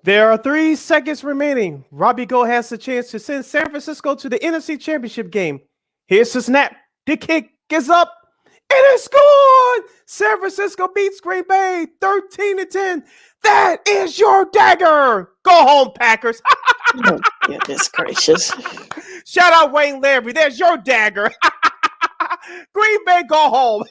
There are 3 seconds remaining. Robbie Gold has the chance to send San Francisco to the NFC Championship game. Here's the snap. The kick is up. It is scored! San Francisco beats Green Bay 13-10. That is your dagger. Go home, Packers. Oh, goodness gracious. Shout out Wayne Larry. There's your dagger. Green Bay, go home.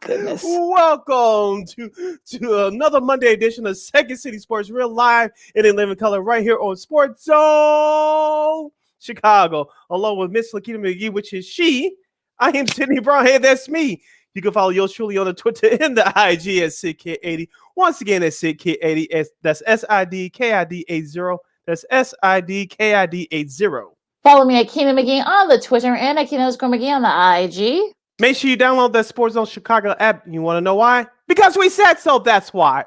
Goodness. Welcome to another Monday edition of Second City Sports Real Live and in living color right here on Sports Zone Chicago, along with Miss Lakeena McGee, which is she. I am Sydney Brown. Hey, that's me. You can follow yours truly on the Twitter and the IG at SidKid80. Once again, at SidKid80. That's SIDKID80. That's SIDKID80. Follow me at Keena McGee on the Twitter and at Keena_McGee on the IG. Make sure you download that Sports Zone Chicago app. You want to know why? Because we said so. That's why.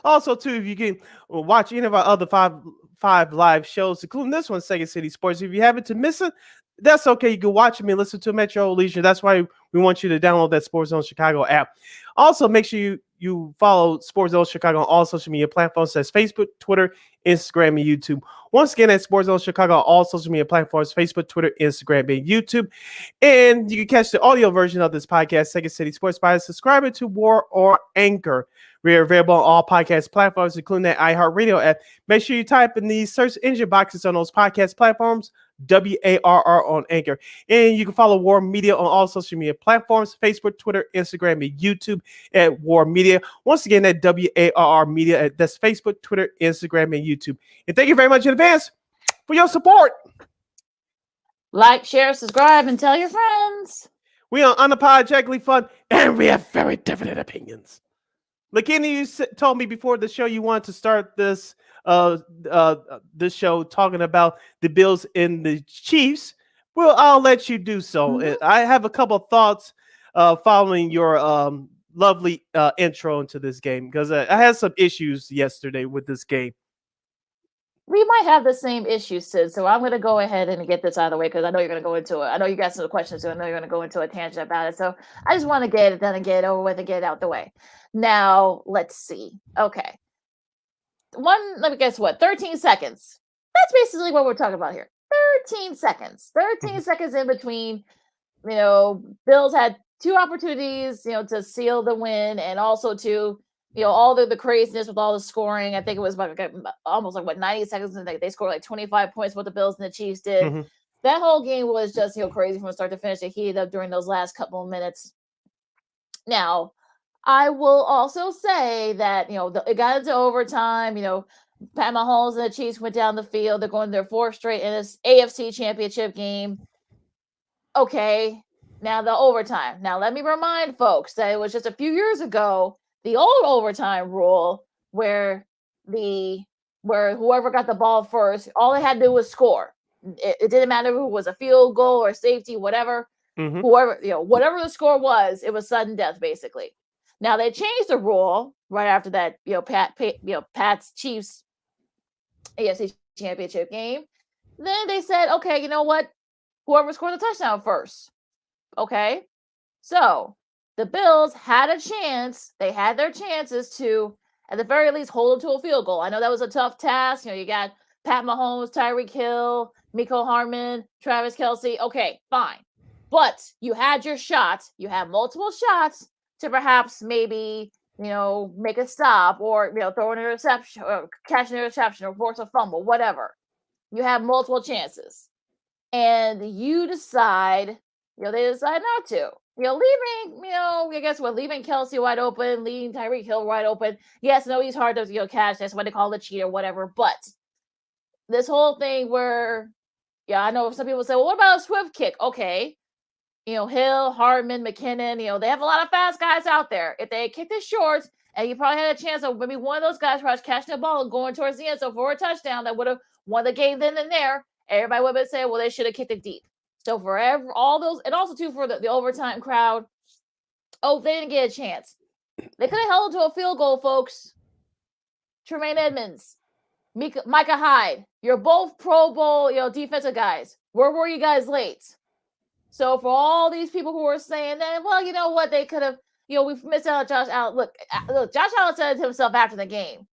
Also, too, if you can watch any of our other five live shows, including this one, Second City Sports. If you happen to miss it, that's okay. You can watch them and listen to them at your own leisure. That's why we want you to download that Sports Zone Chicago app. Also, make sure you follow Sports Zone Chicago on all social media platforms. That's Facebook, Twitter, Instagram, and YouTube. Once again, at Sports Zone Chicago on all social media platforms, Facebook, Twitter, Instagram, and YouTube. And you can catch the audio version of this podcast, Second City Sports, by subscribing to War or Anchor. We are available on all podcast platforms, including that iHeartRadio app. Make sure you type in the search engine boxes on those podcast platforms, WARR on Anchor. And you can follow War Media on all social media platforms, Facebook, Twitter, Instagram, and YouTube at War Media. Once again, at WARR Media. That's Facebook, Twitter, Instagram, and YouTube. And thank you very much in advance for your support. Like, share, subscribe, and tell your friends. We are unapologetically fun, and we have very different opinions. Lakeena, you told me before the show you wanted to start this show talking about the Bills and the Chiefs. Well, I'll let you do so. Mm-hmm. I have a couple of thoughts following your lovely intro into this game, because I had some issues yesterday with this game. We might have the same issue, Sid. So I'm going to go ahead and get this out of the way, because I know you're going to go into it. I know you got some questions, so I know you're going to go into a tangent about it. So I just want to get it done and get it over with and get it out the way. Now, let's see. Okay. Let me guess what? 13 seconds. That's basically what we're talking about here. 13 seconds. 13 seconds in between. Bills had two opportunities, to seal the win, and also to, all the craziness with all the scoring. I think it was almost 90 seconds, and they scored like 25 points, what the Bills and the Chiefs did. Mm-hmm. That whole game was just, crazy from start to finish. It heated up during those last couple of minutes. Now, I will also say that, it got into overtime. Pat Mahomes and the Chiefs went down the field. They're going to their fourth straight in this AFC Championship game. Okay, now the overtime. Now, let me remind folks that it was just a few years ago, the old overtime rule where whoever got the ball first, all they had to do was score. It didn't matter who was a field goal or safety, whatever. Mm-hmm. Whatever the score was, it was sudden death, basically. Now they changed the rule right after that, Pat's Chiefs AFC Championship game. Then they said, okay, you know what? Whoever scored the touchdown first. Okay. So the Bills had a chance. They had their chances to, at the very least, hold them to a field goal. I know that was a tough task. You got Pat Mahomes, Tyreek Hill, Mecole Hardman, Travis Kelce. Okay, fine. But you had your shot. You had multiple shots to perhaps maybe, make a stop or, throw an interception or catch an interception or force a fumble, whatever. You have multiple chances. And you decide, they decide not to. Leaving, leaving Kelce wide open, leaving Tyreek Hill wide open. Yes, no, he's hard to, catch. That's why they call it a cheat or whatever. But this whole thing where, I know some people say, well, what about a swift kick? Okay. Hill, Hardman, McKinnon, they have a lot of fast guys out there. If they kicked it short, and you probably had a chance of maybe one of those guys perhaps catching the ball and going towards the end zone for a touchdown that would have won the game then and there, everybody would have said, well, they should have kicked it deep. So for all those, and also too for the overtime crowd, they didn't get a chance. They could have held to a field goal, folks. Tremaine Edmonds, Micah Hyde, you're both Pro Bowl, defensive guys. Where were you guys late? So for all these people who are saying that, well, you know what, they could have, we've missed out on Josh Allen. Look, Josh Allen said it to himself after the game.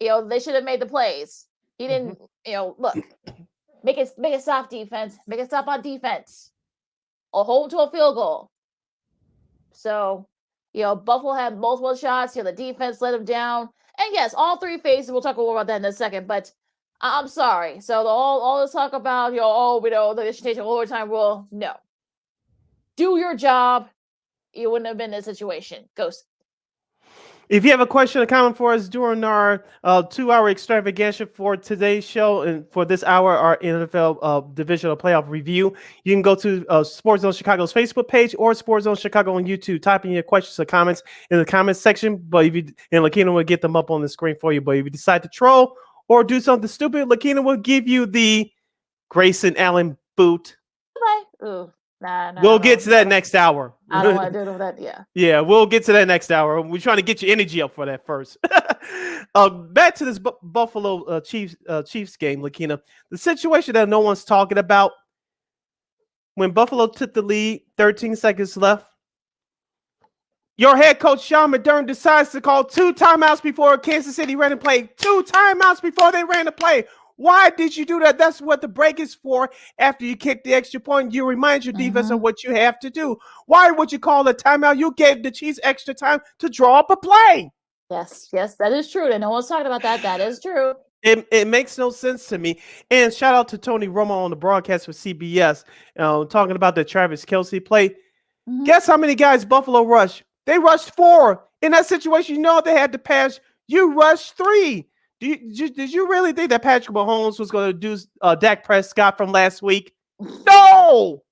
They should have made the plays. He didn't. Look, make it stop defense. Make it stop on defense, or hold to a field goal. So, Buffalo had multiple shots. The defense let him down. And yes, all three phases. We'll talk more about that in a second. But I'm sorry. So all this talk about they should take an overtime rule. No. Do your job. You wouldn't have been in this situation. Ghost. If you have a question or comment for us during our 2-hour extravaganza for today's show and for this hour, our NFL divisional playoff review, you can go to Sports Zone Chicago's Facebook page or Sports Zone Chicago on YouTube. Type in your questions or comments in the comments section. But Lakeena will get them up on the screen for you. But if you decide to troll or do something stupid, Lakeena will give you the Grayson Allen boot. Bye. Ooh. Nah, we'll get to that next hour. I don't want to do that. Yeah. Yeah, we'll get to that next hour. We're trying to get your energy up for that first. Back to this Buffalo Chiefs game, Lakeena. The situation that no one's talking about when Buffalo took the lead, 13 seconds left. Your head coach Sean McDermott decides to call 2 timeouts before Kansas City ran a play. 2 timeouts before they ran a play. Why did you do that? That's what the break is for. After you kick the extra point, you remind your defense of what you have to do. Why would you call a timeout? You gave the Chiefs extra time to draw up a play. Yes, that is true. And no one's talking about that. That is true. It makes no sense to me. And shout out to Tony Romo on the broadcast for CBS, talking about the Travis Kelce play. Guess how many guys Buffalo rushed? They rushed 4. In that situation, they had to pass. You rushed 3. Did you really think that Patrick Mahomes was going to do Dak Prescott from last week? No!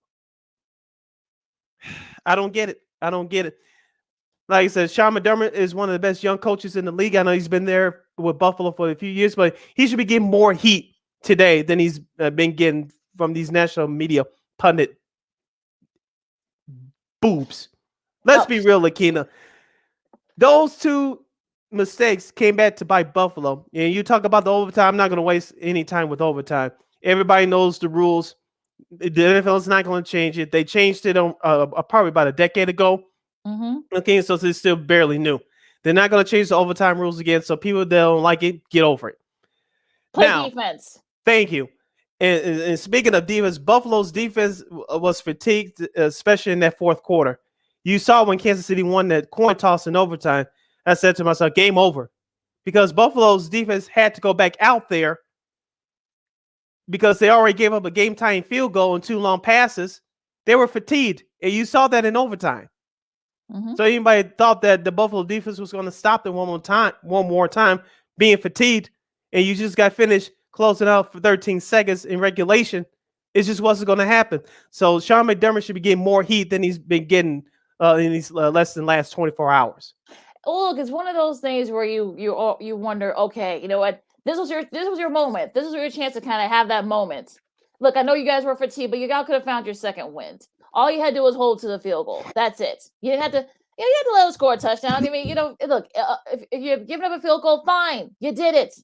I don't get it. Like I said, Sean McDermott is one of the best young coaches in the league. I know he's been there with Buffalo for a few years, but he should be getting more heat today than he's been getting from these national media pundit boobs. Let's be real, Lakeena. Those 2 mistakes came back to bite Buffalo. And you talk about the overtime. I'm not going to waste any time with overtime. Everybody knows the rules. The NFL is not going to change it. They changed it probably about a decade ago. Okay, so it's still barely new. They're not going to change the overtime rules again. So people that don't like it, get over it. Play defense. Thank you. And speaking of defense, Buffalo's defense was fatigued, especially in that fourth quarter. You saw when Kansas City won that coin toss in overtime. I said to myself, game over. Because Buffalo's defense had to go back out there because they already gave up a game-tying field goal and 2 long passes. They were fatigued, and you saw that in overtime. So anybody thought that the Buffalo defense was going to stop them one more time, being fatigued, and you just got finished closing out for 13 seconds in regulation, it just wasn't going to happen. So Sean McDermott should be getting more heat than he's been getting in these less than last 24 hours. Look, it's one of those things where you wonder, okay, you know what? This was your moment. This was your chance to kind of have that moment. Look, I know you guys were fatigued, but you guys could have found your second win. All you had to do was hold to the field goal. That's it. You didn't have to. You had to let them score a touchdown. I mean, look, if you're giving up a field goal, fine, you did it.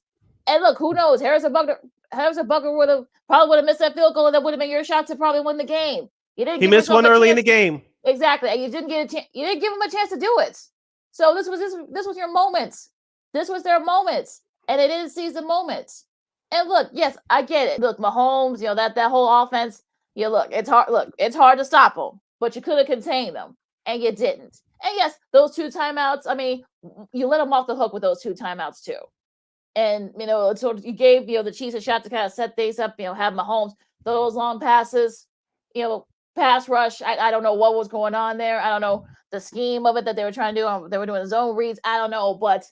And look, who knows? Harrison Butker probably would have missed that field goal, and that would have been your shot to probably win the game. You didn't. He missed one early in the game. Exactly, and you didn't get a chance. You didn't give him a chance to do it. So this was your moment. This was their moment, and they didn't seize the moment. And look, yes, I get it. Look, Mahomes, that whole offense. Look, it's hard. Look, it's hard to stop them, but you could have contained them, and you didn't. And yes, those 2 timeouts. I mean, you let them off the hook with those 2 timeouts too. And so you gave the Chiefs a shot to kind of set things up. Have Mahomes those long passes. Pass rush. I don't know what was going on there. I don't know the scheme of it that they were trying to do. They were doing zone reads. I don't know, but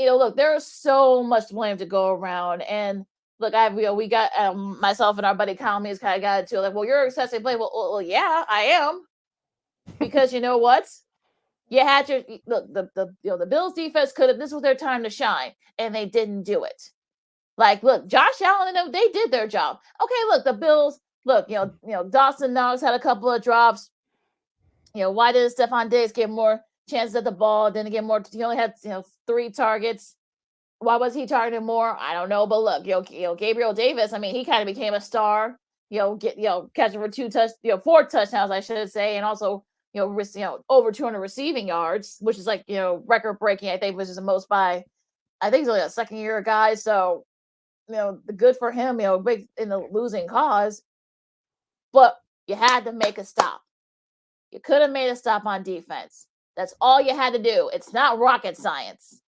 look, there's so much blame to go around. And look, we got myself and our buddy Colmy has kind of got to like, well, you're excessive play. Well, yeah, I am, because you know what? You had your look. The Bills defense could have. This was their time to shine, and they didn't do it. Like, look, Josh Allen and them, they did their job. Okay, look, the Bills. Look, Dawson Knox had a couple of drops. Why did Stephon Diggs get more chances at the ball? Didn't get more. He only had 3 targets. Why was he targeted more? I don't know. But look, Gabriel Davis. I mean, he kind of became a star. Catching for 4 touchdowns, I should say, and also over 200 receiving yards, which is like record breaking. I think, which is the most by I think he's only a second year guy, so good for him. Big in the losing cause, but you had to make a stop. You could have made a stop on defense. That's all you had to do. It's not rocket science.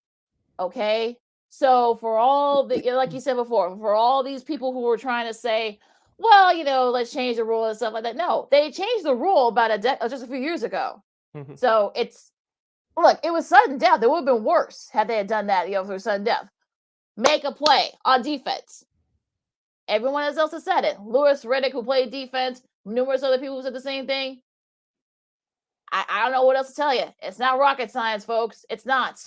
Okay. So for all the, like you said before, for all these people who were trying to say, well, let's change the rule and stuff like that. No, they changed the rule about just a few years ago. Mhm. So look, it was sudden death. It would have been worse had they had done that, for sudden death. Make a play on defense. Everyone else has said it. Lewis Riddick, who played defense, numerous other people who said the same thing. I don't know what else to tell you. It's not rocket science, folks. It's not.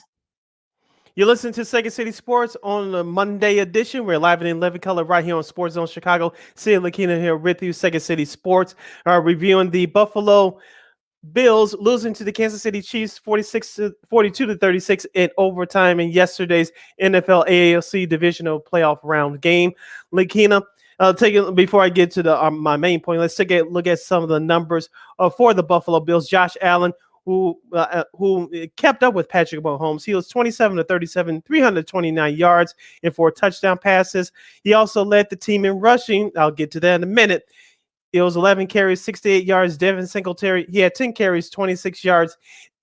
You listen to Second City Sports on the Monday edition. We're live and in living color right here on Sports Zone Chicago. Sid and Lakeena here with you. Second City Sports are reviewing the Buffalo Bills losing to the Kansas City Chiefs 42-36 in overtime in yesterday's NFL AFC Divisional Playoff Round game. Lakeena, before I get to my main point, let's take a look at some of the numbers for the Buffalo Bills. Josh Allen, who kept up with Patrick Mahomes. He was 27-37, 329 yards and 4 touchdown passes. He also led the team in rushing. I'll get to that in a minute. It was 11 carries, 68 yards. Devin Singletary, he had 10 carries, 26 yards,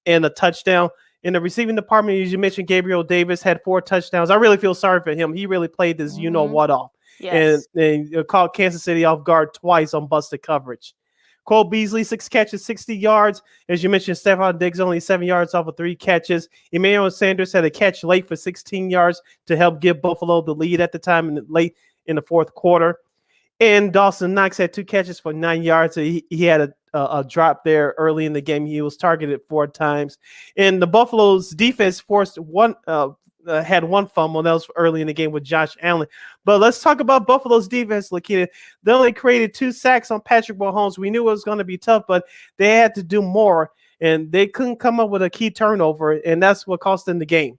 and a touchdown. In the receiving department, as you mentioned, Gabriel Davis had 4 touchdowns. I really feel sorry for him. He really played this you-know-what off. Yes. And caught Kansas City off guard twice on busted coverage. Cole Beasley, 6 catches, 60 yards. As you mentioned, Stephon Diggs only 7 yards off of 3 catches. Emmanuel Sanders had a catch late for 16 yards to help give Buffalo the lead at the time late in the fourth quarter. And Dawson Knox had 2 catches for 9 yards. So he had a drop there early in the game. He was targeted 4 times. And the Buffalo's defense had 1 fumble. That was early in the game with Josh Allen. But let's talk about Buffalo's defense, Lakeena. They only created 2 sacks on Patrick Mahomes. We knew it was going to be tough, but they had to do more. And they couldn't come up with a key turnover, and that's what cost them the game.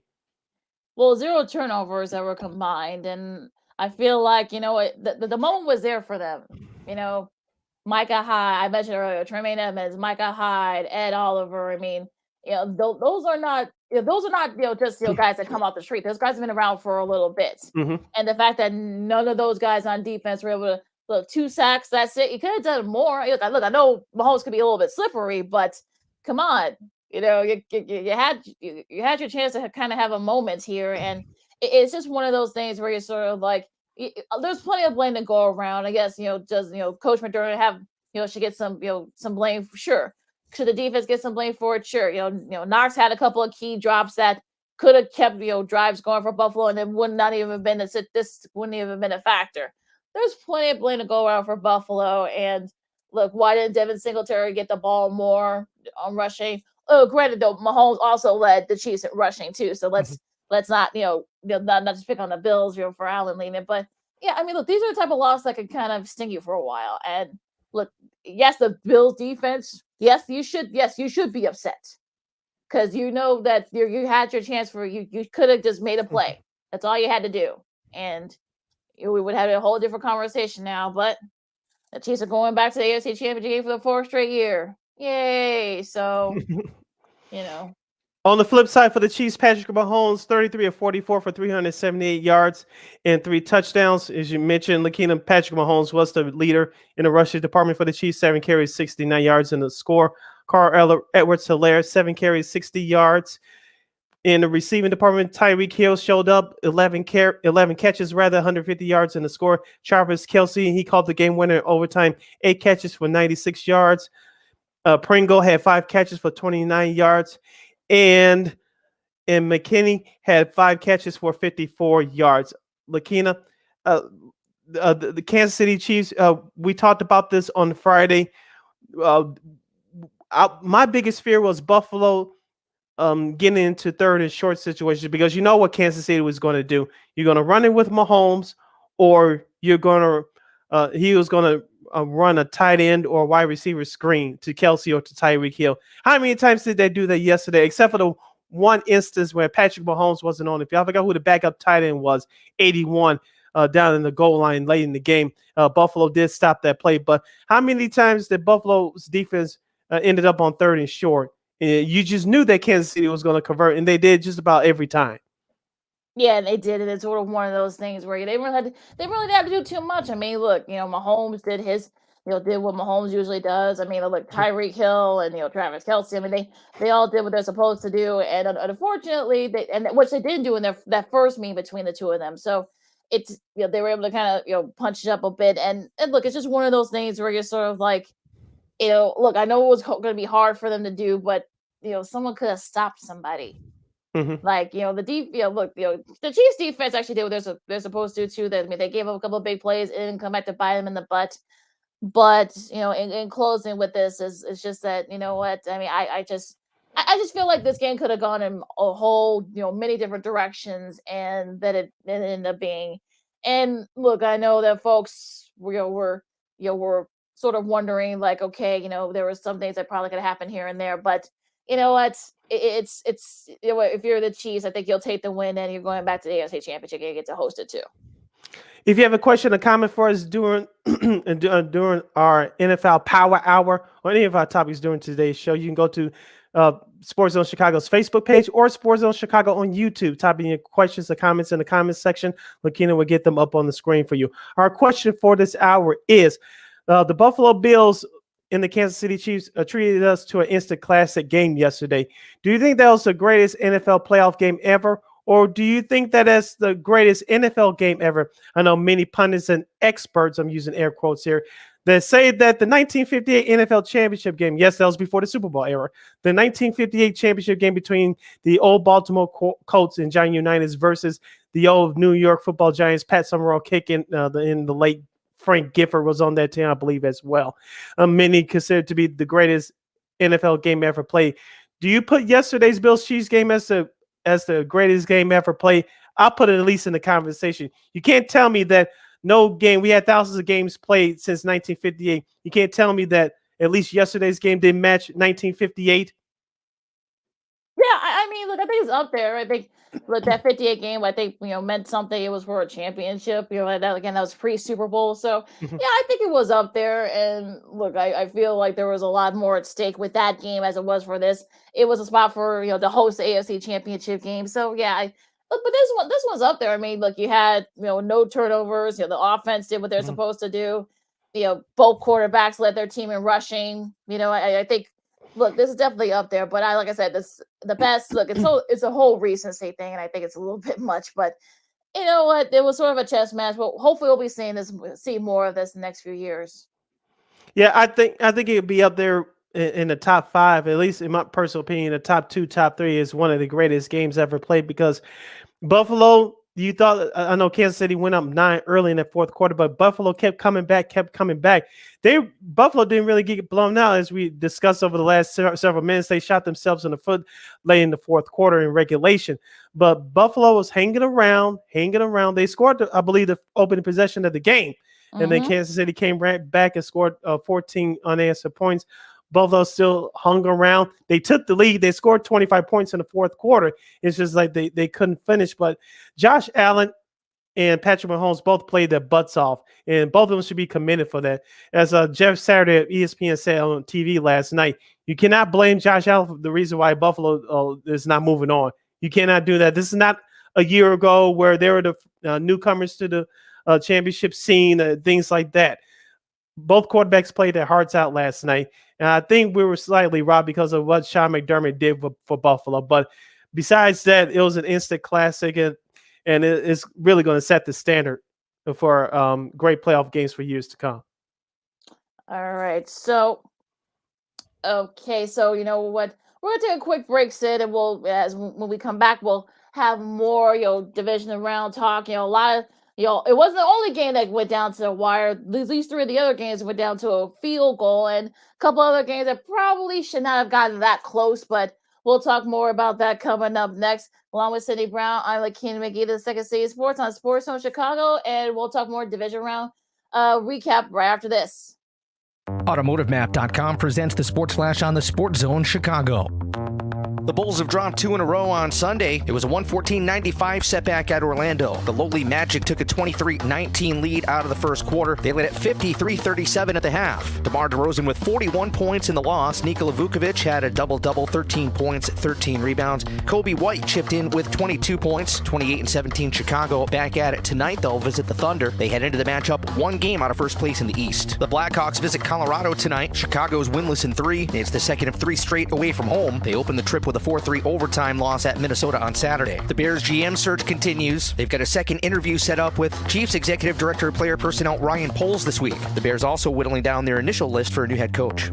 Well, 0 turnovers that were combined, and I feel like, the moment was there for them. Micah Hyde, I mentioned earlier, Tremaine Edmonds, Micah Hyde, Ed Oliver. I mean, those are not, just, guys that come off the street. Those guys have been around for a little bit. Mm-hmm. And the fact that none of those guys on defense were able to, look, 2 sacks, that's it. You could have done more. Look, I know Mahomes could be a little bit slippery, but come on. You had your chance to kind of have a moment here, and it's just one of those things where you're sort of like, there's plenty of blame to go around. I guess does Coach McDermott have should get some some blame for sure. Should the defense get some blame for it? Sure. Knox had a couple of key drops that could have kept drives going for Buffalo, and it would not even have been this wouldn't even have been a factor. There's plenty of blame to go around for Buffalo, and look, why didn't Devin Singletary get the ball more on rushing? Oh, granted, though, Mahomes also led the Chiefs at rushing too. So let's not not just pick on the Bills for Allen leading. But yeah, I mean, look, these are the type of losses that could kind of sting you for a while. And look, yes, the Bills defense, yes, you should be upset because that you had your chance you could have just made a play. That's all you had to do, and we would have a whole different conversation now. But the Chiefs are going back to the AFC Championship game for the 4th straight year. Yay! So, On the flip side for the Chiefs, Patrick Mahomes, 33 of 44 for 378 yards and 3 touchdowns. As you mentioned, Lakeena, Patrick Mahomes was the leader in the rushing department for the Chiefs, 7 carries, 69 yards in the score. Carl Edwards-Helaire, 7 carries, 60 yards. In the receiving department, Tyreek Hill showed up, 11 catches, 150 yards in the score. Travis Kelce, he called the game winner in overtime, 8 catches for 96 yards. Pringle had 5 catches for 29 yards. And McKinney had 5 catches for 54 yards. Lakeena, the Kansas City Chiefs, we talked about this on Friday. My biggest fear was Buffalo getting into third and short situations because you know what Kansas City was going to do. You're going to run it with Mahomes, or he was going to run a tight end or wide receiver screen to Kelce or to Tyreek Hill. How many times did they do that yesterday? Except for the one instance where Patrick Mahomes wasn't on. If y'all forgot who the backup tight end was, 81 down in the goal line late in the game. Buffalo did stop that play. But how many times did Buffalo's defense ended up on third and short? You just knew that Kansas City was going to convert, and they did just about every time. Yeah, they did it. It's sort of one of those things where they really didn't have to do too much. I mean, look, Mahomes did did what Mahomes usually does. I mean, look, Tyreek Hill and Travis Kelsey. I mean, they all did what they're supposed to do, and unfortunately, which they didn't do in that first meet between the two of them. So it's they were able to kind of punch it up a bit, and look, it's just one of those things where you're sort of like, look, I know it was going to be hard for them to do, but someone could have stopped somebody. Mm-hmm. Like, look, the Chiefs defense actually did what they're supposed to too. I mean, they gave up a couple of big plays and come back to bite them in the butt. But in closing with this is just that what I mean. I just feel like this game could have gone in a whole many different directions, and that it ended up being. And look, I know that folks were sort of wondering like, okay, there were some things that probably could have happened here and there, but you know what? It's if you're the Chiefs, I think you'll take the win, and you're going back to the AFC Championship game. You get to host it too. If you have a question or comment for us during during our NFL Power Hour or any of our topics during today's show, you can go to Sports Zone Chicago's Facebook page or Sports Zone Chicago on YouTube. Type in your questions or comments in the comments section. Lakeena will get them up on the screen for you. Our question for this hour is, the Buffalo Bills and the Kansas City Chiefs treated us to an instant classic game yesterday. Do you think that was the greatest NFL playoff game ever? Or do you think that that's the greatest NFL game ever? I know many pundits and experts, I'm using air quotes here, that say that the 1958 NFL championship game, yes, that was before the Super Bowl era, the 1958 championship game between the old Baltimore Colts and Giant Unitas versus the old New York Football Giants, Pat Summerall kicking in the late Frank Gifford was on that team, I believe, as well. Many consider to be the greatest NFL game ever played. Do you put yesterday's Bills Chiefs game as the greatest game ever played? I'll put it at least in the conversation. You can't tell me that no game, we had thousands of games played since 1958. You can't tell me that at least yesterday's game didn't match 1958. Yeah, I mean, look, I think it's up there. I think, look, that 58 game, I think, meant something. It was for a championship. That was pre-Super Bowl. So, yeah, I think it was up there. And look, I feel like there was a lot more at stake with that game as it was for this. It was a spot for, to host the AFC Championship game. So, yeah, look, but this one's up there. I mean, look, you had, no turnovers. The offense did what they're supposed to do. Both quarterbacks led their team in rushing. I think, look, this is definitely up there, but like I said, the best. Look, it's a whole recency thing, and I think it's a little bit much. But you know what? It was sort of a chess match. But hopefully, we'll be see more of this in the next few years. Yeah, I think it'd be up there in the top 5, at least in my personal opinion. The top 2, top 3 is one of the greatest games ever played, because Buffalo, you thought, I know Kansas City went up 9 early in the fourth quarter, but Buffalo kept coming back. Buffalo didn't really get blown out, as we discussed over the last several minutes. They shot themselves in the foot late in the fourth quarter in regulation. But Buffalo was hanging around. They scored, I believe, the opening possession of the game. And then Kansas City came right back and scored 14 unanswered points. Buffalo still hung around. They took the lead. They scored 25 points in the fourth quarter. It's just like they couldn't finish. But Josh Allen and Patrick Mahomes both played their butts off, and both of them should be commended for that. As Jeff Saturday of ESPN said on TV last night, you cannot blame Josh Allen for the reason why Buffalo is not moving on. You cannot do that. This is not a year ago where they were the newcomers to the championship scene, things like that. Both quarterbacks played their hearts out last night, and I think we were slightly robbed because of what Sean McDermott did for Buffalo. But besides that, it was an instant classic, and it's really going to set the standard for great playoff games for years to come. All right, so you know what? We're gonna take a quick break, Sid, and when we come back, we'll have more, divisional round talk. A lot of, it wasn't the only game that went down to the wire. These 3 of the other games went down to a field goal, and a couple other games that probably should not have gotten that close. But we'll talk more about that coming up next. Along with Cindy Brown, I'm Lakeena McGee, the Second City Sports on Sports Zone Chicago, and we'll talk more division round recap right after this. AutomotiveMap.com presents the Sports Flash on the Sports Zone Chicago. The Bulls have dropped 2 in a row on Sunday. It was a 114-95 setback at Orlando. The lowly Magic took a 23-19 lead out of the first quarter. They led at 53-37 at the half. DeMar DeRozan with 41 points in the loss. Nikola Vukovic had a double-double, 13 points, 13 rebounds. Kobe White chipped in with 22 points, 28-17 Chicago. Back at it tonight, they'll visit the Thunder. They head into the matchup one game out of first place in the East. The Blackhawks visit Colorado tonight. Chicago's winless in 3. It's the second of 3 straight away from home. They open the trip with a 4-3 overtime loss at Minnesota on Saturday. The Bears GM search continues. They've got a second interview set up with Chiefs Executive Director of Player Personnel Ryan Poles this week. The Bears also whittling down their initial list for a new head coach.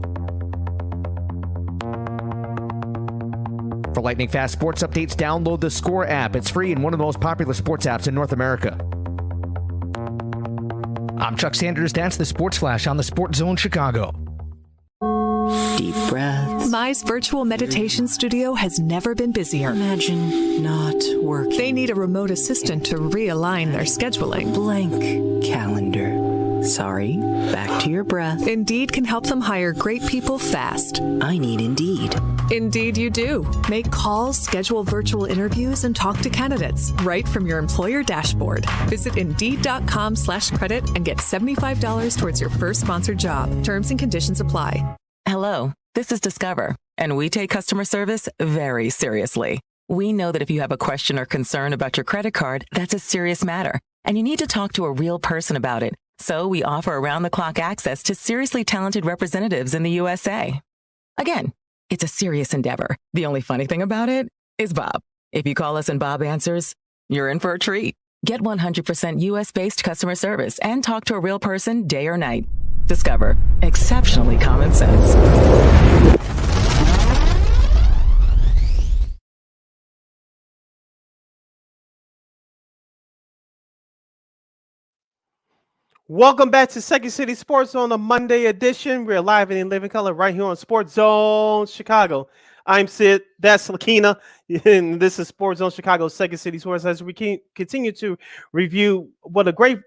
For lightning fast sports updates, download the Score app. It's free and one of the most popular sports apps in North America. I'm Chuck Sanders. That's the Sports Flash on the Sports Zone Chicago. Deep breaths. Mize virtual meditation studio has never been busier. Imagine not working. They need a remote assistant to realign their scheduling. Blank calendar. Sorry, back to your breath. Indeed can help them hire great people fast. I need Indeed. Indeed you do. Make calls, schedule virtual interviews, and talk to candidates right from your employer dashboard. Visit Indeed.com/credit and get $75 towards your first sponsored job. Terms and conditions apply. Hello, this is Discover, and we take customer service very seriously. We know that if you have a question or concern about your credit card, that's a serious matter, and you need to talk to a real person about it. So we offer around-the-clock access to seriously talented representatives in the USA. Again, it's a serious endeavor. The only funny thing about it is Bob. If you call us and Bob answers, you're in for a treat. Get 100% US-based customer service and talk to a real person day or night. Discover. Exceptionally common sense. Welcome back to Second City Sports on a Monday edition. We're live and in living color right here on Sports Zone Chicago. I'm Sid, that's Lakeena, and this is Sports Zone Chicago, Second City Sports, as we continue to review what a great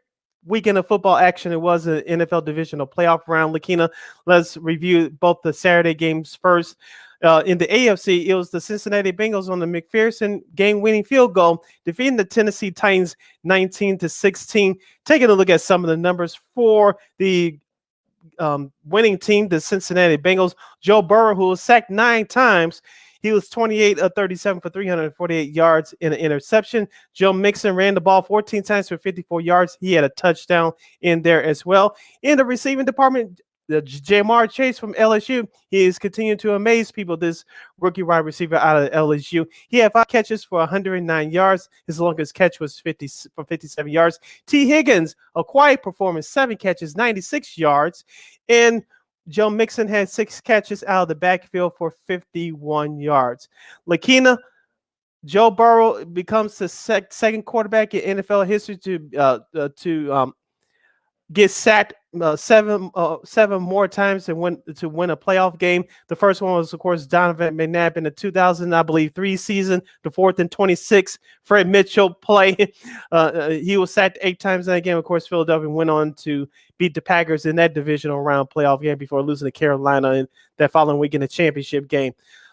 weekend of football action it was, an NFL divisional playoff round. Lakeena, let's review both the Saturday games first. In the AFC, it was the Cincinnati Bengals on the McPherson game-winning field goal, defeating the Tennessee Titans 19-16. Taking a look at some of the numbers for the winning team, the Cincinnati Bengals. Joe Burrow, who was sacked 9 times, he was 28 of 37 for 348 yards in an interception. Joe Mixon ran the ball 14 times for 54 yards. He had a touchdown in there as well. In the receiving department, Jamar Chase from LSU, he is continuing to amaze people, this rookie wide receiver out of LSU. He had 5 catches for 109 yards. His longest catch was 57 yards. T. Higgins, a quiet performance, 7 catches, 96 yards. And Joe Mixon had 6 catches out of the backfield for 51 yards. Lakeena, Joe Burrow becomes the second quarterback in NFL history to get sacked 7 more times to win a playoff game. The first one was, of course, Donovan McNabb in the 2003 season. The 4th and 26 Fred Mitchell play. He was sacked 8 times in that game. Of course, Philadelphia went on to beat the Packers in that divisional round playoff game before losing to Carolina in that following week in the championship game.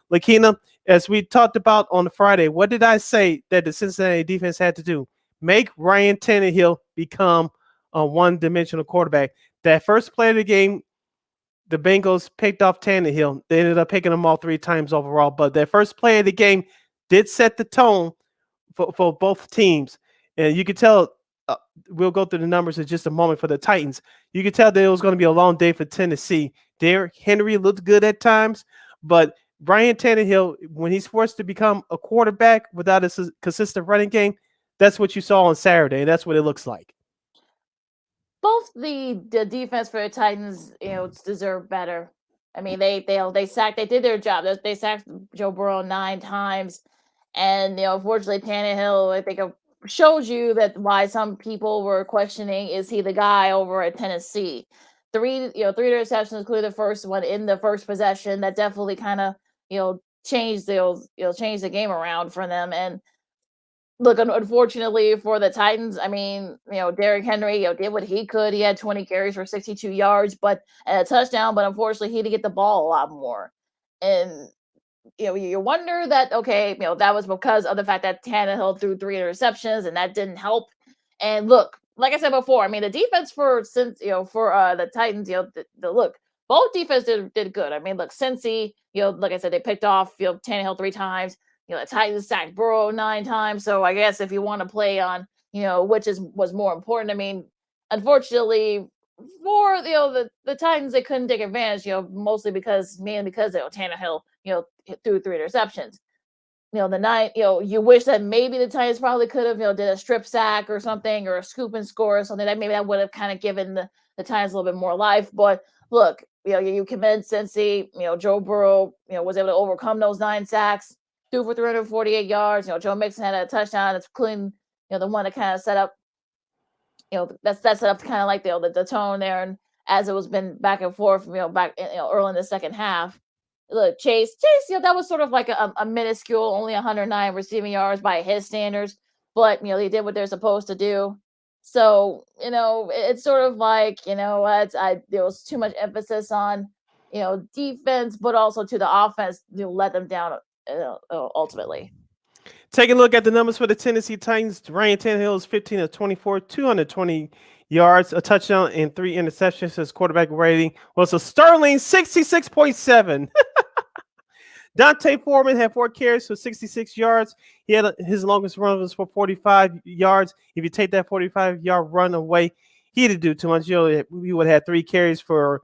Lakeena, as we talked about on Friday, what did I say that the Cincinnati defense had to do? Make Ryan Tannehill become a one-dimensional quarterback. That first play of the game, the Bengals picked off Tannehill. They ended up picking him all 3 times overall, but that first play of the game did set the tone for both teams. And you could tell, we'll go through the numbers in just a moment for the Titans. You could tell that it was going to be a long day for Tennessee. Derrick Henry looked good at times, but Ryan Tannehill, when he's forced to become a quarterback without a consistent running game, that's what you saw on Saturday, and that's what it looks like. Both the defense for the Titans, deserve better. I mean, they did their job. They sacked Joe Burrow 9 times, and unfortunately, Tannehill, I think, showed you that why some people were questioning, is he the guy over at Tennessee? 3 interceptions, including the first one in the first possession, that definitely kind of changed the game around for them. And look, unfortunately for the Titans, I mean, Derrick Henry, did what he could. He had 20 carries for 62 yards, and a touchdown. But unfortunately, he didn't get the ball a lot more. And you wonder that, okay, that was because of the fact that Tannehill threw 3 interceptions and that didn't help. And look, like I said before, I mean, the defense for the Titans, the look, both defense did good. I mean, look, Cincy, like I said, they picked off Tannehill 3 times. The Titans sacked Burrow 9 times. So I guess if you want to play on which was more important, I mean, unfortunately for the Titans, they couldn't take advantage, mostly mainly because Tannehill, threw 3 interceptions. The night, you wish that maybe the Titans probably could have, did a strip sack or something, or a scoop and score or something, that maybe that would have kind of given the Titans a little bit more life. But look, you commend Cincy, Joe Burrow, was able to overcome those 9 sacks, threw for 348 yards. Joe Mixon had a touchdown. It's clean, the one that kind of set up, that's set up to kind of like the tone there, and as it was been back and forth, back early in the second half. Look, Chase, that was sort of like a minuscule, only 109 receiving yards by his standards, but they did what they're supposed to do. So it's sort of like there was too much emphasis on defense, but also to the offense let them down ultimately. Take a look at the numbers for the Tennessee Titans. Ryan Tannehill is 15 of 24, 220 yards, a touchdown, and 3 interceptions. His quarterback rating was a sterling 66.7. Dante Foreman had 4 carries for 66 yards. He had his longest run was for 45 yards. If you take that 45-yard run away, he didn't do too much. We would have had 3 carries for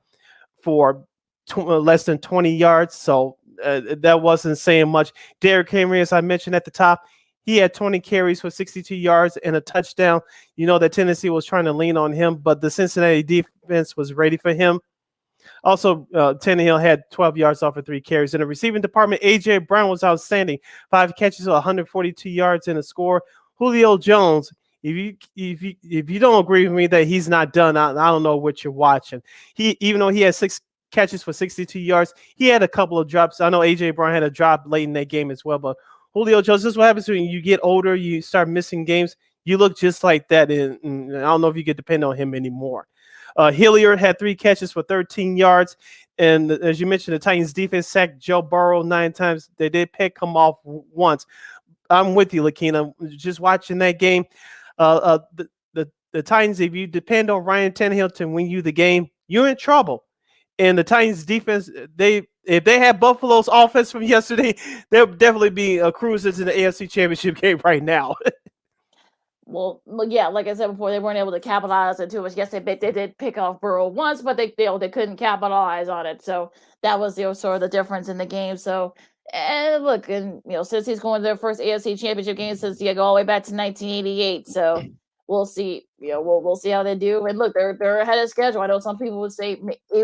less than 20 yards. So that wasn't saying much. Derrick Henry, as I mentioned at the top, he had 20 carries for 62 yards and a touchdown. That Tennessee was trying to lean on him, but the Cincinnati defense was ready for him. Also, Tannehill had 12 yards off of 3 carries. In the receiving department, A.J. Brown was outstanding. 5 catches, 142 yards in a score. Julio Jones, if you don't agree with me that he's not done, I don't know what you're watching. Even though he had 6 catches for 62 yards, he had a couple of drops. I know A.J. Brown had a drop late in that game as well, but Julio Jones, this is what happens when you get older, you start missing games. You look just like that, and I don't know if you can depend on him anymore. Hilliard had 3 catches for 13 yards. And as you mentioned, the Titans defense sacked Joe Burrow 9 times. They did pick him off once. I'm with you, Lakeena. Just watching that game, the Titans, if you depend on Ryan Tannehill to win you the game, you're in trouble. And the Titans defense, if they had Buffalo's offense from yesterday, they'll definitely be cruising to the AFC Championship game right now. Well, yeah, like I said before, they weren't able to capitalize on too much. Yes, they did pick off Burrow once, but they couldn't capitalize on it. So that was sort of the difference in the game. So, and look, and since he's going to their first AFC Championship game since go all the way back to 1988. So we'll see. We'll see how they do. And look, they're ahead of schedule. I know some people would say they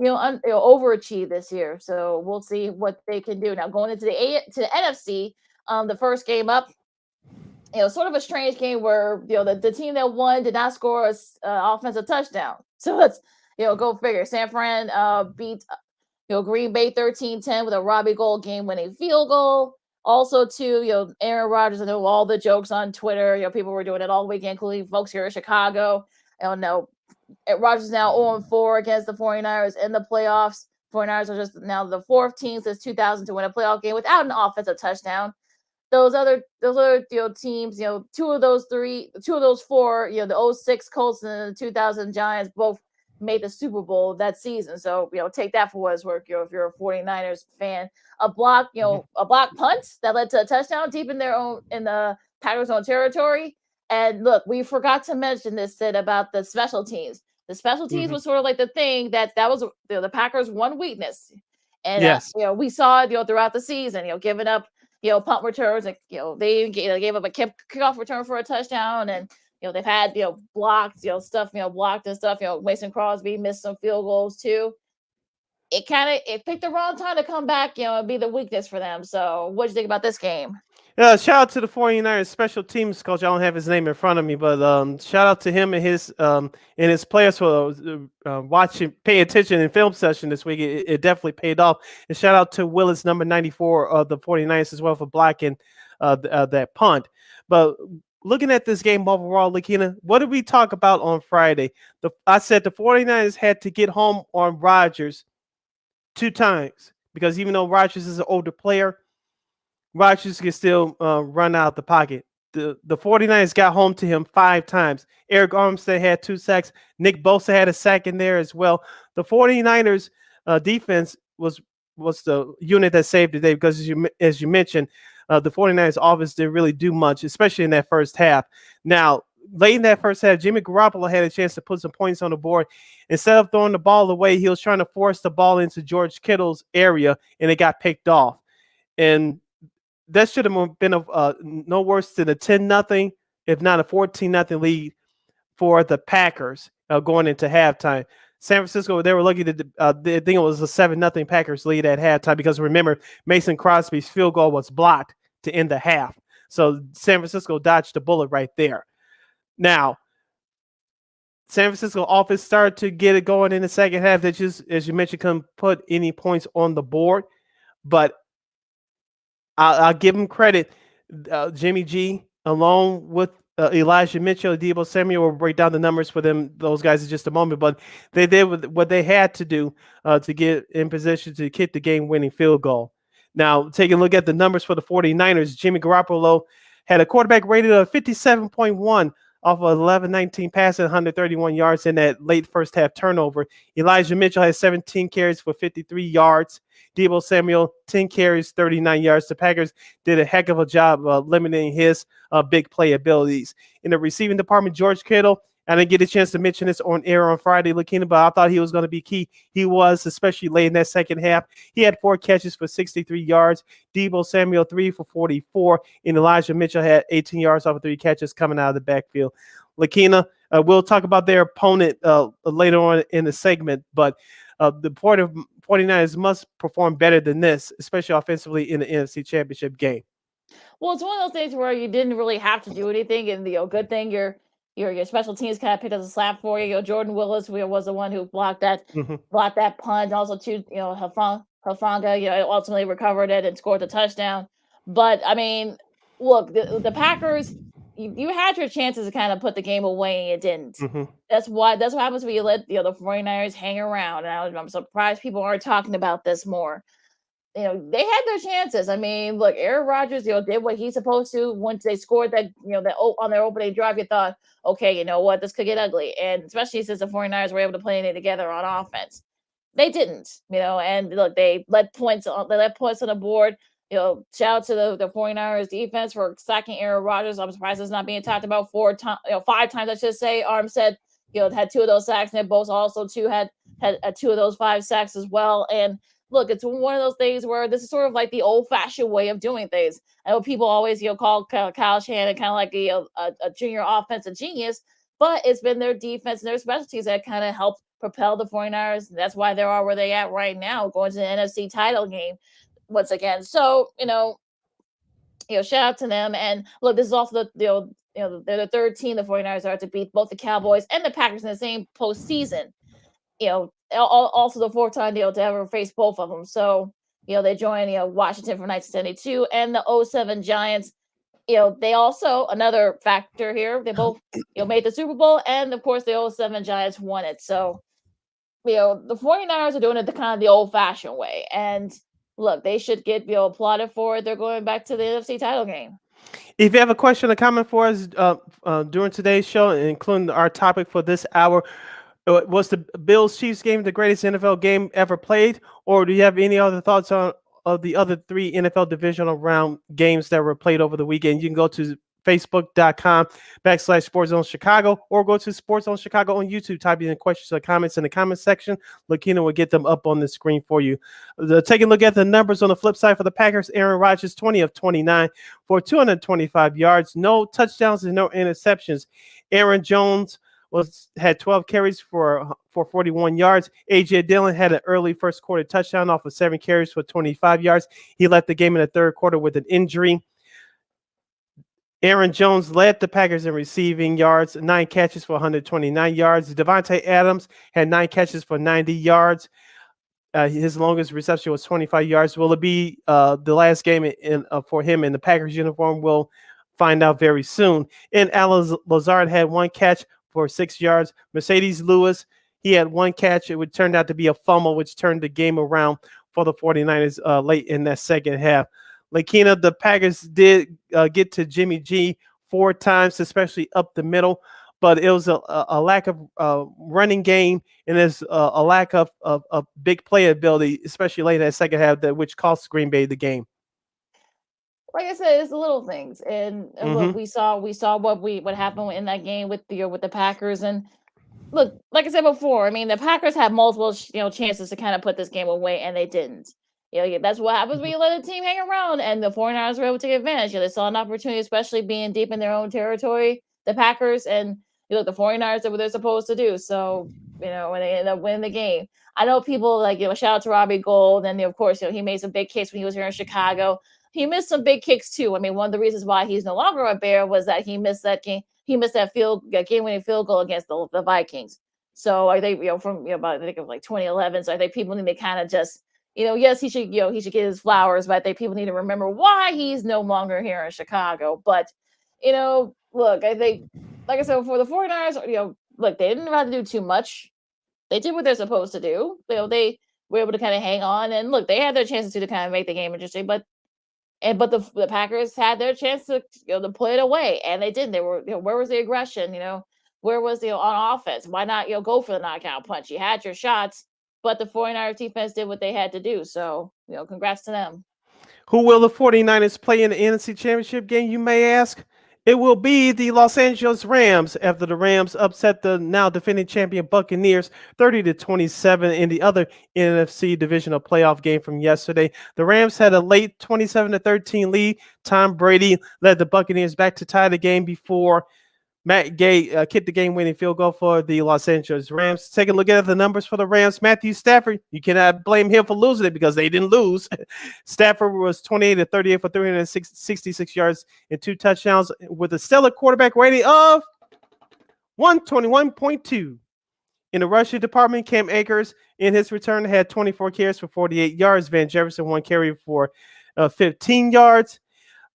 overachieve this year. So we'll see what they can do. Now going into the NFC, the first game up. Sort of a strange game where the team that won did not score an offensive touchdown. So let's go figure. San Fran beat Green Bay 13-10 with a Robbie Gould game-winning field goal. Also, too, Aaron Rodgers. I know all the jokes on Twitter. People were doing it all weekend, including folks here in Chicago. Rodgers now 0-4 against the 49ers in the playoffs. 49ers are just now the 4th team since 2000 to win a playoff game without an offensive touchdown. Those other teams, 2 of those 4, the 06 Colts and the 2000 Giants both made the Super Bowl that season. So, take that for what it's worth. If you're a 49ers fan, a block punt that led to a touchdown deep in the Packers' own territory. And look, we forgot to mention this, Sid, about the special teams. The special teams was sort of like the thing that was the Packers' one weakness. And yes, we saw it throughout the season, giving up punt returns, and they gave up a kickoff return for a touchdown, and they've had blocked stuff, blocked and stuff. Mason Crosby missed some field goals too. It picked the wrong time to come back, and be the weakness for them. So what do you think about this game? Shout out to the 49ers special teams coach. I don't have his name in front of me, but shout out to him and his players for paying attention in film session this week. It definitely paid off. And shout out to Willis, number 94 of the 49ers as well, for blocking that punt. But looking at this game overall, Lakeena, what did we talk about on Friday? I said the 49ers had to get home on Rodgers 2 times. because even though Rodgers is an older player, Rodgers can still run out the pocket. The 49ers got home to him 5 times. Eric Armstead had 2 sacks. Nick Bosa had a sack in there as well. The 49ers defense was the unit that saved the day because, as you mentioned, the 49ers offense didn't really do much, especially in that first half. Now, late in that first half, Jimmy Garoppolo had a chance to put some points on the board. Instead of throwing the ball away, he was trying to force the ball into George Kittle's area, and it got picked off. And that should have been no worse than a 10-0, if not a 14-0 lead for the Packers going into halftime. San Francisco, they were lucky that I think it was a 7-0 Packers lead at halftime because, remember, Mason Crosby's field goal was blocked to end the half. So San Francisco dodged the bullet right there. Now, San Francisco offense started to get it going in the second half. They just, as you mentioned, couldn't put any points on the board. But I'll give them credit. Jimmy G, along with Elijah Mitchell, Deebo Samuel, will break down the numbers for those guys in just a moment. But they did what they had to do to get in position to kick the game-winning field goal. Now, taking a look at the numbers for the 49ers, Jimmy Garoppolo had a quarterback rated of 57.1 off of 11-19 pass and 131 yards in that late first half turnover. Elijah Mitchell had 17 carries for 53 yards. Deebo Samuel, 10 carries, 39 yards. The Packers did a heck of a job limiting his big play abilities. In the receiving department, George Kittle, I didn't get a chance to mention this on air on Friday, Lakeena, but I thought he was going to be key. He was, especially late in that second half. He had 4 catches for 63 yards. Deebo Samuel, 3 for 44. And Elijah Mitchell had 18 yards off of 3 catches coming out of the backfield. Lakeena, we'll talk about their opponent later on in the segment, but the point of 49ers must perform better than this, especially offensively in the NFC Championship game. Well, it's one of those things where you didn't really have to do anything, and good thing your special teams kind of picked up the slap for you. Jordan Willis was the one who blocked that punt, and also Hufanga, ultimately recovered it and scored the touchdown. But I mean, look, the Packers, you had your chances to kind of put the game away, and you didn't. That's what happens when you let the 49ers hang around. And I'm surprised people aren't talking about this more. They had their chances. I mean, look, Aaron Rodgers, did what he's supposed to. Once they scored that, on their opening drive, you thought, okay, you know what, this could get ugly. And especially since the 49ers were able to play together on offense. They didn't, and look, they let points on the board. Shout out to the 49ers defense for sacking Aaron Rodgers. I'm surprised it's not being talked about 5 times, I should say. Armstead, had 2 of those sacks, and Bosa also had 2 of those 5 sacks as well. And look, it's one of those things where this is sort of like the old-fashioned way of doing things. I know people always, call Kyle Shanahan kind of like a junior offensive genius, but it's been their defense and their specialties that kind of helped propel the 49ers. And that's why they are where they at right now, going to the NFC title game once again. So, shout out to them. And look, this is also they're the 3rd team the 49ers are to beat both the Cowboys and the Packers in the same postseason. Also the 4th time to ever face both of them. So, they joined Washington from 1972 and the 07 Giants. They also, another factor here, they both made the Super Bowl, and of course the 07 Giants won it. So, the 49ers are doing it the kind of the old-fashioned way. And look, they should get applauded for it. They're going back to the NFC title game. If you have a question or comment for us during today's show, including our topic for this hour, was the Bills-Chiefs game the greatest NFL game ever played, or do you have any other thoughts on the other 3 NFL Divisional Round games that were played over the weekend? You can go to Facebook.com/SportsZoneChicago, or go to Sports Zone Chicago on YouTube. Type in questions or comments in the comment section. Lakeena will get them up on the screen for you. Taking a look at the numbers on the flip side for the Packers, Aaron Rodgers, 20 of 29 for 225 yards, no touchdowns and no interceptions. Aaron Jones had 12 carries for 41 yards. A.J. Dillon had an early first quarter touchdown off of 7 carries for 25 yards. He left the game in the 3rd quarter with an injury. Aaron Jones led the Packers in receiving yards, 9 catches for 129 yards. Devontae Adams had 9 catches for 90 yards. His longest reception was 25 yards. Will it be the last game for him in the Packers uniform? We'll find out very soon. And Alan Lazard had 1 catch for 6 yards. Mercedes Lewis, he had 1 catch. It turned out to be a fumble, which turned the game around for the 49ers late in that second half. Lakeena, the Packers did get to Jimmy G 4 times, especially up the middle, but it was a lack of running game, and there's a lack of big playability, especially late in that second half, which cost Green Bay the game. Like I said, it's the little things, and look, Mm-hmm. we saw what happened in that game with the Packers, and look, like I said before, I mean the Packers had multiple chances to kind of put this game away, and they didn't. That's what happens when you let a team hang around, and the 49ers were able to take advantage. They saw an opportunity, especially being deep in their own territory, the Packers, and the 49ers did what they're supposed to do. So when they end up winning the game, I know people like shout out to Robbie Gould, and of course he made some big kicks when he was here in Chicago. He missed some big kicks too. I mean, one of the reasons why he's no longer a Bear was that he missed that game. He missed that game-winning field goal against the Vikings. So I think from about I think it was like 2011. So I think people need to kind of just yes he should he should get his flowers, but I think people need to remember why he's no longer here in Chicago. But look, I think like I said for the 49ers, look, they didn't have to do too much. They did what they're supposed to do. They were able to kind of hang on, and look, they had their chances to kind of make the game interesting, but the Packers had their chance to to play it away, and they didn't. They were where was the aggression? Where was the on offense? Why not go for the knockout punch? You had your shots, but the 49ers defense did what they had to do. So congrats to them. Who will the 49ers play in the NFC Championship game, you may ask? It will be the Los Angeles Rams after the Rams upset the now defending champion Buccaneers 30-27 in the other NFC divisional playoff game from yesterday. The Rams had a late 27-13 lead. Tom Brady led the Buccaneers back to tie the game before Matt Gay kicked the game-winning field goal for the Los Angeles Rams. Take a look at the numbers for the Rams. Matthew Stafford, you cannot blame him for losing it because they didn't lose. Stafford was 28-38 for 366 yards and 2 touchdowns with a stellar quarterback rating of 121.2. In the rushing department, Cam Akers in his return had 24 carries for 48 yards. Van Jefferson 1 carry for 15 yards.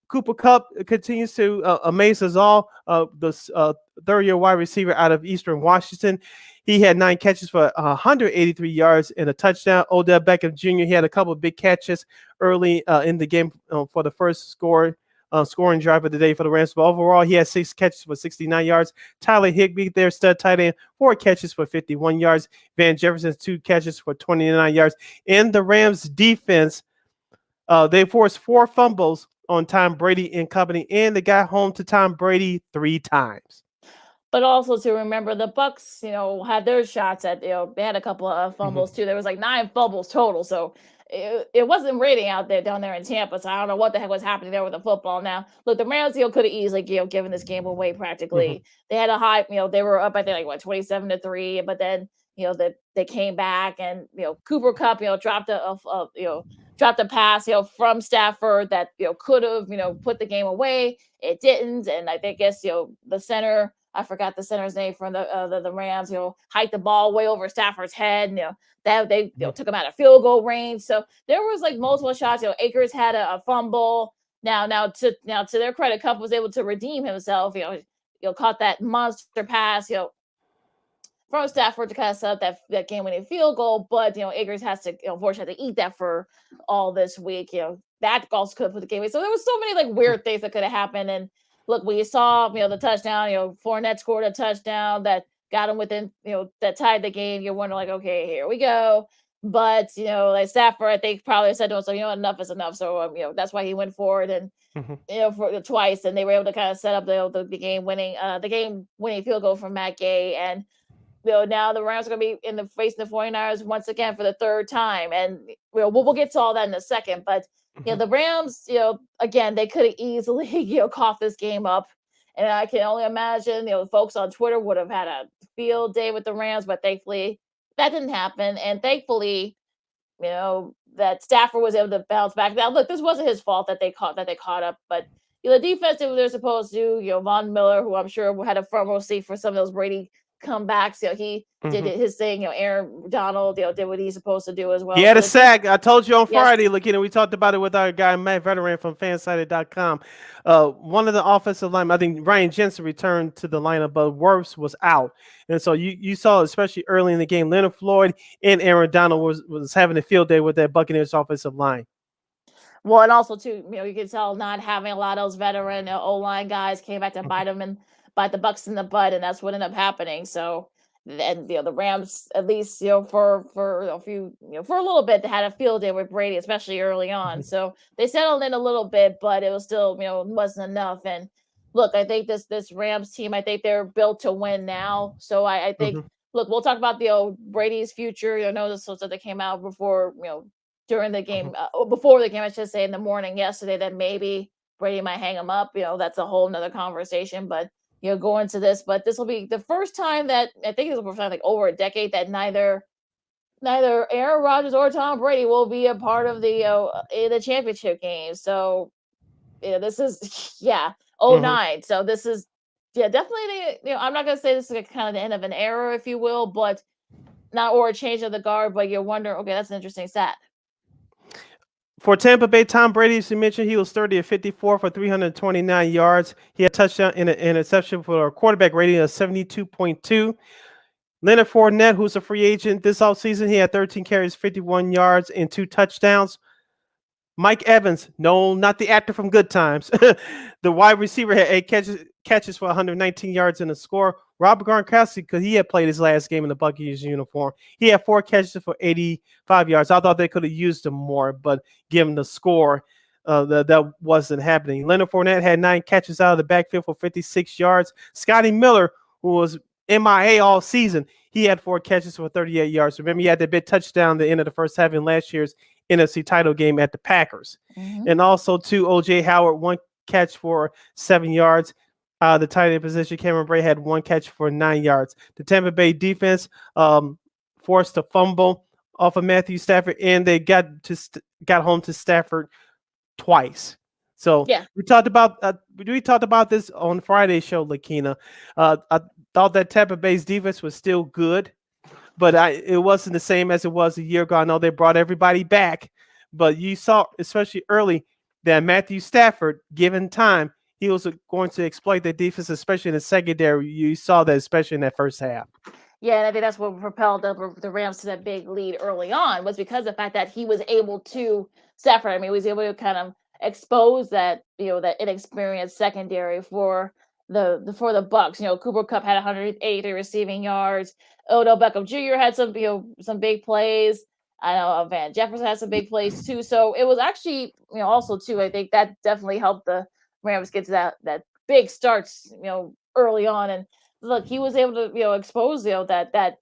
Cooper Kupp continues to amaze us all. The third-year wide receiver out of Eastern Washington. He had 9 catches for 183 yards and a touchdown. Odell Beckham Jr. He had a couple of big catches early in the game for the first scoring drive of the day for the Rams. But overall, he had 6 catches for 69 yards. Tyler Higbee, their stud tight end, 4 catches for 51 yards. Van Jefferson, 2 catches for 29 yards. In the Rams defense, they forced 4 fumbles on Tom Brady and company, and they got home to Tom Brady 3 times. But also to remember, the Bucks, had their shots at, they had a couple of fumbles too. There was like 9 fumbles total, so it wasn't raining out there down there in Tampa. So I don't know what the heck was happening there with the football. Now, look, the Rams, could have easily, given this game away practically. They had a high, they were up, I think, 27-3, but then, they came back, and Cooper Kupp, dropped a pass, from Stafford that could have, put the game away. It didn't, and I guess the center, I forgot the center's name from the Rams, hiked the ball way over Stafford's head, and that they took him out of field goal range. So there was multiple shots. Akers had a fumble. Now to their credit, Kupp was able to redeem himself. Caught that monster pass. From Stafford to kind of set up that game-winning field goal, but Akers has to unfortunately eat that for all this week. That also could have put the game away. So there was so many weird things that could have happened. And look, when you saw the touchdown, Fournette scored a touchdown that got him within that tied the game. You're wondering okay, here we go. But Stafford, I think probably said to him, so enough is enough. So that's why he went forward and for twice, and they were able to kind of set up the game-winning field goal from Matt Gay. And now the Rams are going to be facing the 49ers once again for the 3rd time. And we'll get to all that in a second. But, the Rams, again, they could have easily, coughed this game up. And I can only imagine, folks on Twitter would have had a field day with the Rams. But thankfully, that didn't happen. And thankfully, that Stafford was able to bounce back. Now, look, this wasn't his fault that they caught up. But, the defense did what they're supposed to do. Von Miller, who I'm sure had a front row seat for some of those Brady comebacks. He did his thing. Aaron Donald, did what he's supposed to do as well. He had So a sack. I told you on Yes. Friday, we talked about it with our guy, Matt Veteran from fansided.com. One of the offensive linemen, I think Ryan Jensen returned to the lineup, but Wirfs was out. And so you saw, especially early in the game, Leonard Floyd and Aaron Donald was having a field day with that Buccaneers offensive line. Well, and also too, you can tell not having a lot of those veteran O-line guys came back to bite them and bite the Bucks in the butt, and that's what ended up happening. So, and the Rams, at least for a few, for a little bit, they had a field day with Brady, especially early on. So they settled in a little bit, but it was still, wasn't enough. And look, I think this Rams team, I think they're built to win now. So I think, look, we'll talk about the Brady's future. Know this was that they came out before, during the game, before the game, I should say, in the morning yesterday, that maybe Brady might hang him up. That's a whole nother conversation. But going to this, but this will be the first time that I think it's the first time like over a decade that neither Aaron Rodgers or Tom Brady will be a part of the championship game. So this is 09. So this is definitely I'm not gonna say this is kind of the end of an era, if you will, but not or a change of the guard. But you're wondering, okay, that's an interesting stat. For Tampa Bay, Tom Brady, as you mentioned, he was 30 of 54 for 329 yards. He had a touchdown and an interception for a quarterback rating of 72.2. Leonard Fournette, who's a free agent this offseason, he had 13 carries, 51 yards, and 2 touchdowns. Mike Evans, no, not the actor from Good Times. The wide receiver had 8 catches for 119 yards and a score. Robert Gronkowski, because he had played his last game in the Buccaneers uniform, he had 4 catches for 85 yards. I thought they could have used him more, but given the score, that wasn't happening. Leonard Fournette had 9 catches out of the backfield for 56 yards. Scotty Miller, who was MIA all season, he had 4 catches for 38 yards. Remember, he had that big touchdown at the end of the first half in last year's NFC title game at the Packers. And also, O.J. Howard, 1 catch for 7 yards. The tight end position, Cameron Bray had 1 catch for 9 yards. The Tampa Bay defense forced a fumble off of Matthew Stafford, and they got home to Stafford twice. So we talked about this on Friday's show, Lakeena. I thought that Tampa Bay's defense was still good, but it wasn't the same as it was a year ago. I know they brought everybody back, but you saw, especially early, that Matthew Stafford, given time, he was going to exploit the defense, especially in the secondary. You saw that, especially in that first half. Yeah, and I think that's what propelled the Rams to that big lead early on, was because of the fact that he was able to, Stafford, he was able to kind of expose that, that inexperienced secondary for the Bucks. Cooper Kupp had 180 receiving yards. Odell Beckham Jr. had some big plays. I know Van Jefferson had some big plays too. So it was actually, also too, I think that definitely helped the Rams get to that big starts, early on. And look, he was able to, expose, that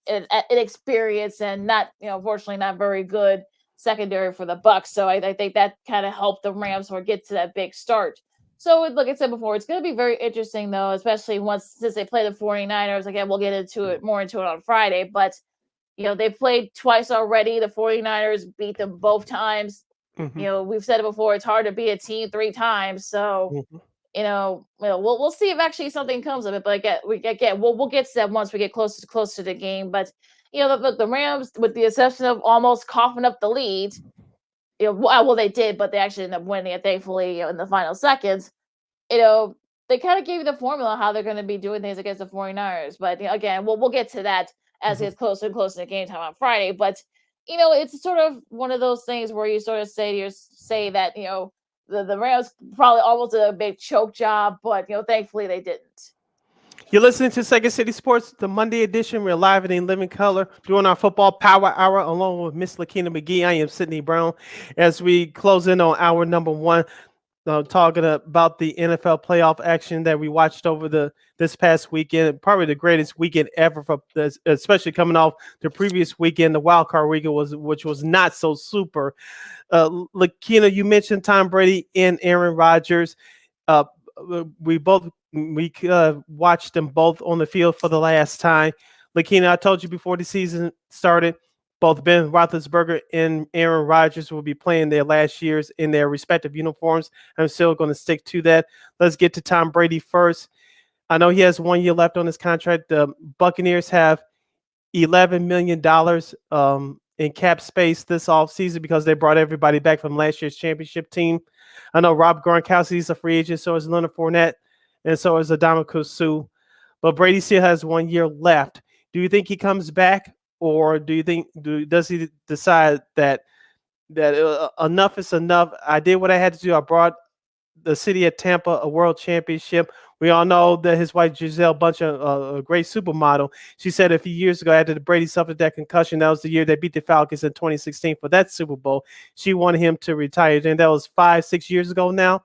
inexperience and not, unfortunately not very good secondary for the Bucks. So I think that kind of helped the Rams get to that big start. So like I said before, it's going to be very interesting though, especially since they play the 49ers. Again, we'll get more into it on Friday, but they played twice already. The 49ers beat them both times. We've said it before, it's hard to beat a team 3 times. So, we'll see if actually something comes of it. But we'll get to that once we get closer to the game. But the Rams, with the exception of almost coughing up the lead, well, they did, but they actually ended up winning it, thankfully, in the final seconds. They kind of gave you the formula how they're going to be doing things against the 49ers. But again, we'll get to that as it gets closer and closer to game time on Friday. But it's sort of one of those things where you sort of say that the Rams probably almost did a big choke job, but thankfully they didn't. You're listening to Second City Sports, the Monday edition. We're live and in living color doing our football power hour along with Miss Lakeena McGee. I am Sydney Brown as we close in on hour number 1. Talking about the NFL playoff action that we watched over this past weekend, probably the greatest weekend ever, for this, especially coming off the previous weekend, the wild card weekend, which was not so super. Lakeena, you mentioned Tom Brady and Aaron Rodgers. We watched them both on the field for the last time. Lakeena, I told you before the season started, both Ben Roethlisberger and Aaron Rodgers will be playing their last years in their respective uniforms. I'm still going to stick to that. Let's get to Tom Brady first. I know he has 1 year left on his contract. The Buccaneers have $11 million in cap space this offseason because they brought everybody back from last year's championship team. I know Rob Gronkowski is a free agent, so is Leonard Fournette, and so is Adama Suh. But Brady still has 1 year left. Do you think he comes back, or do you think does he decide that enough is enough? I did what I had to do. I brought the city of Tampa a world championship. We all know that his wife Giselle Bunch, a great supermodel, she said a few years ago after the Brady suffered that concussion, that was the year they beat the Falcons in 2016 for that Super Bowl. She wanted him to retire, and that was 5-6 years ago now.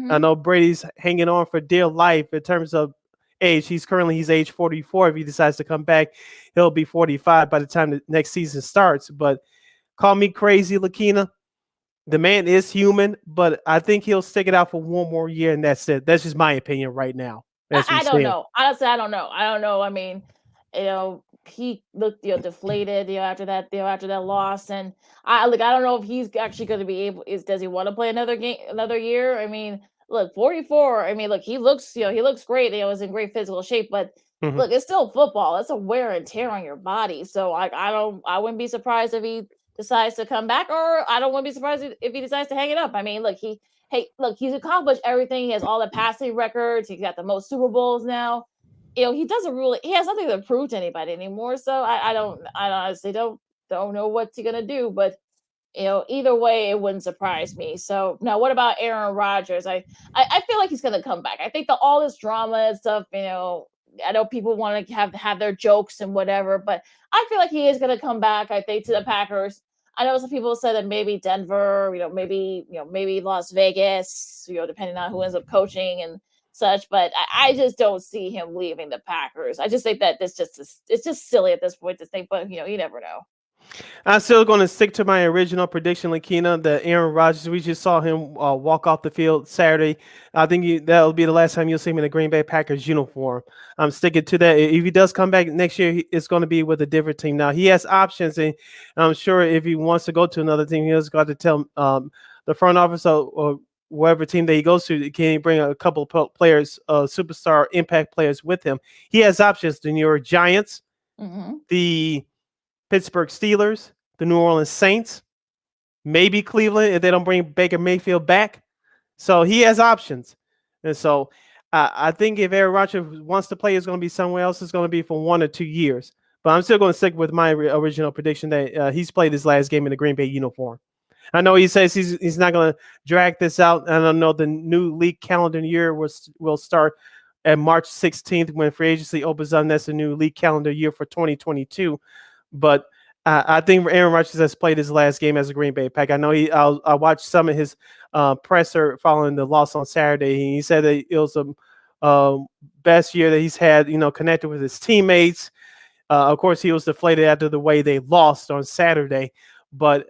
I know Brady's hanging on for dear life in terms of age. He's age 44. If he decides to come back, he'll be 45 by the time the next season starts. But call me crazy, Lakeena. The man is human, but I think he'll stick it out for 1 more year, and that's it. That's just my opinion right now. I don't know. Honestly, I don't know. I don't know. I mean, he looked, deflated, after that loss, and I don't know if he's actually going to be able. Does he want to play another year? I mean, look, 44. I mean, look, he looks great. He's in great physical shape, but Mhm. look, it's still football. It's a wear and tear on your body. So I wouldn't be surprised if he decides to come back, or I don't want to be surprised if he decides to hang it up. I mean, look, he's accomplished everything. He has all the passing records. He's got the most Super Bowls now. He has nothing to prove to anybody anymore. So I honestly don't know what he's gonna do. But either way, it wouldn't surprise me. So now, what about Aaron Rodgers? I feel like he's gonna come back. I think all this drama and stuff, I know people want to have their jokes and whatever, but I feel like he is gonna come back. I think to the Packers. I know some people said that maybe Denver, maybe Las Vegas, depending on who ends up coaching and such. But I just don't see him leaving the Packers. I just think that it's just silly at this point to think, but you never know. I'm still going to stick to my original prediction, Lakeena, that Aaron Rodgers, we just saw him walk off the field Saturday. I think that'll be the last time you'll see him in a Green Bay Packers uniform. I'm sticking to that. If he does come back next year, it's going to be with a different team. Now, he has options, and I'm sure if he wants to go to another team, he has got to tell the front office or whatever team that he goes to, can he bring a couple of players, superstar impact players with him. He has options. The New York Giants, the Pittsburgh Steelers, the New Orleans Saints, maybe Cleveland if they don't bring Baker Mayfield back. So he has options. And so I think if Aaron Rodgers wants to play, it's going to be somewhere else. It's going to be for 1 or 2 years. But I'm still going to stick with my original prediction that he's played his last game in the Green Bay uniform. I know he says he's not going to drag this out. And I know the new league calendar year will start at March 16th when free agency opens up. That's the new league calendar year for 2022. But I think Aaron Rodgers has played his last game as a Green Bay Pack. I know I watched some of his presser following the loss on Saturday. He said that it was the best year that he's had, connected with his teammates. Of course, he was deflated after the way they lost on Saturday. But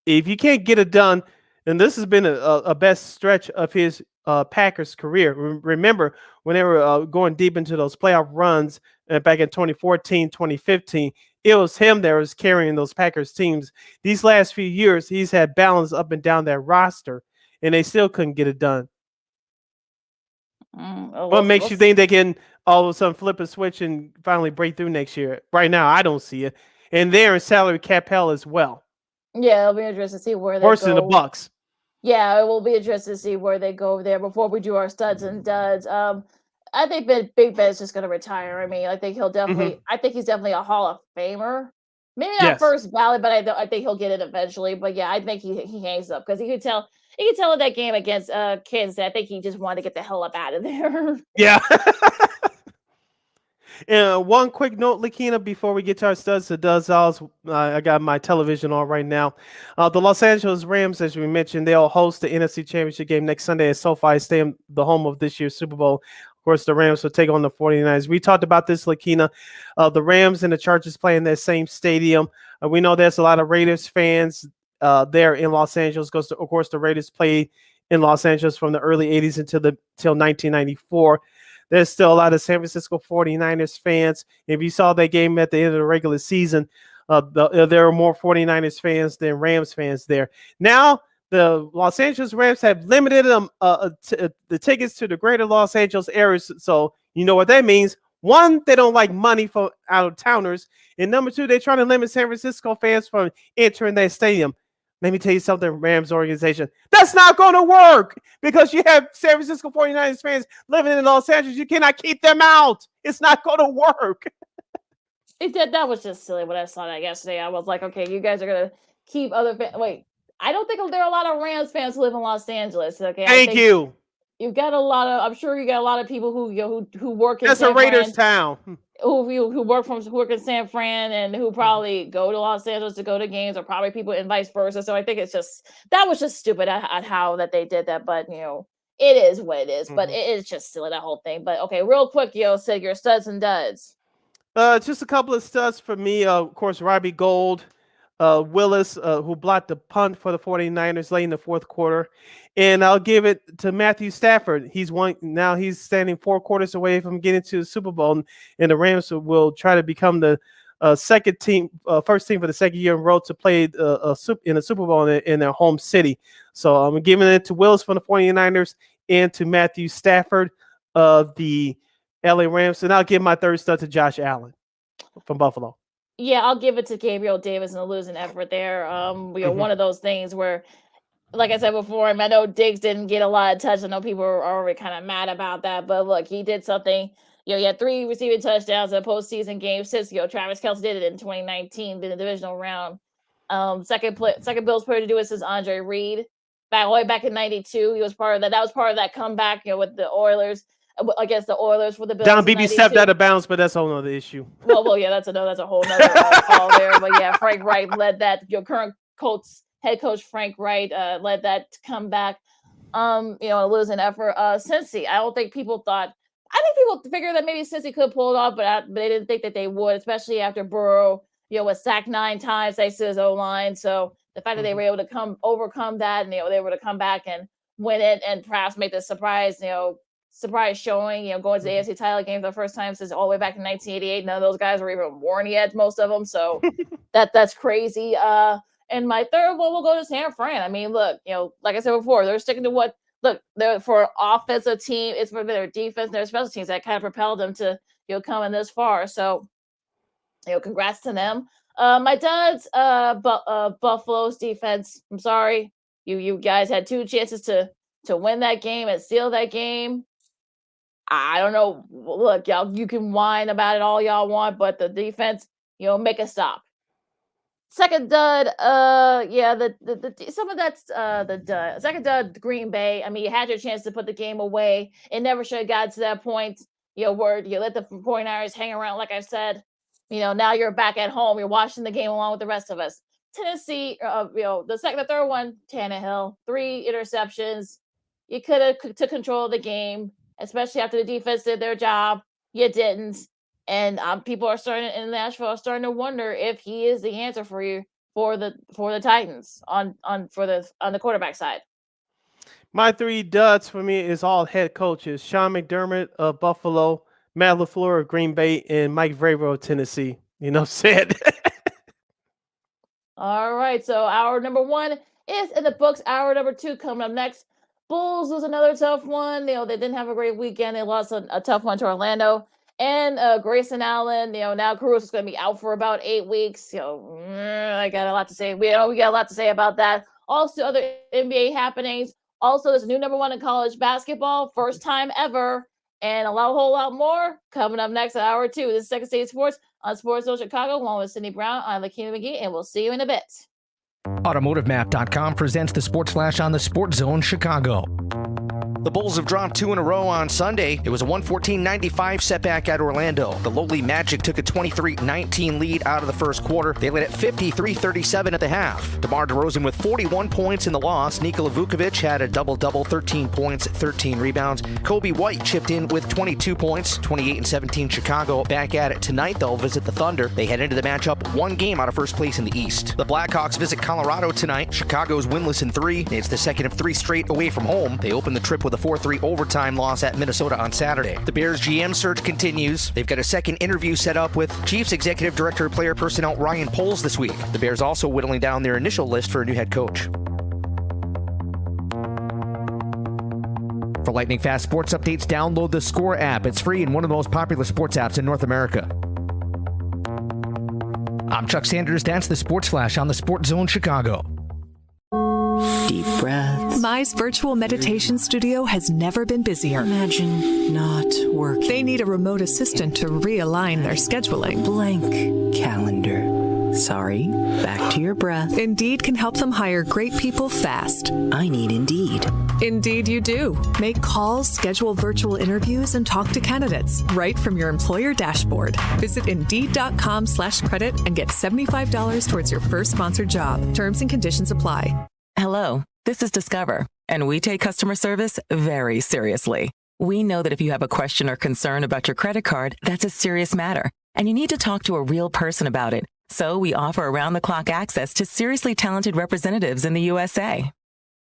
if you can't get it done, and this has been a best stretch of his Packers career. Remember when they were going deep into those playoff runs back in 2014, 2015, it was him that was carrying those Packers teams. These last few years, he's had balance up and down that roster, and they still couldn't get it done. What makes you think they can all of a sudden flip a switch and finally break through next year? Right now, I don't see it. And they're in salary cap hell as well. Yeah, it'll be interesting to see where they Worse go. than the Bucks. Yeah, it will be interesting to see where they go there before we do our studs and duds. I think Big Ben is just going to retire. I mean, I think he'll definitely. I think he's definitely a Hall of Famer. Maybe not first ballot, but I think he'll get it eventually. But yeah, I think he hangs up because he could tell in that game against Kansas. I think he just wanted to get the hell up out of there. Yeah. One quick note, Lakeena, before we get to our studs and duds, I got my television on right now. The Los Angeles Rams, as we mentioned, they'll host the NFC Championship game next Sunday at SoFi Stadium, the home of this year's Super Bowl. Of course, the Rams will take on the 49ers. We talked about this, Lakeena. The Rams and the Chargers play in that same stadium. We know there's a lot of Raiders fans there in Los Angeles because, of course, the Raiders played in Los Angeles from the early 80s until 1994. There's still a lot of San Francisco 49ers fans. If you saw that game at the end of the regular season, there were more 49ers fans than Rams fans there. Now the Los Angeles Rams have limited the tickets to the greater Los Angeles area. So you know what that means. One, they don't like money for out-of-towners. And number two, they're trying to limit San Francisco fans from entering that stadium. Let me tell you something, Rams organization. That's not going to work because you have San Francisco 49ers fans living in Los Angeles. You cannot keep them out. It's not going to work. That was just silly when I saw that yesterday. I was like, okay, you guys are going to keep other fans. Wait, I don't think there are a lot of Rams fans who live in Los Angeles. Okay, Thank you. You've got a lot of. I'm sure you got a lot of people who work in. That's San a Raiders Fran, town. Who work in San Fran and who probably go to Los Angeles to go to games, or probably people and vice versa. So I think that was just stupid at how that they did that. But it is what it is. But it is just silly, that whole thing. But okay, real quick, Sid, your studs and duds. Just a couple of studs for me. Of course, Robbie Gould. Willis, who blocked the punt for the 49ers late in the fourth quarter. And I'll give it to Matthew Stafford. He's standing 4 quarters away from getting to the Super Bowl, and the Rams will try to become the first team for the second year in a row to play in a Super Bowl in their home city. So I'm giving it to Willis from the 49ers and to Matthew Stafford of the LA Rams. And I'll give my third stud to Josh Allen from Buffalo. Yeah, I'll give it to Gabriel Davis and a losing effort there. One of those things where, like I said before, I know Diggs didn't get a lot of touch. I know people are already kind of mad about that, but look, he did something. He had 3 receiving touchdowns in a postseason game since Travis Kelce did it in 2019 in the divisional round. Second Bills player to do it is Andre Reed. Way back in '92, he was part of that. That was part of that comeback, with the Oilers. Against the Oilers for the Bills. Don Beebe stepped out of bounds, but that's a whole other issue. Well, yeah, that's a whole nother call there. But yeah, Frank Wright led that. Your current Colts head coach Frank Wright led that comeback. A losing effort. Cincy, I don't think people thought. I think people figured that maybe Cincy could pull it off, but they didn't think that they would, especially after Burrow, was sacked 9 times thanks to his O-line. So the fact that they were able to overcome that, and they were able to come back and win it, and perhaps make the surprise showing, going to the AFC title game for the first time since all the way back in 1988. None of those guys were even born yet, most of them. So that's crazy. And my third one will go to San Fran. I mean, look, like I said before, they're sticking to they're for offensive team. It's for their defense, their special teams that kind of propelled them to, coming this far. So, congrats to them. My duds, Buffalo's defense. I'm sorry. You guys had 2 chances to win that game and steal that game. I don't know. Look, y'all, you can whine about it all y'all want, but the defense, make a stop. Second dud, some of that's the dud. Second dud, Green Bay. I mean, you had your chance to put the game away. It never should have got to that point. Where you let the 49ers hang around, like I said. Now you're back at home. You're watching the game along with the rest of us. Tennessee, the third one, Tannehill, 3 interceptions. You could have took control of the game, especially after the defense did their job. You didn't. And people in Nashville are starting to wonder if he is the answer for you for the Titans on the quarterback side. My 3 duds for me is all head coaches: Sean McDermott of Buffalo, Matt LaFleur of Green Bay, and Mike Vrabel of Tennessee. Said. All right, so hour number 1 is in the books. Hour number 2 coming up next. Bulls was another tough one. They didn't have a great weekend. They lost a tough one to Orlando. And Grayson Allen, now Caruso is going to be out for about 8 weeks. I got a lot to say. We got a lot to say about that. Also, other NBA happenings. Also, there's a new number 1 in college basketball, first time ever, and a whole lot more coming up next at hour 2. This is Second State Sports on Sports Zone Chicago, along with Sydney Brown. I'm Lakeena McGee, and we'll see you in a bit. AutomotiveMap.com presents the Sports Flash on the Sports Zone Chicago. The Bulls have dropped 2 in a row on Sunday. It was a 114-95 setback at Orlando. The lowly Magic took a 23-19 lead out of the first quarter. They led at 53-37 at the half. DeMar DeRozan with 41 points in the loss. Nikola Vukovic had a double-double, 13 points, 13 rebounds. Kobe White chipped in with 22 points, 28-17 Chicago. Back at it tonight, they'll visit the Thunder. They head into the matchup 1 game out of first place in the East. The Blackhawks visit Colorado tonight. Chicago's winless in 3. It's the second of 3 straight away from home. They open the trip with a 4-3 overtime loss at Minnesota on Saturday. The Bears GM search continues. They've got a second interview set up with Chiefs Executive Director of Player Personnel Ryan Poles this week. The Bears also whittling down their initial list for a new head coach. For lightning fast sports updates, download the Score app. It's free and one of the most popular sports apps in North America. I'm Chuck Sanders. That's the Sports Flash on the Sports Zone Chicago. Deep breaths. Mi's virtual meditation studio has never been busier. Imagine not working. They need a remote assistant to realign their scheduling. Blank calendar. Sorry, back to your breath. Indeed can help them hire great people fast. I need Indeed. Indeed you do. Make calls, schedule virtual interviews, and talk to candidates right from your employer dashboard. Visit Indeed.com/credit and get $75 towards your first sponsored job. Terms and conditions apply. Hello, this is Discover, and we take customer service very seriously. We know that if you have a question or concern about your credit card, that's a serious matter, and you need to talk to a real person about it. So we offer around-the-clock access to seriously talented representatives in the USA.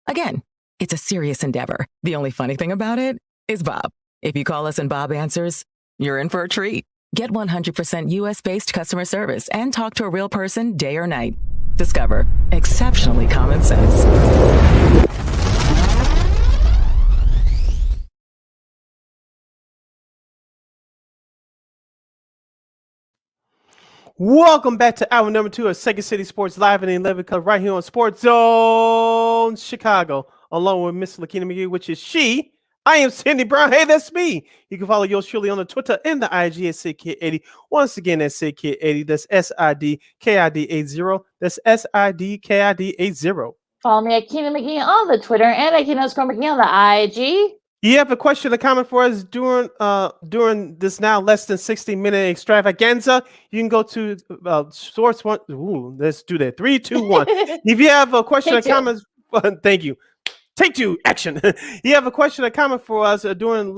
Again, it's a serious endeavor. The only funny thing about it is Bob. If you call us and Bob answers, you're in for a treat. Get 100% US-based customer service and talk to a real person day or night. Discover. Exceptionally common sense. Welcome back to hour number 2 of Second City Sports Live in the 11 Club right here on Sports Zone Chicago, along with Miss Lakeena McGee, which is she. I am Cindy Brown. Hey, that's me. You can follow yours truly on the Twitter and the IG at SidKid80. Once again, that's SidKid80. That's SIDKID80. That's SIDKID80. Follow me at Keena McGee on the Twitter and at Keena McGee on the IG. You have a question or comment for us during this now less than 60-minute extravaganza? You can go to source one. Ooh, let's do that. 3, 2, 1. If you have a question or comment, thank you. Take 2, action. You have a question or comment for us during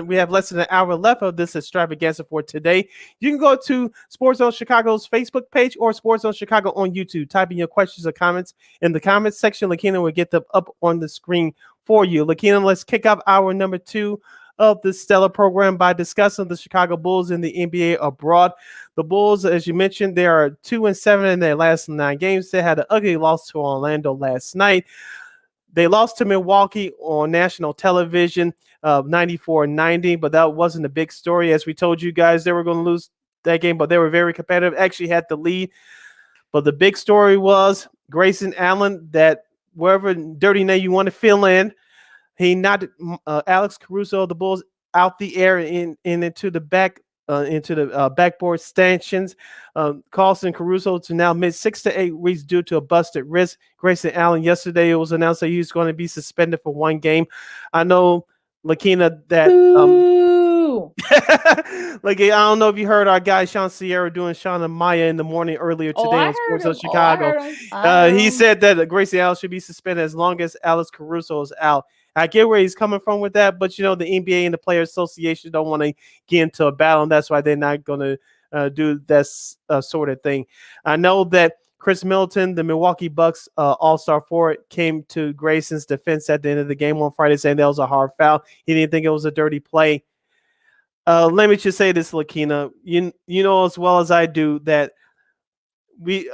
we have less than an hour left of this extravaganza for today. You can go to Sports Zone Chicago's Facebook page or Sports Zone Chicago on YouTube. Type in your questions or comments in the comments section. Lakeena will get them up on the screen for you. Lakeena, let's kick off hour number 2 of the stellar program by discussing the Chicago Bulls in the NBA abroad. The Bulls, as you mentioned, they are 2-7 in their last 9 games. They had an ugly loss to Orlando last night. They lost to Milwaukee on national television, 94-90, but that wasn't a big story. As we told you guys, they were going to lose that game, but they were very competitive, actually had the lead. But the big story was Grayson Allen, that wherever dirty name you want to fill in, he knocked Alex Caruso of the Bulls out the air and into the backboard stanchions. Carlson Caruso to now miss 6 to 8 weeks due to a busted wrist. Grayson Allen, yesterday it was announced that he's going to be suspended for 1 game. I know, Lakeena, that like, I don't know if you heard our guy Sean Sierra doing Sean and Maya in the morning earlier today on Sports Zone Chicago. He said that Grayson Allen should be suspended as long as Alex Caruso is out. I get where he's coming from with that, but the NBA and the Players Association don't want to get into a battle, and that's why they're not going to do this sort of thing. I know that Chris Middleton, the Milwaukee Bucks all-star forward, came to Grayson's defense at the end of the game on Friday, saying that was a hard foul. He didn't think it was a dirty play. Let me just say this, Lakeena. You know as well as I do that we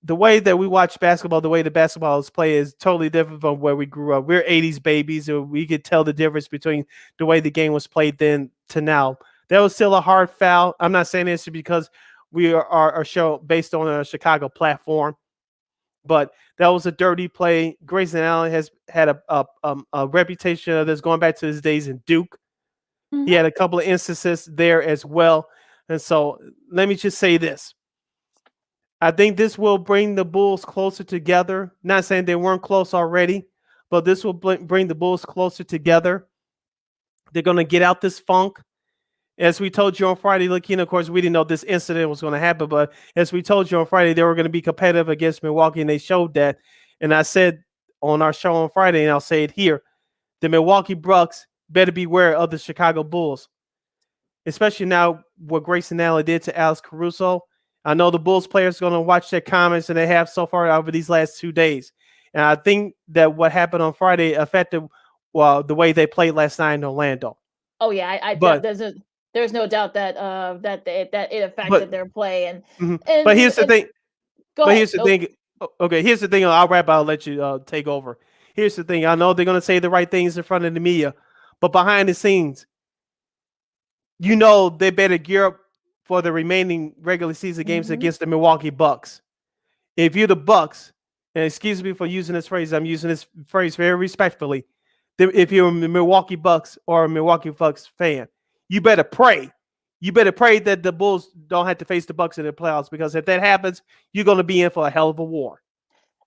the way that we watch basketball, the way the basketball is played is totally different from where we grew up. We're 80s babies, and we could tell the difference between the way the game was played then to now. That was still a hard foul. I'm not saying this because we are a show based on a Chicago platform, but that was a dirty play. Grayson Allen has had a reputation of this going back to his days in Duke. He had a couple of instances there as well. And so let me just say this. I think this will bring the Bulls closer together. Not saying they weren't close already, but this will bring the Bulls closer together. They're going to get out this funk. As we told you on Friday, Lakeena, of course, we didn't know this incident was going to happen, but as we told you on Friday, they were going to be competitive against Milwaukee, and they showed that. And I said on our show on Friday, and I'll say it here, the Milwaukee Bucks better beware of the Chicago Bulls, especially now what Grayson Allen did to Alex Caruso. I know the Bulls players are going to watch their comments, and they have so far over these last 2 days. And I think that what happened on Friday affected the way they played last night in Orlando. Oh yeah, there's no doubt that it affected their play. And but here's the thing. Here's the thing. Okay, here's the thing. I'll wrap. I'll let you take over. Here's the thing. I know they're going to say the right things in front of the media, But behind the scenes, you know they better gear up for the remaining regular season games against the Milwaukee Bucks. If you're the Bucks, and excuse me for using this phrase, I'm using this phrase very respectfully. If you're a Milwaukee Bucks or a Milwaukee Bucks fan, you better pray. You better pray that the Bulls don't have to face the Bucks in the playoffs, because if that happens, you're going to be in for a hell of a war.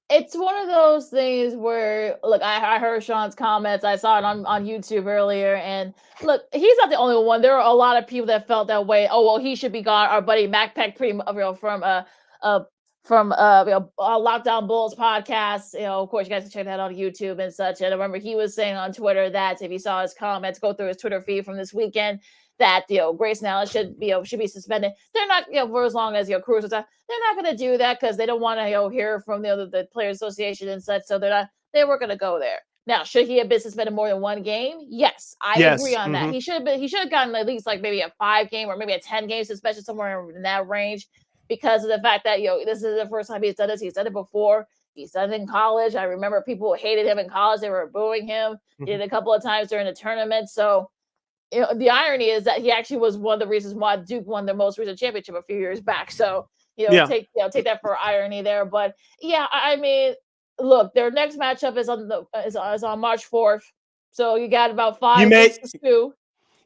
It's one of those things where, look, I heard Sean's comments. I saw it on YouTube earlier, and look, he's not the only one. There are a lot of people that felt that way. Oh, well, he should be gone. Our buddy Mac Peck, from Lockdown Bulls podcast. Of course, you guys can check that out on YouTube and such. And I remember he was saying on Twitter that if you saw his comments, go through his Twitter feed from this weekend, that Grayson Allen should be suspended. They're not for as long as Cruz was out. They're not going to do that because they don't want to hear from the Players Association and such. So they weren't going to go there. Now, should he have been suspended more than one game? Yes, I agree on that. He should have gotten at least like maybe a 5-game or maybe a 10-game suspension, somewhere in that range, because of the fact that this is the first time he's done this. He's done it before. He's done it in college. I remember people hated him in college. They were booing him. He did it a couple of times during the tournament. So the irony is that he actually was one of the reasons why Duke won their most recent championship a few years back. So take that for irony there. But yeah, I mean, look, their next matchup is on March 4th. So you got about 5 weeks to stew.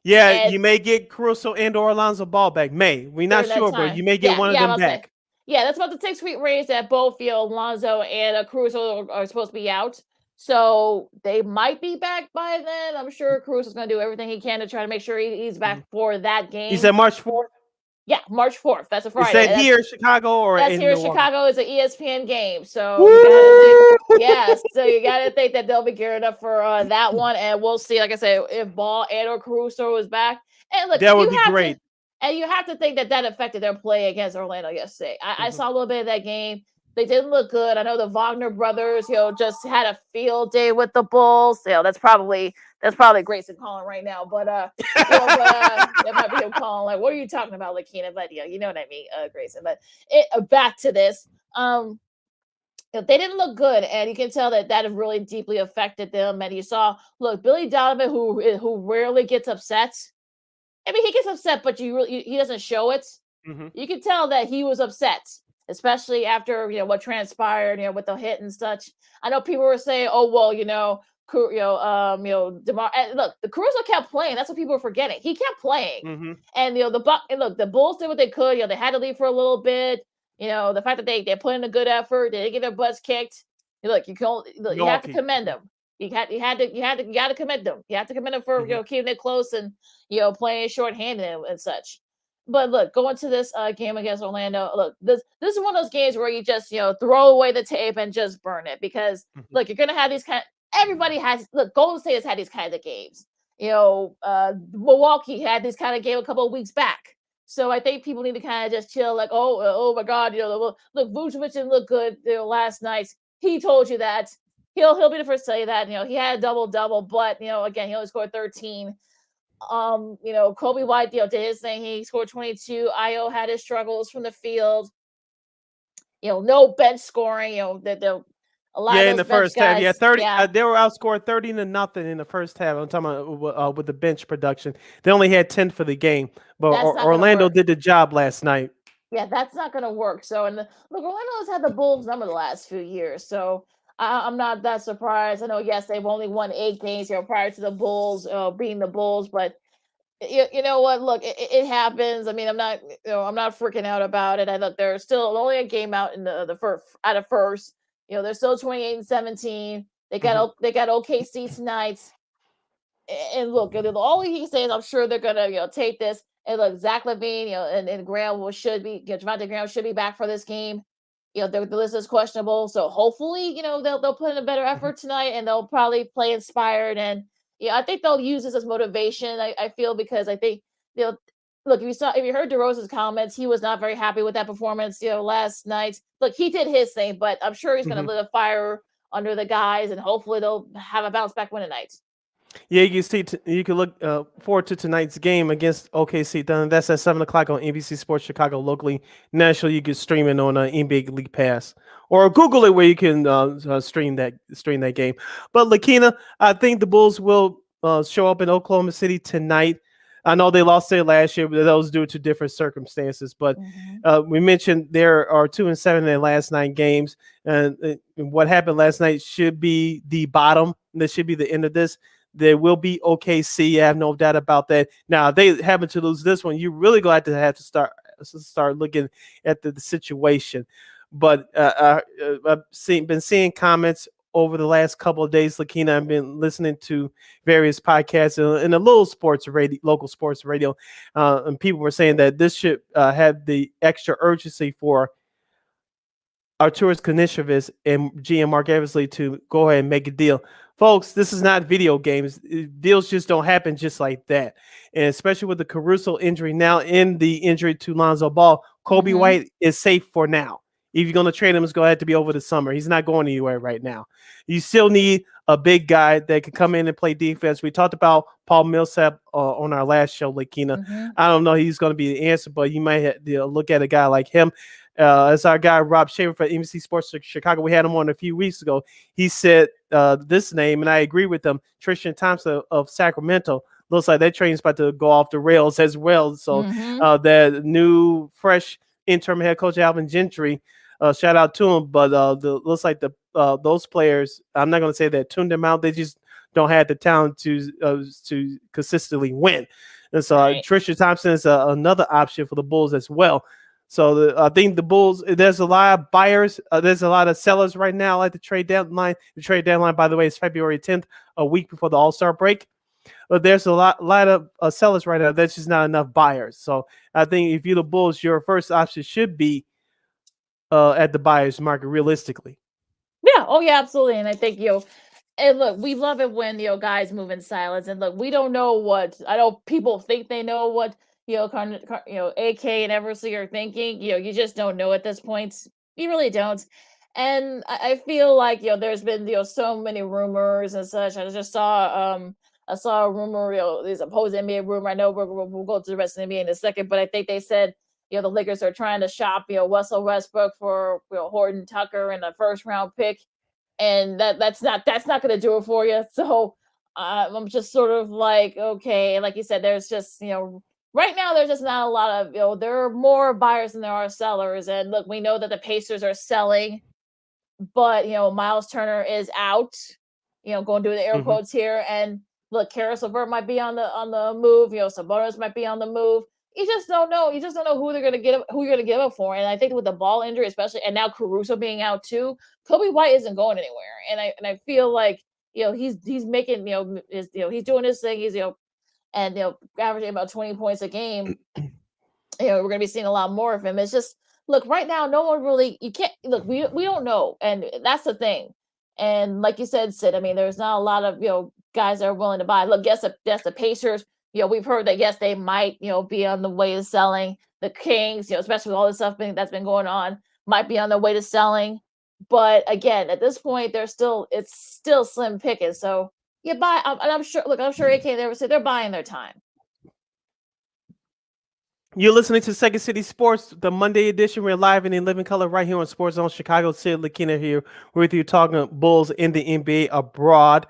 Yeah, you may get Caruso and or Alonzo Ball back. We're not sure, but you may get one of them back. That's about the 6-week range that both Alonzo and Caruso are supposed to be out. So they might be back by then. I'm sure Cruz is going to do everything he can to try to make sure he's back for that game. He said March 4th? Yeah, March 4th. That's a Friday. Is that here in Chicago or that's in here Milwaukee? in Chicago. Is an ESPN game. So so you got to think that they'll be gearing up for that one. And we'll see, like I said, if Ball and or Caruso is back. And look, that would be great. And you have to think that affected their play against Orlando yesterday. I saw a little bit of that game. They didn't look good. I know the Wagner brothers, just had a field day with the Bulls. That's probably Grayson calling right now. But that might be him calling. Like, what are you talking about, Lakeena? But you know what I mean, Grayson. But back to this. They didn't look good, and you can tell that has really deeply affected them. And you saw, look, Billy Donovan, who rarely gets upset. I mean, he gets upset, but he doesn't show it. You can tell that he was upset, especially after what transpired, with the hit and such. I know people were saying, "Oh well, DeMar." And look, the Caruso kept playing. That's what people were forgetting. He kept playing, and the Bulls did what they could. They had to leave for a little bit. The fact that they put in a good effort, they didn't get their butts kicked. You have to commend them. You got to commend them. You have to commend them for keeping it close and playing shorthanded and such. But look, going to this game against Orlando, look, this is one of those games where you just throw away the tape and just burn it, because look, you're gonna have these everybody has, look, Golden State has had these kinds of games. Milwaukee had this kind of game a couple of weeks back. So I think people need to kind of just chill, like, oh my God, look, Vucevic didn't look good last night. He told you that. He'll be the first to tell you that. He had a double-double, but again, he only scored 13. Kobe White, did his thing. He scored 22. Io had his struggles from the field. No bench scoring. A lot of in the first half, 30. Yeah. They were outscored 30-0 in the first half. I'm talking about with the bench production. They only had 10 for the game, but Orlando did the job last night. Yeah, that's not going to work. So, look, Orlando has had the Bulls number the last few years, so I'm not that surprised. I know, yes, they've only won 8 games prior to the Bulls being the Bulls, but you know what? Look, it happens. I mean, I'm not freaking out about it. I look, they're still only a game out in the first out of first. They're still 28-17. They got OKC tonight. And look, all he can say is I'm sure they're gonna take this. And look, Zach LaVine, and Graham should be Javonte Graham should be back for this game. The list is questionable, so hopefully, they'll put in a better effort tonight, and they'll probably play inspired. And I think they'll use this as motivation. I feel, because I think look, if you heard DeRozan's comments, he was not very happy with that performance last night. Look, he did his thing, but I'm sure he's going to lit a fire under the guys, and hopefully they'll have a bounce back win tonight. Yeah, you can look forward to tonight's game against OKC Thunder. That's at 7:00 on NBC Sports Chicago, locally, nationally. You can stream it on NBA League Pass, or Google it where you can stream that game. But Lakeena, I think the Bulls will show up in Oklahoma City tonight. I know they lost there last year, but that was due to different circumstances. But we mentioned there are 2-7 in their last 9 games, and what happened last night should be the bottom. This should be the end of this. They will be OKC. I have no doubt about that. Now, if they happen to lose this one, you're really glad to have to start looking at the situation. But I've been seeing comments over the last couple of days. Lakeena, I've been listening to various podcasts and a little sports radio, local sports radio, and people were saying that this should have the extra urgency for Arturas Knishovich and GM Mark Eversley to go ahead and make a deal. Folks, this is not video games. Deals just don't happen just like that. And especially with the Caruso injury now and the injury to Lonzo Ball, Kobe White is safe for now. If you're going to trade him, it's going to have to be over the summer. He's not going anywhere right now. You still need a big guy that can come in and play defense. We talked about Paul Millsap on our last show, Lakeena. I don't know he's going to be the answer, but you might have to look at a guy like him. As our guy Rob Shaver for NBC Sports Chicago, we had him on a few weeks ago. He said this name, and I agree with him, Tristan Thompson of Sacramento. Looks like that train's about to go off the rails as well. So the new, fresh interim head coach, Alvin Gentry, shout out to him. But looks like those players, I'm not going to say that tuned them out. They just don't have the talent to consistently win. And so Tristan Thompson is another option for the Bulls as well. So I think the Bulls, there's a lot of buyers. There's a lot of sellers right now at the trade deadline. The trade deadline, by the way, is February 10th, a week before the All-Star break. But there's a lot of sellers right now. There's just not enough buyers. So I think if you're the Bulls, your first option should be at the buyer's market realistically. Yeah. Oh, yeah, absolutely. And I think, and look, we love it when, guys move in silence. And look, we don't know I know people think they know what, AK and Eversley are thinking. You just don't know at this point. You really don't. And I feel like, there's been, so many rumors and such. I just saw, a rumor, there's a post NBA rumor. I know we'll go to the rest of the NBA in a second, but I think they said, the Lakers are trying to shop, Russell Westbrook for Horton Tucker and a first round pick. And that's not going to do it for you. So I'm just sort of like, okay. Like you said, there's just, right now, there's just not a lot of, there are more buyers than there are sellers. And look, we know that the Pacers are selling, but, Miles Turner is out, going to do the air quotes here. And look, Karis LeVert might be on the move. Sabonis might be on the move. You just don't know. You just don't know who you're going to give up for. And I think with the Ball injury, especially, and now Caruso being out too, Kobe White isn't going anywhere. And I feel like, he's making, he's doing his thing. He's, and averaging about 20 points a game. We're going to be seeing a lot more of him. It's just, look, right now, no one really, you can't look. We don't know, and that's the thing. And like you said, Sid, I mean, there's not a lot of guys that are willing to buy. Look, yes, that's the Pacers. We've heard that yes, they might be on the way to selling. The Kings, especially with all this stuff that's been going on, might be on their way to selling. But again, at this point, it's still slim pickings. So. Yeah, buy, and I'm sure. Look, I'm sure AK there said they're buying their time. You're listening to Second City Sports, the Monday edition. We're live and in living color right here on Sports Zone Chicago. Sid, Lakeena here with you, talking Bulls in the NBA abroad.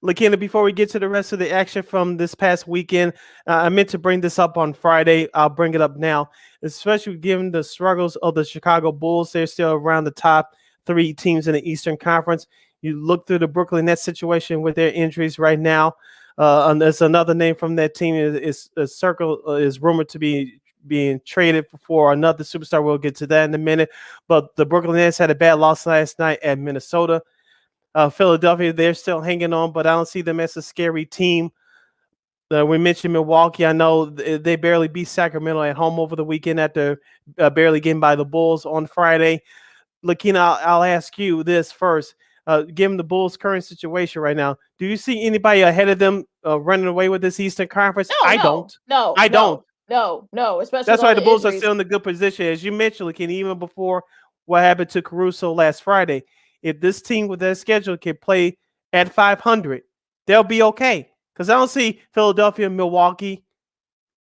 Lakeena, before we get to the rest of the action from this past weekend, I meant to bring this up on Friday. I'll bring it up now, especially given the struggles of the Chicago Bulls. They're still around the top 3 teams in the Eastern Conference. You look through the Brooklyn Nets situation with their injuries right now. And there's another name from that team is Circle is rumored to be being traded for another superstar. We'll get to that in a minute. But the Brooklyn Nets had a bad loss last night at Minnesota. Philadelphia, they're still hanging on, but I don't see them as a scary team. We mentioned Milwaukee. I know they barely beat Sacramento at home over the weekend after barely getting by the Bulls on Friday. Lakeena, I'll ask you this first. Given the Bulls' current situation right now, do you see anybody ahead of them running away with this Eastern Conference? I don't. No. Especially that's why the Bulls injuries. are still in a good position, as you mentioned, Lakeena, even before what happened to Caruso last Friday. If this team with their schedule can play at 500, they'll be okay. Because I don't see Philadelphia, Milwaukee,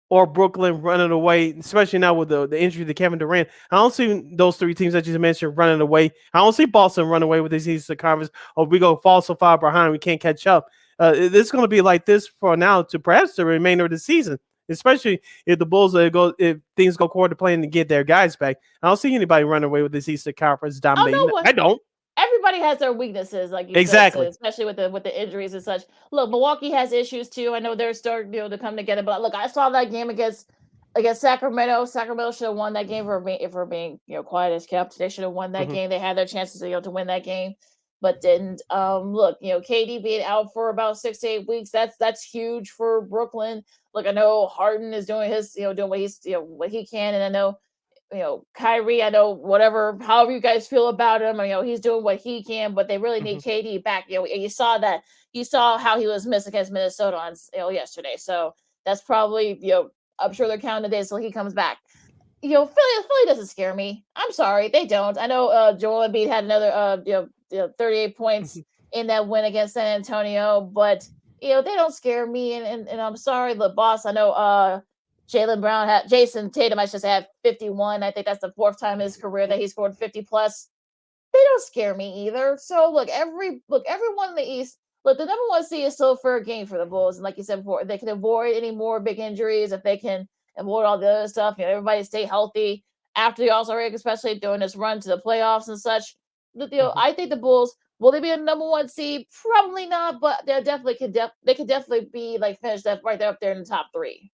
or Brooklyn running away, especially now with the injury to Kevin Durant. I don't see those 3 teams that you mentioned running away. I don't see Boston running away with this Eastern Conference. Or we go fall so far behind we can't catch up. It's going to be like this for now to perhaps the remainder of the season, especially if the Bulls if things go according to plan to get their guys back. I don't see anybody running away with this Eastern Conference dominating. no, I don't. everybody has their weaknesses, like you said, Exactly. especially with the injuries and such. Look, Milwaukee has issues too. I know they're starting to come together, but look, I saw that game against Sacramento. Sacramento should have won that game for being quiet as kept. They should have won that game. They had their chances to win that game, but didn't. Look, KD being out for about 6 to 8 weeks. That's huge for Brooklyn. Look, I know Harden is doing his doing what he's what he can, and I know Kyrie, I know however you guys feel about him, he's doing what he can, but they really need KD back. You saw that. You saw how he was missed against Minnesota on yesterday. So that's probably I'm sure they're counting the days till he comes back. Philly doesn't scare me. I'm sorry, they don't. I know Joel Embiid had another 38 points in that win against San Antonio, but they don't scare me. And I'm sorry, the boss. I know Jason Tatum, I should say, had 51. I think that's the 4th time in his career that he scored 50 plus. They don't scare me either. So look, everyone in the East. Look, the number 1 seed is still a fair game for the Bulls, and like you said before, they can avoid any more big injuries if they can avoid all the other stuff. Everybody stay healthy after the All-Star break, especially during this run to the playoffs and such. I think the Bulls. Will they be a number 1 seed? Probably not, but they definitely could. They could definitely be finished up right there up there in the top 3.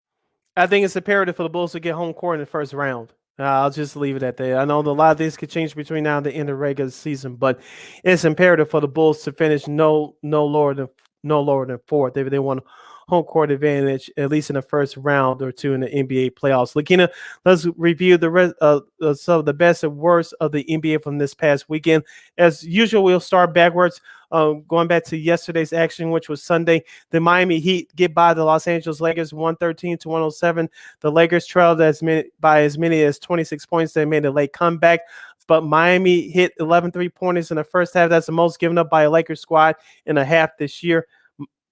I think it's imperative for the Bulls to get home court in the first round. I'll just leave it at that. I know a lot of things could change between now and the end of the regular season, but it's imperative for the Bulls to finish no lower than 4th if they want home court advantage, at least in the first round or 2 in the NBA playoffs. Lakeena, let's review the rest some of the best and worst of the NBA from this past weekend. As usual, we'll start backwards. Going back to yesterday's action, which was Sunday, the Miami Heat get by the Los Angeles Lakers 113-107. The Lakers trailed by as many as 26 points. They made a late comeback, but Miami hit 11 3-pointers in the first half. That's the most given up by a Lakers squad in a half this year.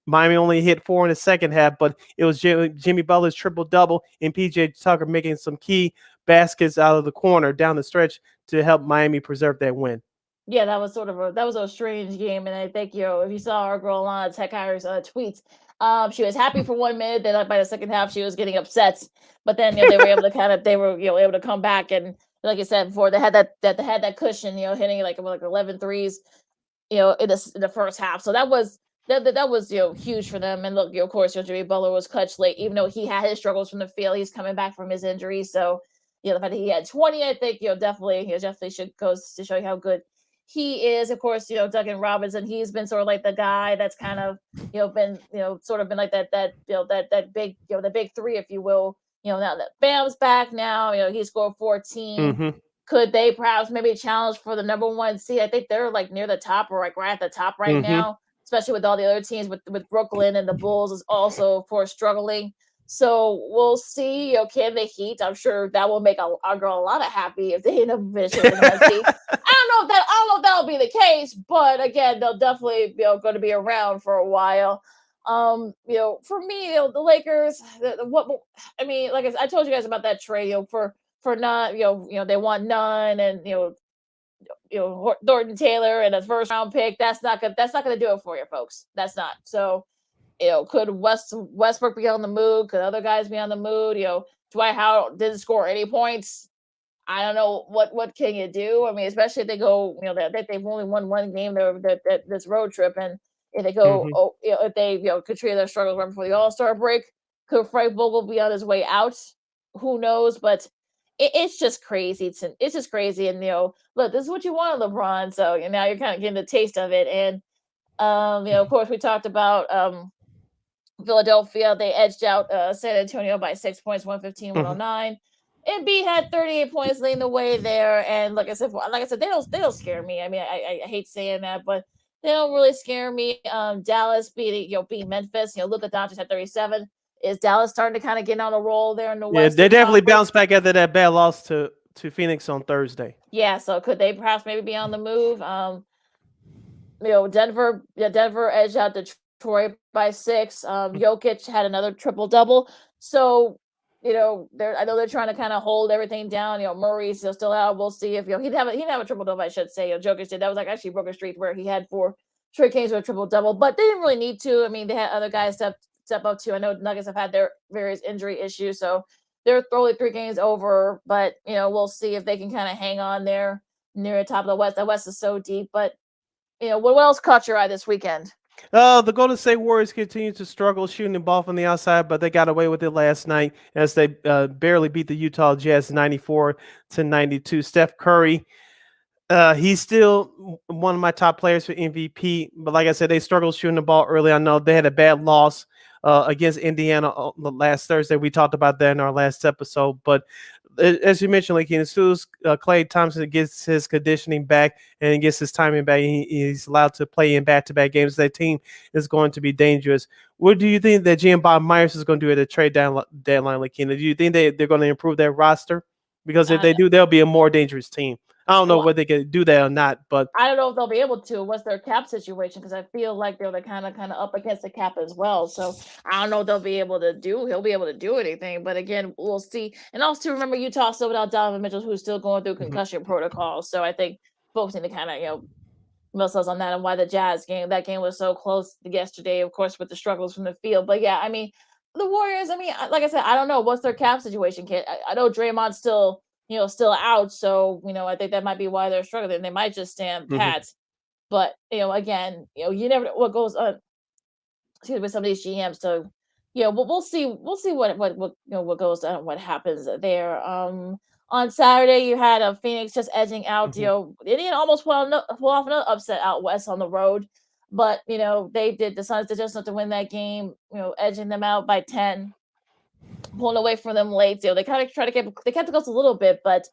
Miami only hit 4 in the second half, but it was Jimmy Butler's triple-double and P.J. Tucker making some key baskets out of the corner down the stretch to help Miami preserve that win. Yeah, that was a strange game, and I think if you saw our girl Lana Tech Hires tweets, she was happy for 1 minute, then by the second half she was getting upset, but then they were able to able to come back, and like I said before, they had that cushion, hitting like 11 threes, in the first half, so that was huge for them. And look, of course, Jimmy Butler was clutch late, even though he had his struggles from the field. He's coming back from his injury, so the fact that he had 20, I think definitely should goes to show you how good he is. Of course, Duncan Robinson, he's been sort of like the guy that's kind of been sort of been like that big the big 3, if you will. Now that Bam's back now, he scored 14. Could they perhaps maybe challenge for the number 1 seed? I think they're like near the top or right at the top right now, especially with all the other teams with Brooklyn, and the Bulls is also, of course, struggling. So we'll see. Can the Heat? I'm sure that will make our girl a lot of happy if they end up finishing with the 1 seed. I don't know if that'll be the case, but again, they'll definitely going to be around for a while. For me, the Lakers. Like I told you guys about that trade. For not, they want none, and Thornton Taylor and a first round pick. That's not going to do it for you, folks. That's not. So, could Westbrook be on the mood? Could other guys be on the mood? Dwight Howard didn't score any points. I don't know what can you do. I mean, especially if they go, that they've only won 1 game this road trip, and if they go, if they could treat their struggles right before the All-Star break, could Frank Vogel be on his way out? Who knows? But it's just crazy. It's just crazy. And look, this is what you want, LeBron. So now you're kind of getting the taste of it. And of course, we talked about Philadelphia. They edged out San Antonio by 6 points, 115-109. Embiid had 38 points leading the way there, and like I said, they don't scare me. I mean, I hate saying that, but they don't really scare me. Dallas beat Memphis. Luka Doncic had 37. Is Dallas starting to kind of get on a roll there in the West? Yeah, they definitely bounced back after that bad loss to Phoenix on Thursday. Yeah, so could they perhaps maybe be on the move? Denver edged out Detroit by 6. Jokic had another triple-double. So, I know they're trying to kind of hold everything down. Murray's still out. We'll see if he didn't have a triple-double, I should say. Jokic did. That was actually broke a streak where he had 4 Trey Kings with a triple-double, but they didn't really need to. I mean, they had other guys step up too. I know Nuggets have had their various injury issues, so they're only 3 games over, but we'll see if they can kind of hang on there near the top of the West. The West is so deep, but what else caught your eye this weekend? The Golden State Warriors continue to struggle shooting the ball from the outside, but they got away with it last night as they barely beat the Utah Jazz 94-92. Steph Curry, he's still one of my top players for MVP, but like I said, they struggled shooting the ball early. I know they had a bad loss against Indiana last Thursday. We talked about that in our last episode, but as you mentioned, like as soon as Klay Thompson gets his conditioning back and he gets his timing back, he's allowed to play in back-to-back games. That team is going to be dangerous. What do you think that GM Bob Myers is going to do at the trade deadline, Lakeena? Do you think they're going to improve their roster? Because if they do, they'll be a more dangerous team. I don't know whether they can do that or not, but I don't know if they'll be able to. What's their cap situation? Because I feel like they're kind of up against the cap as well. So I don't know if they'll be able to do. He'll be able to do anything, but again, we'll see. And also remember, Utah still without Donovan Mitchell, who's still going through concussion protocol. So I think folks need to kind of muscles on that and why the Jazz that game was so close yesterday. Of course, with the struggles from the field, but yeah, I mean, the Warriors. I mean, like I said, I don't know what's their cap situation, kid. I know Draymond's still out. So, I think that might be why they're struggling. They might just stand pat. But, again, you never know what goes on with some of these GMs. So, we'll see what goes on, what happens there. On Saturday, you had a Phoenix just edging out. Indiana almost pull off another upset out west on the road. But, the Suns did just enough to win that game, edging them out by 10. Pulling away from them late. They kind of they kept it close a little bit, but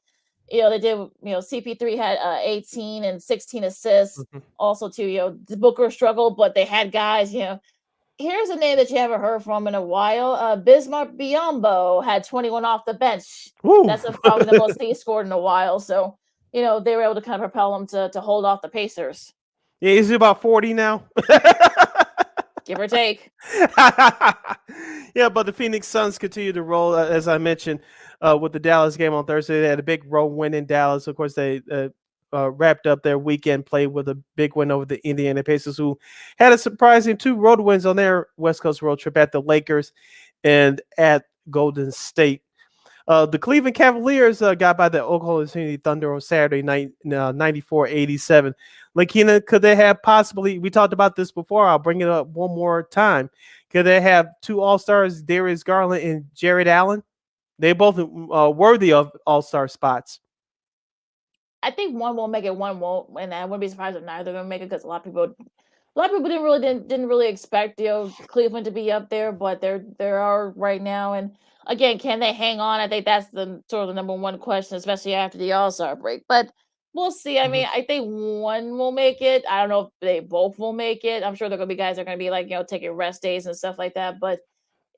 they did. CP3 had 18 and 16 assists. Also, too, the Booker struggled, but they had guys. Here's a name that you haven't heard from in a while. Bismarck Biyombo had 21 off the bench. Woo. That's probably the most he scored in a while. So they were able to kind of propel him to hold off the Pacers. Yeah, is he about 40 now? Give or take. Yeah, but the Phoenix Suns continue to roll, as I mentioned, with the Dallas game on Thursday. They had a big road win in Dallas. Of course, they wrapped up their weekend play with a big win over the Indiana Pacers, who had a surprising 2 road wins on their West Coast road trip at the Lakers and at Golden State. The Cleveland Cavaliers got by the Oklahoma City Thunder on Saturday night, 94-87. Lakeena, could they have possibly, we talked about this before, I'll bring it up one more time. Could they have 2 All-Stars, Darius Garland and Jared Allen? They both worthy of All-Star spots. I think one will make it, one won't, and I wouldn't be surprised if neither of them make it because a lot of people didn't really expect Cleveland to be up there, but there are right now. And again, can they hang on? I think that's the sort of the number one question, especially after the All-Star break. But we'll see. I mean, I think one will make it. I don't know if they both will make it. I'm sure there are going to be guys that are going to be taking rest days and stuff like that. But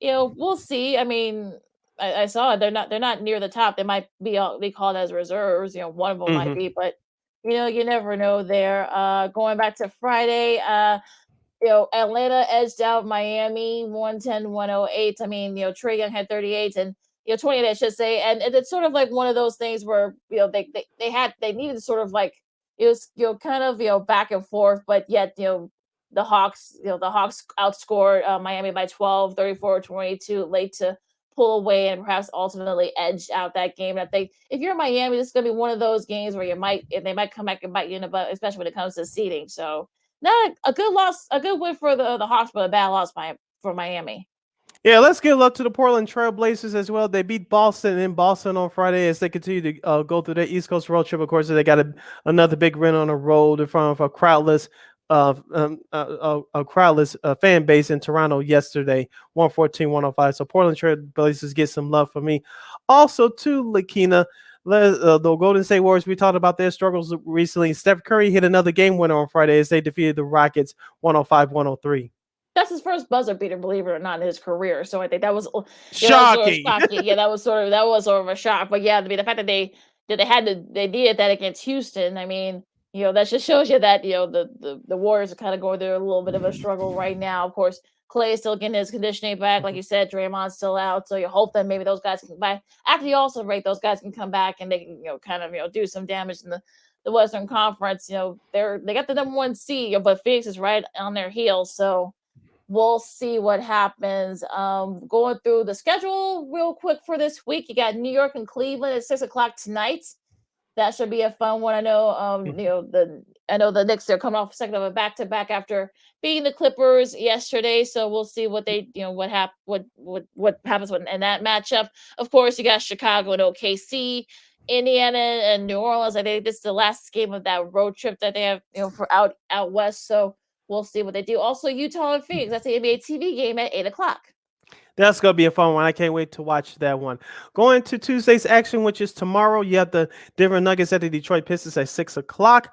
we'll see. I mean, I saw it. They're not near the top. They might be called as reserves. One of them might be, but you never know there. Going back to Friday, Atlanta edged out Miami 110-108. I mean, Trae Young had 38 and 28, I should say. And it's sort of like one of those things where they needed sort of like it was kind of back and forth, but yet the Hawks outscored Miami by 12, 34-22 late to pull away and perhaps ultimately edge out that game. And I think if you're Miami, this is going to be one of those games where they might come back and bite you in the butt, especially when it comes to seeding. So not a good loss, a good win for the Hawks, but a bad loss for Miami. Yeah, let's give love to the Portland Trail Blazers as well. They beat Boston in Boston on Friday as they continue to go through their East Coast road trip. Of course, they got another big win on the road in front of a crowdless fan base in Toronto yesterday, 114-105. So Portland Trail Blazers get some love from me. Also, too, Lakeena, the Golden State Warriors, we talked about their struggles recently. Steph Curry hit another game winner on Friday as they defeated the Rockets 105-103. That's his first buzzer beater, believe it or not, in his career. So I think that was shocking. Yeah, that was sort of a shock. But yeah, I mean, the fact that they did that against Houston, I mean, that just shows you that the Warriors are kind of going through a little bit of a struggle right now. Of course, Clay is still getting his conditioning back, like you said. Draymond's still out, so you hope that maybe those guys can come back after the All-Star break. Those guys can come back and they can kind of do some damage in the the Western Conference. They got the number 1 seed, but Phoenix is right on their heels. So we'll see what happens. Going through the schedule real quick for this week, you got New York and Cleveland at 6:00 tonight. That should be a fun one. I know, the Knicks are coming off second of a back-to-back after beating the Clippers yesterday. So we'll see what what happens in that matchup. Of course, you got Chicago and OKC, Indiana and New Orleans. I think this is the last game of that road trip that they have, for out west. So we'll see what they do. Also, Utah and Phoenix. That's the NBA TV game at 8:00. That's going to be a fun one. I can't wait to watch that one. Going to Tuesday's action, which is tomorrow, you have the Denver Nuggets at the Detroit Pistons at 6:00.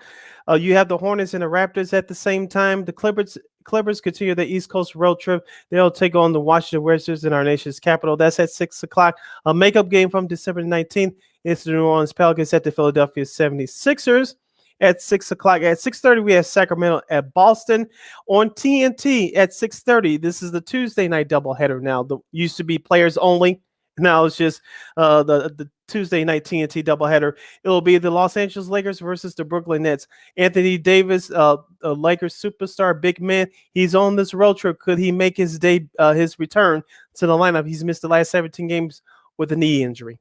You have the Hornets and the Raptors at the same time. The Clippers continue the East Coast road trip. They'll take on the Washington Wizards in our nation's capital. That's at 6:00. A makeup game from December 19th is the New Orleans Pelicans at the Philadelphia 76ers. At 6:00. At 6:30, we have Sacramento at Boston on TNT at 6:30. This is the Tuesday night doubleheader now. The used to be players only. Now it's just the Tuesday night TNT doubleheader. It will be the Los Angeles Lakers versus the Brooklyn Nets. Anthony Davis, Lakers superstar, big man. He's on this road trip. Could he make his return to the lineup? He's missed the last 17 games with a knee injury.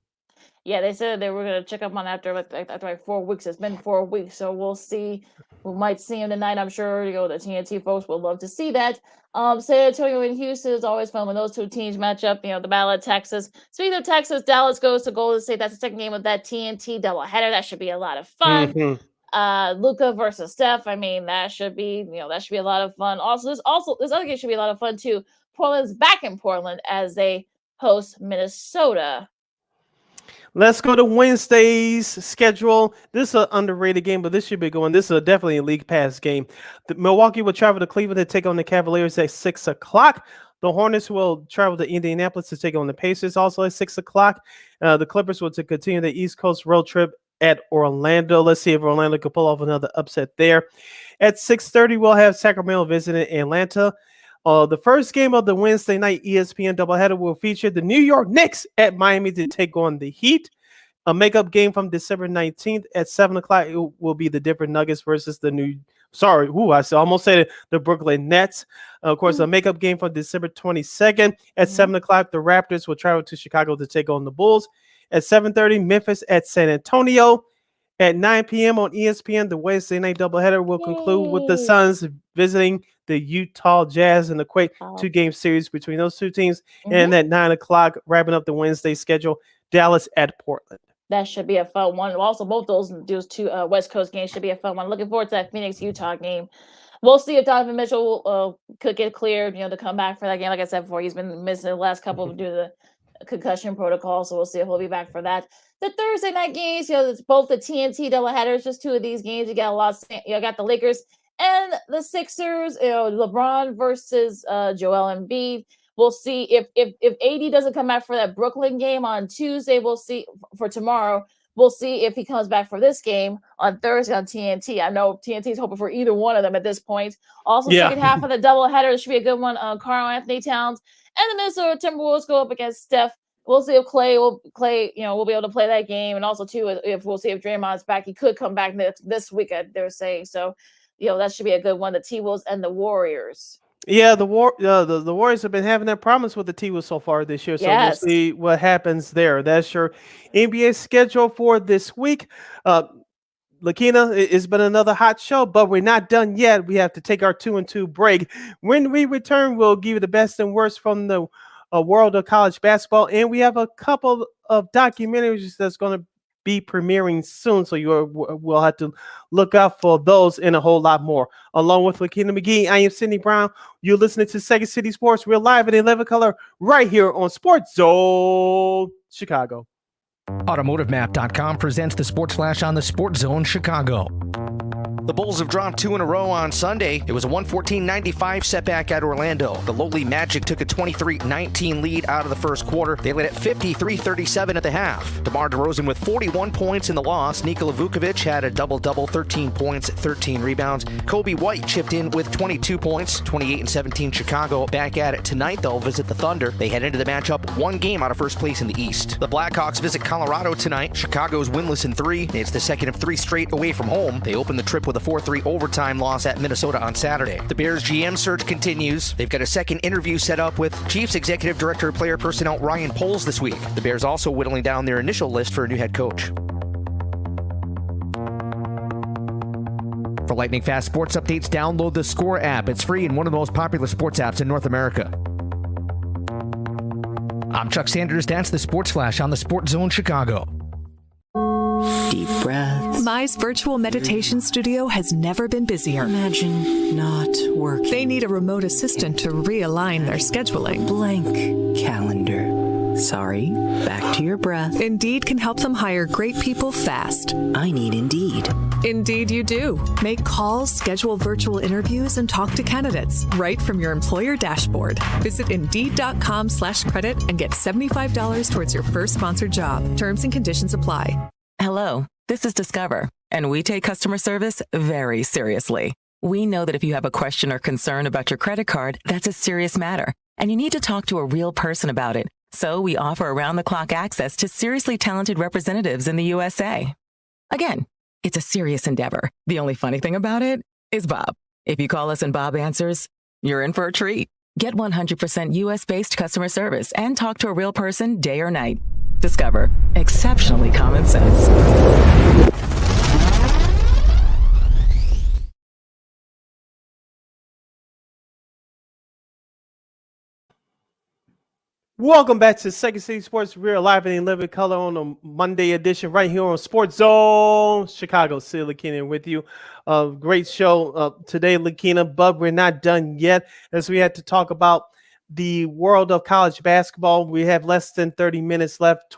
Yeah, they said they were going to check up on after like 4 weeks. It's been 4 weeks, so we'll see. We might see him tonight. I'm sure the TNT folks would love to see that. San Antonio and Houston is always fun when those two teams match up. The Battle of Texas. Speaking of Texas, Dallas goes to Golden State. That's the second game of that TNT doubleheader. That should be a lot of fun. Mm-hmm. Luka versus Steph. I mean, that should be a lot of fun. Also, this other game should be a lot of fun too. Portland's back in Portland as they host Minnesota. Let's go to Wednesday's schedule. This is an underrated game, but this should be going. This is definitely a league pass game. The Milwaukee will travel to Cleveland to take on the Cavaliers at 6:00. The Hornets will travel to Indianapolis to take on the Pacers also at 6:00. The Clippers will continue the East Coast road trip at Orlando. Let's see if Orlando can pull off another upset there. At 6:30, we'll have Sacramento visiting Atlanta. The first game of the Wednesday night ESPN doubleheader will feature the New York Knicks at Miami to take on the Heat. A makeup game from December 19th at 7:00. It will be the Denver Nuggets versus the almost said it, the Brooklyn Nets. Of course, a makeup game from December 22nd at 7:00. The Raptors will travel to Chicago to take on the Bulls. At 7:30, Memphis at San Antonio. At 9 p.m. on ESPN, the Wednesday night doubleheader will conclude with the Suns visiting the Utah Jazz in a quick 2-game series between those two teams. And at 9:00, wrapping up the Wednesday schedule, Dallas at Portland. That should be a fun one. Also, both those two West Coast games should be a fun one. Looking forward to that Phoenix-Utah game. We'll see if Donovan Mitchell could get cleared, to come back for that game. Like I said before, he's been missing the last couple due to the concussion protocol. So we'll see if he'll be back for that. The Thursday night games, it's both the TNT doubleheaders. Just two of these games. You got the Lakers and the Sixers. LeBron versus Joel Embiid. We'll see if AD doesn't come back for that Brooklyn game on Tuesday. We'll see for tomorrow. We'll see if he comes back for this game on Thursday on TNT. I know TNT's hoping for either one of them at this point. Also, second half of the doubleheader should be a good one. Karl Anthony Towns and the Minnesota Timberwolves go up against Steph. We'll see if Clay will be able to play that game, and also too, we'll see if Draymond's back. He could come back this week, they're saying. So, that should be a good one. The T-Wolves and the Warriors. Yeah, the Warriors have been having their problems with the T-Wolves so far this year. So we'll see what happens there. That's your NBA schedule for this week. Lakeena, it's been another hot show, but we're not done yet. We have to take our 2-2 break. When we return, we'll give you the best and worst from the world of college basketball, and we have a couple of documentaries that's going to be premiering soon, so we'll have to look out for those and a whole lot more. Along with Lakeena McGee, I am Sydney Brown. You're listening to Second City Sports. We're live in 11 color right here on Sports Zone Chicago. AutomotiveMap.com presents the Sports Flash on the Sports Zone Chicago. The Bulls have dropped 2 in a row on Sunday. It was a 114-95 setback at Orlando. The lowly Magic took a 23-19 lead out of the first quarter. They led at 53-37 at the half. DeMar DeRozan with 41 points in the loss. Nikola Vukovic had a double-double, 13 points, 13 rebounds. Kobe White chipped in with 22 points, 28-17 Chicago. Back at it tonight, they'll visit the Thunder. They head into the matchup one game out of first place in the East. The Blackhawks visit Colorado tonight. Chicago's winless in 3. It's the second of 3 straight away from home. They open the trip with a 4-3 overtime loss at Minnesota on Saturday. The Bears GM search continues. They've got a second interview set up with Chiefs Executive Director of Player Personnel Ryan Poles this week. The Bears also whittling down their initial list for a new head coach. For lightning fast sports updates, download the Score app. It's free and one of the most popular sports apps in North America. I'm Chuck Sanders. That's the Sports Flash on the Sports Zone Chicago. Deep breaths. Mi's virtual meditation studio has never been busier. Imagine not working. They need a remote assistant to realign their scheduling. Blank calendar. Sorry, back to your breath. Indeed can help them hire great people fast. I need Indeed. Indeed you do. Make calls, schedule virtual interviews, and talk to candidates right from your employer dashboard. Visit Indeed.com/credit and get $75 towards your first sponsored job. Terms and conditions apply. Hello, this is Discover, and we take customer service very seriously. We know that if you have a question or concern about your credit card, that's a serious matter, and you need to talk to a real person about it. So we offer around-the-clock access to seriously talented representatives in the USA. Again, it's a serious endeavor. The only funny thing about it is Bob. If you call us and Bob answers, you're in for a treat. Get 100% US-based customer service and talk to a real person day or night. Discover. Exceptionally common sense. Welcome back to Second City Sports. We're live and in living color on a Monday edition right here on Sports Zone Chicago. Sid Lakeena with you. Great show today, Lakeena, but we're not done yet as we had to talk about the world of college basketball. We have less than 30 minutes left,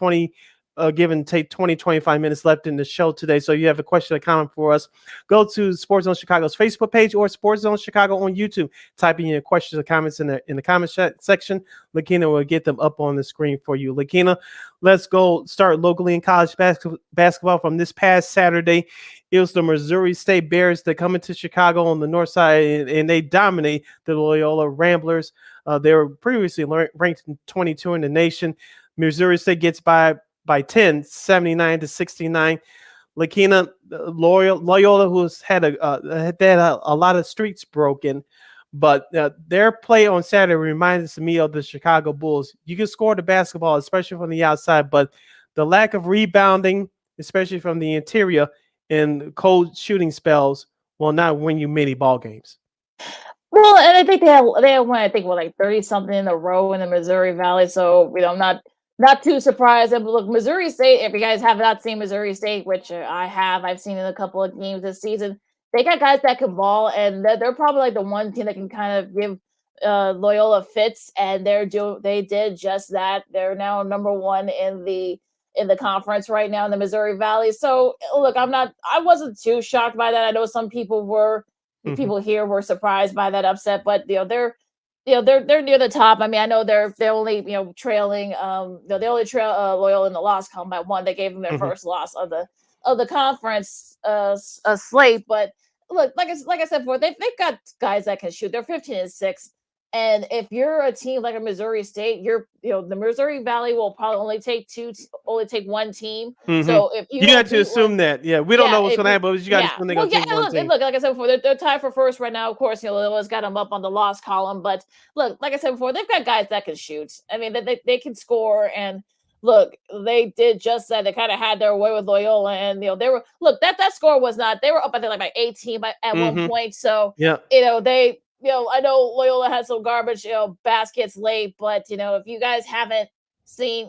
give and take 25 minutes left in the show today. So you have a question or comment for us, go to Sports Zone Chicago's Facebook page or Sports Zone Chicago on YouTube. Type in your questions or comments in the comment section. Lakeena will get them up on the screen for you. Lakeena, let's go start locally in college basketball from this past Saturday. It was the Missouri State Bears that come into Chicago on the north side, and they dominate the Loyola Ramblers. They were previously ranked 22 in the nation. Missouri State gets by 10, 79-69. Lakeena, Loyola, who's had a lot of streaks broken, but their play on Saturday reminds me of the Chicago Bulls. You can score the basketball, especially from the outside, but the lack of rebounding, especially from the interior, and cold shooting spells will not win you many ball games. Well, and I think they won, I think, like 30 something in a row in the Missouri Valley. So, I'm not too surprised. But look, Missouri State, if you guys have not seen Missouri State, which I've seen in a couple of games this season, they got guys that can ball, and they're probably like the one team that can kind of give Loyola fits, and they did just that. They're now number 1 in the conference right now in the Missouri Valley. So look, I wasn't too shocked by that. I know some people were. Mm-hmm. People here were surprised by that upset, but they're near the top. I mean, I know they're only trailing they only trail Loyola in the loss column by 1. They gave them their first loss of the conference slate. But look, like I said before, they've got guys that can shoot. They're 15-6. And if you're a team like a Missouri State, the Missouri Valley will probably only take one team. Mm-hmm. So if you got to assume that, we don't know what's going to happen, but you got to assume they're going to take one team. Look, like I said before, they're tied for first right now. Of course, Loyola's got them up on the loss column. But look, like I said before, they've got guys that can shoot. I mean, they can score. And look, they did just that. They kind of had their way with Loyola, and they were that score was not. They were up, I think, like by 18 at one point. So they. I know Loyola had some garbage, baskets late, but if you guys haven't seen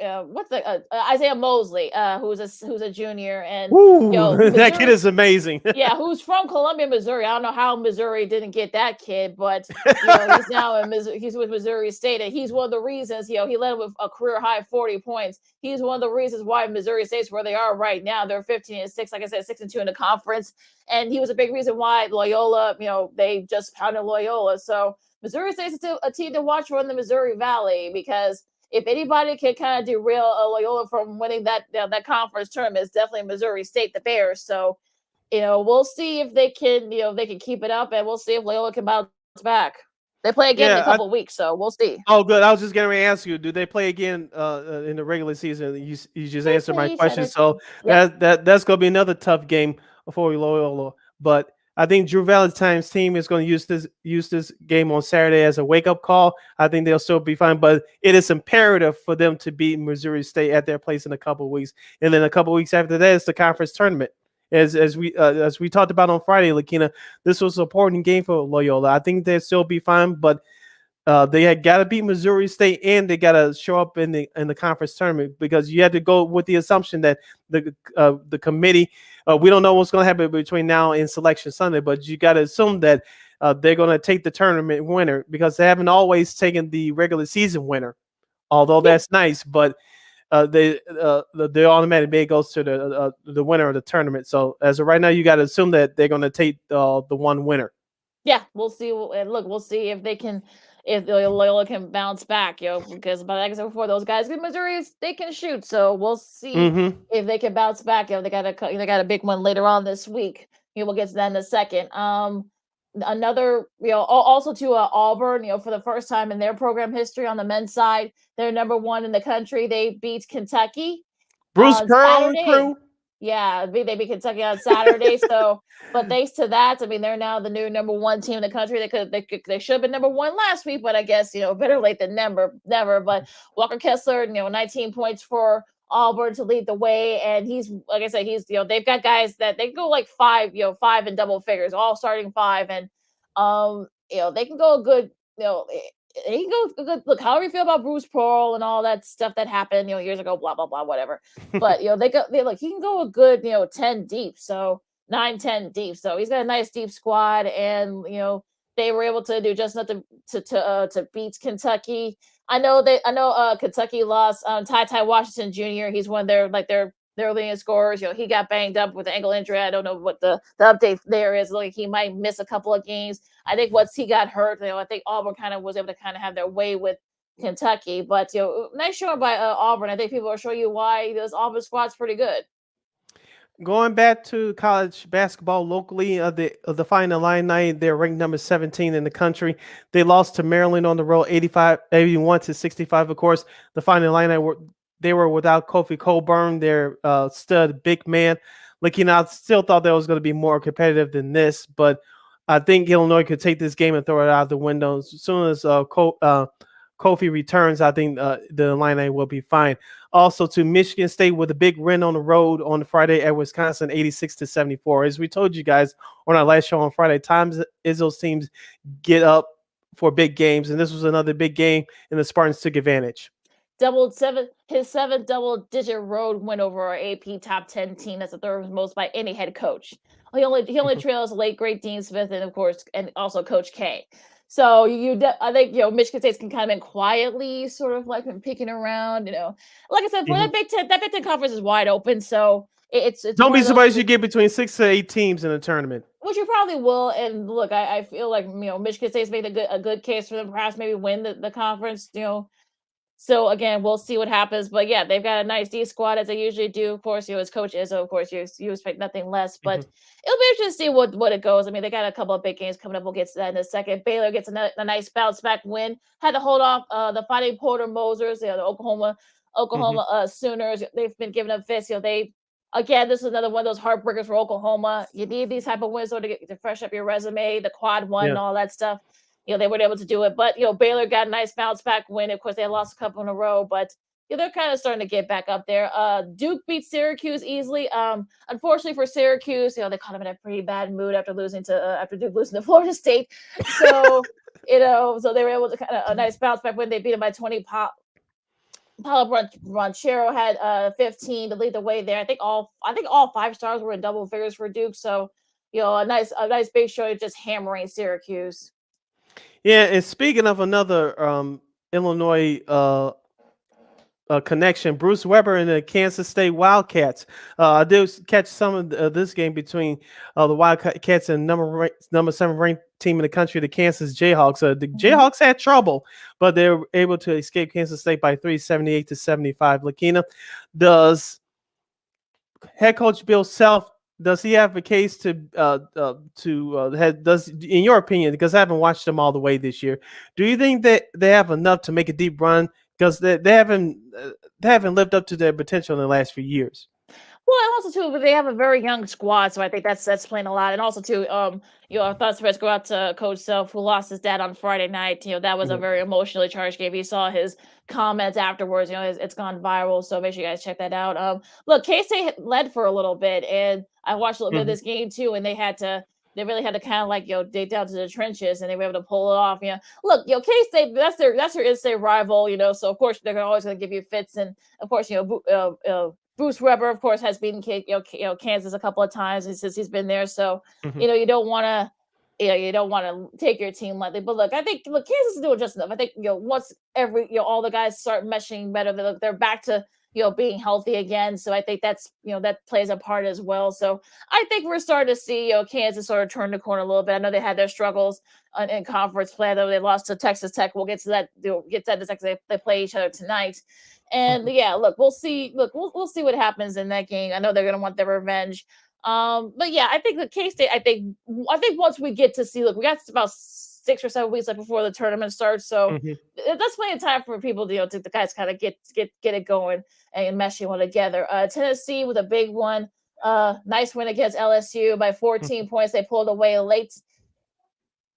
what's the Isaiah Mosley, who's a junior, and Woo, that kid Missouri. is amazing. Yeah, who's from Columbia, Missouri. I don't know how Missouri didn't get that kid, but he's now in Missouri. He's with Missouri State, and he's one of the reasons. He led with a career high 40 points. He's one of the reasons why Missouri State's where they are right now. They're 15-6, like I said, 6-2 in the conference, and he was a big reason why Loyola. They just pounded Loyola. So Missouri State's a team to watch for in the Missouri Valley, because if anybody can kind of derail Loyola from winning that conference tournament, it's definitely Missouri State, the Bears. So we'll see if they can, they can keep it up, and we'll see if Loyola can bounce back. They play again in a couple weeks, so we'll see. Oh, good. I was just getting ready to ask you, do they play again in the regular season? You just answered my question. So that's going to be another tough game for Loyola. But I think Drew Valentine's team is going to use this game on Saturday as a wake-up call. I think they'll still be fine, but it is imperative for them to beat Missouri State at their place in a couple of weeks. And then a couple of weeks after that, it's the conference tournament. As we talked about on Friday, Lakeena, this was an important game for Loyola. I think they'll still be fine, but they had got to beat Missouri State, and they got to show up in the conference tournament, because you had to go with the assumption that the committee, we don't know what's going to happen between now and Selection Sunday, but you got to assume that they're going to take the tournament winner, because they haven't always taken the regular season winner, although that's nice, but the automatic bid goes to the winner of the tournament. So as of right now, you got to assume that they're going to take the one winner. Yeah, we'll see. And look, we'll see if they can, if Loyola can bounce back, because like I said before, those guys in Missouri, they can shoot. So we'll see if they can bounce back. They got a big one later on this week. We'll get to that in a second. Another, also to Auburn, for the first time in their program history on the men's side, they're number 1 in the country. They beat Kentucky. Bruce Pearl Saturday. crew. Yeah, they beat Kentucky on Saturday. So, but thanks to that, I mean, they're now the new number 1 team in the country. They should have been number 1 last week, but I guess better late than never. But Walker Kessler, 19 points for Auburn to lead the way, and he's, like I said, they've got guys that they go like 5 in double figures, all starting 5, and they can go a good, they can go good. Look, however you feel about Bruce Pearl and all that stuff that happened, years ago, blah blah blah, whatever. But he can go a good 10 deep, so 9-10 deep. So he's got a nice deep squad, and they were able to do just enough to beat Kentucky. I know Kentucky lost Ty Washington Jr. He's one of their leading scorers. He got banged up with an ankle injury. I don't know what the update there is. Like, he might miss a couple of games. I think once he got hurt, I think Auburn kind of was able to kind of have their way with Kentucky. But nice showing by Auburn. I think people will show you why this Auburn squad's pretty good. Going back to college basketball locally, the Fighting Illini, they're ranked number 17 in the country. They lost to Maryland on the road, 81-65. Of course, the Fighting Illini were without Kofi Coburn, their stud big man. I still thought that was going to be more competitive than this, but I think Illinois could take this game and throw it out the window. As soon as Kofi returns, I think the Illini will be fine. Also to Michigan State with a big win on the road on Friday at Wisconsin, 86-74. As we told you guys on our last show on Friday, times Izzo's teams get up for big games, and this was another big game, and the Spartans took advantage. His 7th double-digit road win over our AP top 10 team. That's the third most by any head coach. He only trails late great Dean Smith and of course also Coach K. So I think Michigan State can kind of been quietly sort of like been peeking around. Like I said, for that Big Ten conference is wide open. So it's don't be surprised you get between 6 to 8 teams in a tournament, which you probably will. And look, I feel like Michigan State's made a good case for them, perhaps maybe win the conference. So again, we'll see what happens. But yeah, they've got a nice D squad as they usually do. Of course, as Coach Izzo, of course, you expect nothing less. But it'll be interesting to see what it goes. I mean, they got a couple of big games coming up. We'll get to that in a second. Baylor gets a nice bounce back win. Had to hold off the Fighting Porter Mosers, the Oklahoma Sooners. They've been giving up fists. This is another one of those heartbreakers for Oklahoma. You need these type of wins to fresh up your resume, the quad one and all that stuff. They weren't able to do it, but Baylor got a nice bounce back win. Of course, they lost a couple in a row, but they're kind of starting to get back up there. Duke beat Syracuse easily. Unfortunately for Syracuse, they caught them in a pretty bad mood after Duke losing to Florida State. So so they were able to kind of a nice bounce back win. They beat them by 20 Paulo Ranchero had 15 to lead the way there. I think all 5 stars were in double figures for Duke. So, a nice big show just hammering Syracuse. Yeah, and speaking of another Illinois connection, Bruce Weber and the Kansas State Wildcats. I did catch some of this game between the Wildcats and number 7 ranked team in the country, the Kansas Jayhawks. The Jayhawks had trouble, but they were able to escape Kansas State by 378-75. Lakeena, does head coach Bill Self, does he have a case to does, in your opinion, because I haven't watched them all the way this year, do you think that they have enough to make a deep run? Because they haven't lived up to their potential in the last few years. Well, and also too, they have a very young squad, so I think that's playing a lot. And also too, our thoughts first go out to Coach Self, who lost his dad on Friday night. That was a very emotionally charged game. You saw his comments afterwards. It's gone viral, so make sure you guys check that out. Look, K-State led for a little bit, and I watched a little bit of this game too, and they really had to kind of dig down to the trenches, and they were able to pull it off. Look, K-State, that's their in-state rival. So of course they're always going to give you fits, and of course Bruce Weber, of course, has beaten Kansas a couple of times since he's been there. So you don't want to take your team lightly. But look, I think Kansas is doing just enough. I think once all the guys start meshing better, they're back to being healthy again. So I think that's that plays a part as well. So I think we're starting to see Kansas sort of turn the corner a little bit. I know they had their struggles in conference play, though they lost to Texas Tech. We'll get to that. Get to that next. They play each other tonight. And yeah, look, we'll see. Look, we'll see what happens in that game. I know they're going to want their revenge. But yeah, I think the K-State. I think once we get to see, look, we got about 6 or 7 weeks before the tournament starts, so that's plenty of time for people to the guys kind of get it going and meshing one together. Tennessee with a big one, nice win against LSU by 14 points. They pulled away late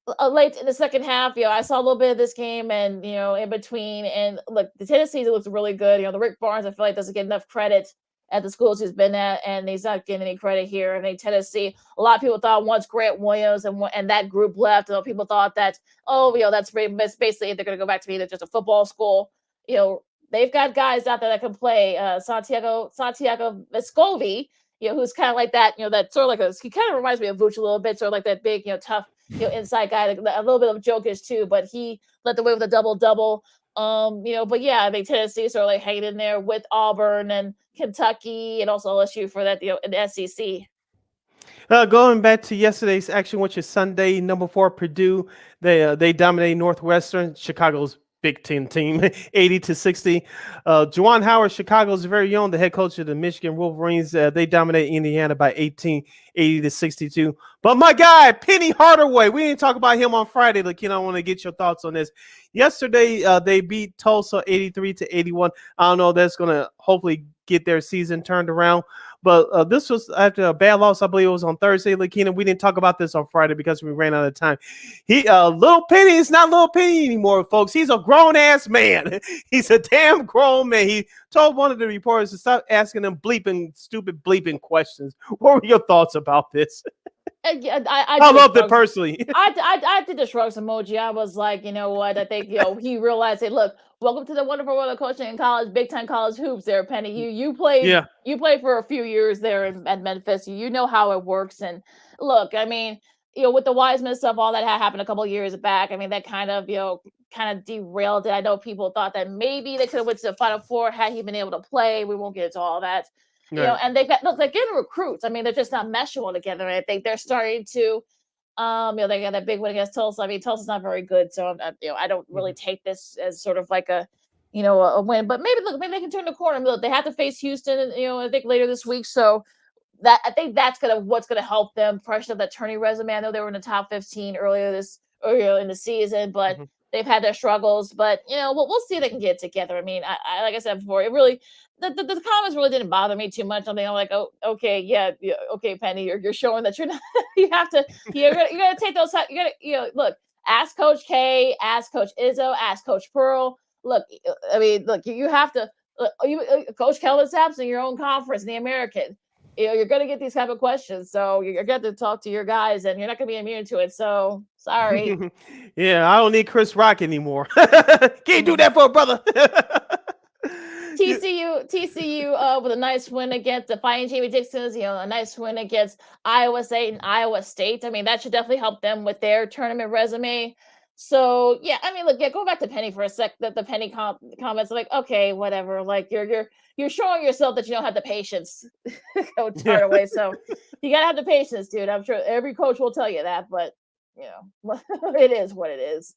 in the second half. I saw a little bit of this game and in between, and look, the Tennessee looks really good. The Rick Barnes, I feel like, doesn't get enough credit at the schools he's been at, and he's not getting any credit here. I think Tennessee, a lot of people thought once Grant Williams and that group left, people thought that that's basically they're going to go back to being just a football school. They've got guys out there that can play. Santiago Vescovi, who's kind of like that. That sort of he kind of reminds me of Vooch a little bit, sort of like that big, tough, inside guy, a little bit of jokish too, but he led the way with a double. But yeah, I think Tennessee sort of like hanging in there with Auburn and Kentucky and also LSU for that, in the SEC. Going back to yesterday's action, which is Sunday, number 4 Purdue, they dominated Northwestern, Chicago's Big Ten team, 80-60. Juwan Howard, Chicago's very own, the head coach of the Michigan Wolverines, they dominated Indiana by 18, 80-62. But my guy, Penny Hardaway, we didn't talk about him on Friday. I want to get your thoughts on this. Yesterday, they beat Tulsa 83-81. I don't know, that's going to hopefully get their season turned around. But this was after a bad loss. I believe it was on Thursday. Lakeena, we didn't talk about this on Friday because we ran out of time. Little Penny is not Little Penny anymore, folks. He's a grown-ass man. He's a damn grown man. He told one of the reporters to stop asking them stupid bleeping questions. What were your thoughts about this? I loved it personally. I did the shrugs emoji. I was like, you know what? I think he realized, hey, look, welcome to the wonderful world of coaching in college, big time college hoops. There, Penny. You played. You played for a few years there at Memphis. You know how it works. And look, I mean, with the Wiseman stuff, all that had happened a couple of years back. I mean, that kind of derailed it. I know people thought that maybe they could have went to the Final Four had he been able to play. We won't get into all that. Right. And they're getting recruits. I mean, they're just not meshing well together. I think they're starting to, they got that big win against Tulsa. I mean, Tulsa's not very good, so I don't really take this as sort of like a win. But maybe they can turn the corner. I mean, look, they have to face Houston, I think later this week. So I think that's what's gonna help them freshen up that tourney resume. I know they were in the top 15 earlier in the season, but they've had their struggles. But we'll see if they can get it together. I mean, I like I said before, it really. The comments really didn't bother me too much. I'm like, oh, okay, yeah, okay, Penny, you're showing that you're not. You're gonna take those. You gotta, look. Ask Coach K, ask Coach Izzo, ask Coach Pearl. Look, I mean, look, you have to. Coach Kelvin Sampson, your own conference, the American. You're gonna get these type of questions, so you're gonna have to talk to your guys, and you're not gonna be immune to it. So sorry. Yeah, I don't need Chris Rock anymore. Can't do that for a brother. TCU with a nice win against the Fighting Jamie Dixons, a nice win against Iowa State and Iowa State. I mean, that should definitely help them with their tournament resume. So yeah, I mean, look, go back to Penny for a sec. The Penny comments like, okay, whatever. Like you're showing yourself that you don't have the patience go turn away. So you gotta have the patience, dude. I'm sure every coach will tell you that, but it is what it is.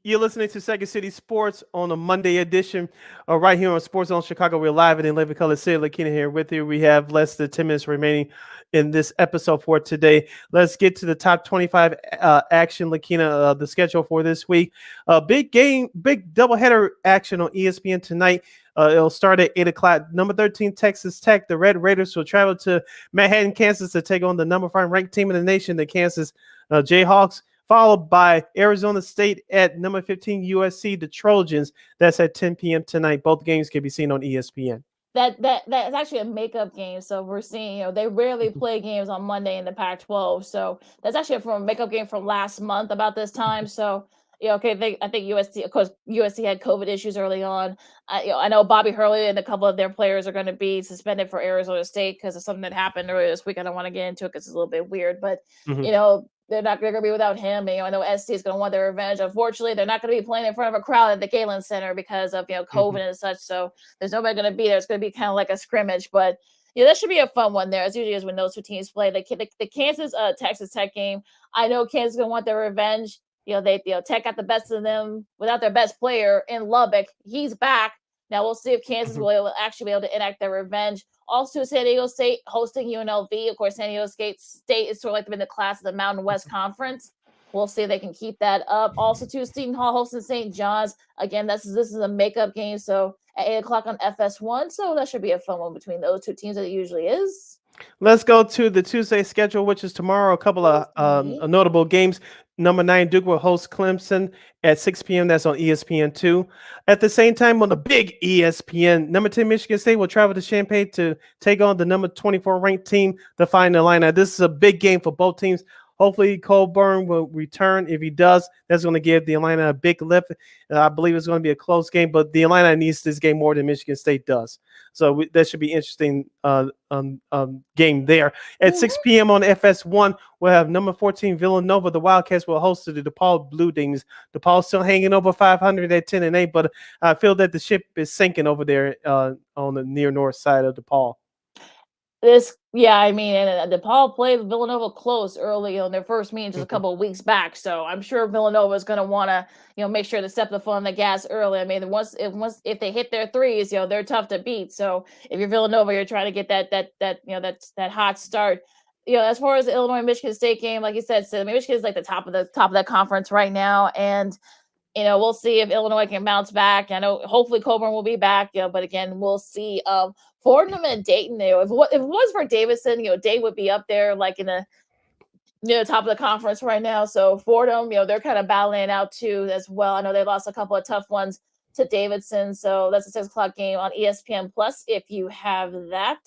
You're listening to Second City Sports on a Monday edition, right here on Sports Zone Chicago. We're live and in living color. Sid, Lakeena here with you. We have less than 10 minutes remaining in this episode for today. Let's get to the top 25 action, Lakeena, the schedule for this week. Big doubleheader action on ESPN tonight. It'll start at 8 o'clock. Number 13, Texas Tech. The Red Raiders will travel to Manhattan, Kansas to take on the number 5 ranked team in the nation, the Kansas Jayhawks. Followed by Arizona State at number 15, USC, the Trojans. That's at 10 p.m. tonight. Both games can be seen on ESPN. That's actually a makeup game. So we're seeing, they rarely play games on Monday in the Pac-12. So that's actually from a makeup game from last month about this time. So I think USC, of course, USC had COVID issues early on. I know Bobby Hurley and a couple of their players are going to be suspended for Arizona State because of something that happened earlier this week. I don't want to get into it because it's a little bit weird, but they're going to be without him. I know SC is going to want their revenge. Unfortunately, they're not going to be playing in front of a crowd at the Galen Center because of COVID and such. So there's nobody going to be there. It's going to be kind of like a scrimmage, but that should be a fun one there. As usually is when those two teams play. The Kansas Texas Tech game. I know Kansas is going to want their revenge. Tech got the best of them without their best player in Lubbock. He's back. Now we'll see if Kansas will actually be able to enact their revenge. Also, San Diego State hosting UNLV. Of course, San Diego State is sort of like them in the class of the Mountain West Conference. We'll see if they can keep that up. Also, Seton Hall hosting St. John's. Again, this is a makeup game, so at 8 o'clock on FS1. So that should be a fun one between those two teams, that it usually is. Let's go to the Tuesday schedule, which is tomorrow. A couple of notable games. Number 9, Duke will host Clemson at 6 p.m. That's on ESPN2. At the same time, on the big ESPN, number 10, Michigan State will travel to Champaign to take on the number 24 ranked team to find the line. Now, this is a big game for both teams. Hopefully, Colburn will return. If he does, that's going to give the Illini a big lift. I believe it's going to be a close game, but the Illini needs this game more than Michigan State does. So that should be interesting game there. At 6 p.m. on FS1, we'll have number 14, Villanova. The Wildcats will host the DePaul Blue Dings. DePaul's still hanging over 500 at 10-8, but I feel that the ship is sinking over there on the near north side of DePaul. And DePaul played Villanova close early on their first meeting just a couple of weeks back. So I'm sure Villanova is going to want to, make sure to step the foot on the gas early. I mean, if they hit their threes, they're tough to beat. So if you're Villanova, you're trying to get that hot start. As far as the Illinois Michigan State game, like you said, Michigan is like the top of that conference right now, and we'll see if Illinois can bounce back. I know hopefully Coburn will be back, but again, we'll see. Fordham and Dayton, if it was for Davidson, Dayton would be up there like in the top of the conference right now. So Fordham, they're kind of battling out too as well. I know they lost a couple of tough ones to Davidson. So that's a 6 o'clock game on ESPN Plus if you have that.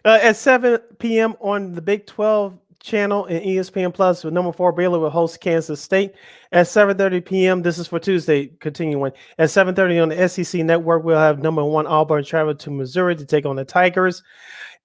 At 7 p.m. on the Big 12 channel and ESPN Plus, with number 4 Baylor will host Kansas State. At 7:30 p.m. this is for Tuesday, continuing. At 7:30 on the SEC Network, we'll have number 1 Auburn travel to Missouri to take on the Tigers.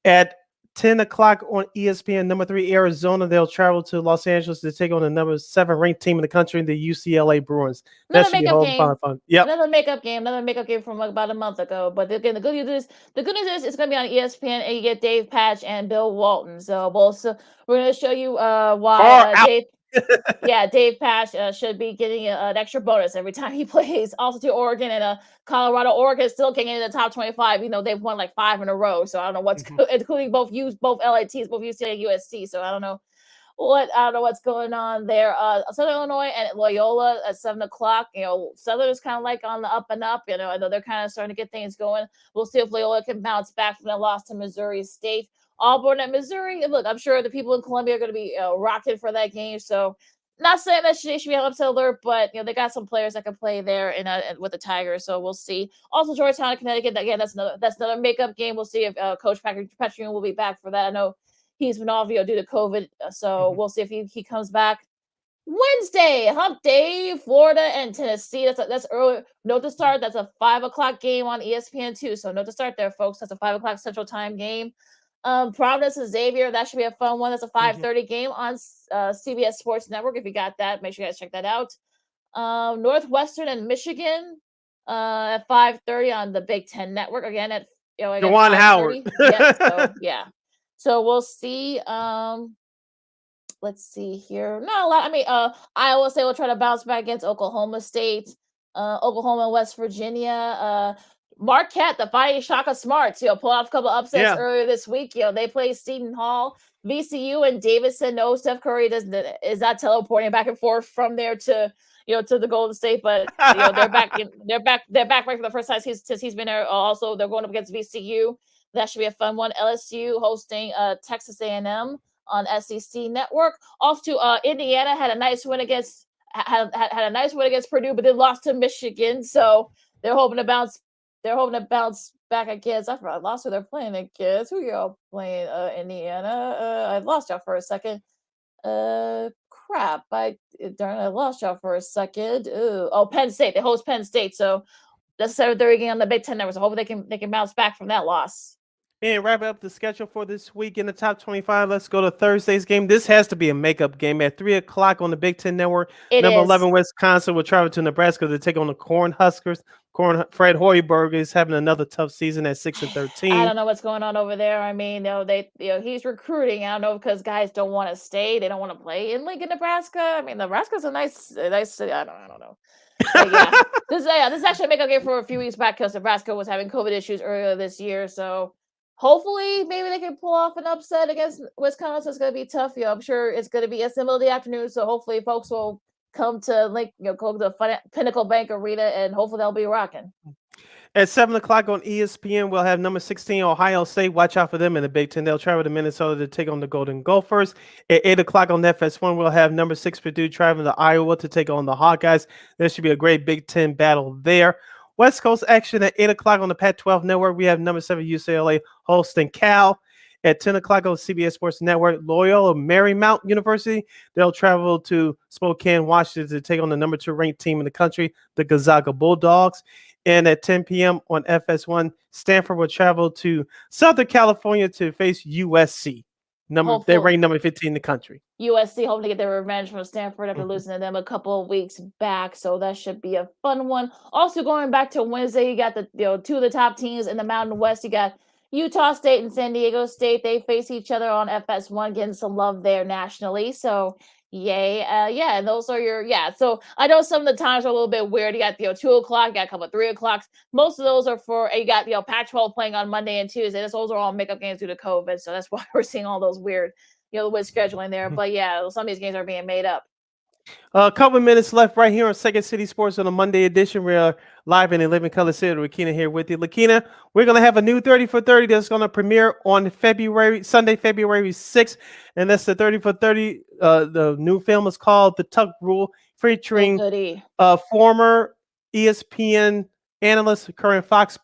At 10 o'clock on ESPN, number 3 Arizona, they'll travel to Los Angeles to take on the number 7 ranked team in the country, the UCLA Bruins. That should be a whole fun. Yep. Another makeup game from about a month ago. But again, the good news is it's going to be on ESPN, and you get Dave Patch and Bill Walton. So we're going to show you why Dave Patch should be getting an extra bonus every time he plays. Also to Oregon and Colorado. Oregon still can't get in the top 25. They've won like 5 in a row. So I don't know what's including both LATs, both UCLA and USC. So I don't know what's going on there. Southern Illinois and Loyola at 7 o'clock. Southern is kind of like on the up and up. I know they're kind of starting to get things going. We'll see if Loyola can bounce back from the loss to Missouri State. Auburn at Missouri. Look, I'm sure the people in Columbia are going to be rocking for that game. So, not saying that they should be on upset alert, but they got some players that can play there with the Tigers. So we'll see. Also, Georgetown, Connecticut. Again, that's another makeup game. We'll see if Coach Petrian will be back for that. I know he's been off due to COVID, so we'll see if he comes back. Wednesday, hump day, Florida and Tennessee. That's early. Note to start. That's a 5 o'clock game on ESPN2. So note to start there, folks. That's a 5 o'clock Central Time game. Providence and Xavier. That should be a fun one. That's a 5:30 game on CBS Sports Network. If you got that, make sure you guys check that out. Northwestern and Michigan at 5:30 on the Big Ten Network. Again at Juwan Howard. 5:30. Yeah. So yeah. So we'll see. Let's see here. Not a lot. I mean, Iowa State will try to bounce back against Oklahoma State, Oklahoma and West Virginia. Marquette, the Fighting Shaka Smarts, pull off a couple upsets earlier this week. They play Seton Hall, VCU, and Davidson. No, Steph Curry is not teleporting back and forth from there to to the Golden State, but they're back. They're back for the first time since he's been there. Also, they're going up against VCU. That should be a fun one. LSU hosting Texas A&M on SEC Network. Also, Indiana had a nice win against Purdue, but they lost to Michigan. So they're hoping to bounce. They're hoping to bounce back against. I lost who they're playing against. Who y'all playing? Indiana. I lost y'all for a second. Crap. I lost y'all for a second. Penn State. They host Penn State. So that's 7:30 game on the Big Ten Network. So hopefully they can bounce back from that loss. And wrap up the schedule for this week in the top 25. Let's go to Thursday's game. This has to be a makeup game at 3 o'clock on the Big Ten Network. Number 11, Wisconsin will travel to Nebraska to take on the Cornhuskers. Fred Hoiberg is having another tough season at 6-13. I don't know what's going on over there. I mean, he's recruiting. I don't know because guys don't want to stay. They don't want to play in Lincoln, Nebraska. I mean, Nebraska's a nice city. I don't know. But yeah, this is actually a makeup game for a few weeks back because Nebraska was having COVID issues earlier this year. So hopefully, maybe they can pull off an upset against Wisconsin. It's going to be tough. I'm sure it's going to be a middle of the afternoon. So hopefully, folks will come to go to the Pinnacle Bank Arena, and hopefully they'll be rocking. At 7 o'clock on ESPN, we'll have number 16 Ohio State. Watch out for them in the Big Ten. They'll travel to Minnesota to take on the Golden Gophers. At 8 o'clock on FS1, we'll have number 6 Purdue traveling to Iowa to take on the Hawkeyes. There should be a great Big Ten battle there. West Coast action at 8 o'clock on the Pac-12 Network. We have number 7 UCLA hosting Cal. At 10 o'clock on CBS Sports Network, Loyola Marymount University. They'll travel to Spokane, Washington to take on the number 2 ranked team in the country, the Gonzaga Bulldogs. And at 10 p.m. on FS1, Stanford will travel to Southern California to face USC. They rank number 15 in the country. USC hoping to get their revenge from Stanford after losing to them a couple of weeks back. So that should be a fun one. Also going back to Wednesday, you got the 2 of the top teams in the Mountain West. You got Utah State and San Diego State. They face each other on FS1, getting some love there nationally. So yay. And those are so I know some of the times are a little bit weird. You got 2 o'clock, you got a couple of 3 o'clocks. Most of those are for you got Pac-12 playing on Monday and Tuesday. Those are all makeup games due to COVID. So that's why we're seeing all those weird with scheduling there. But some of these games are being made up. A couple minutes left right here on Second City Sports on a Monday edition. We're live in the Living Color City. Lakeena here with you. Lakeena, we're going to have a new 30 for 30 that's going to premiere on Sunday, February 6th. And that's the 30 for 30. The new film is called The Tuck Rule, featuring former ESPN analyst, current Fox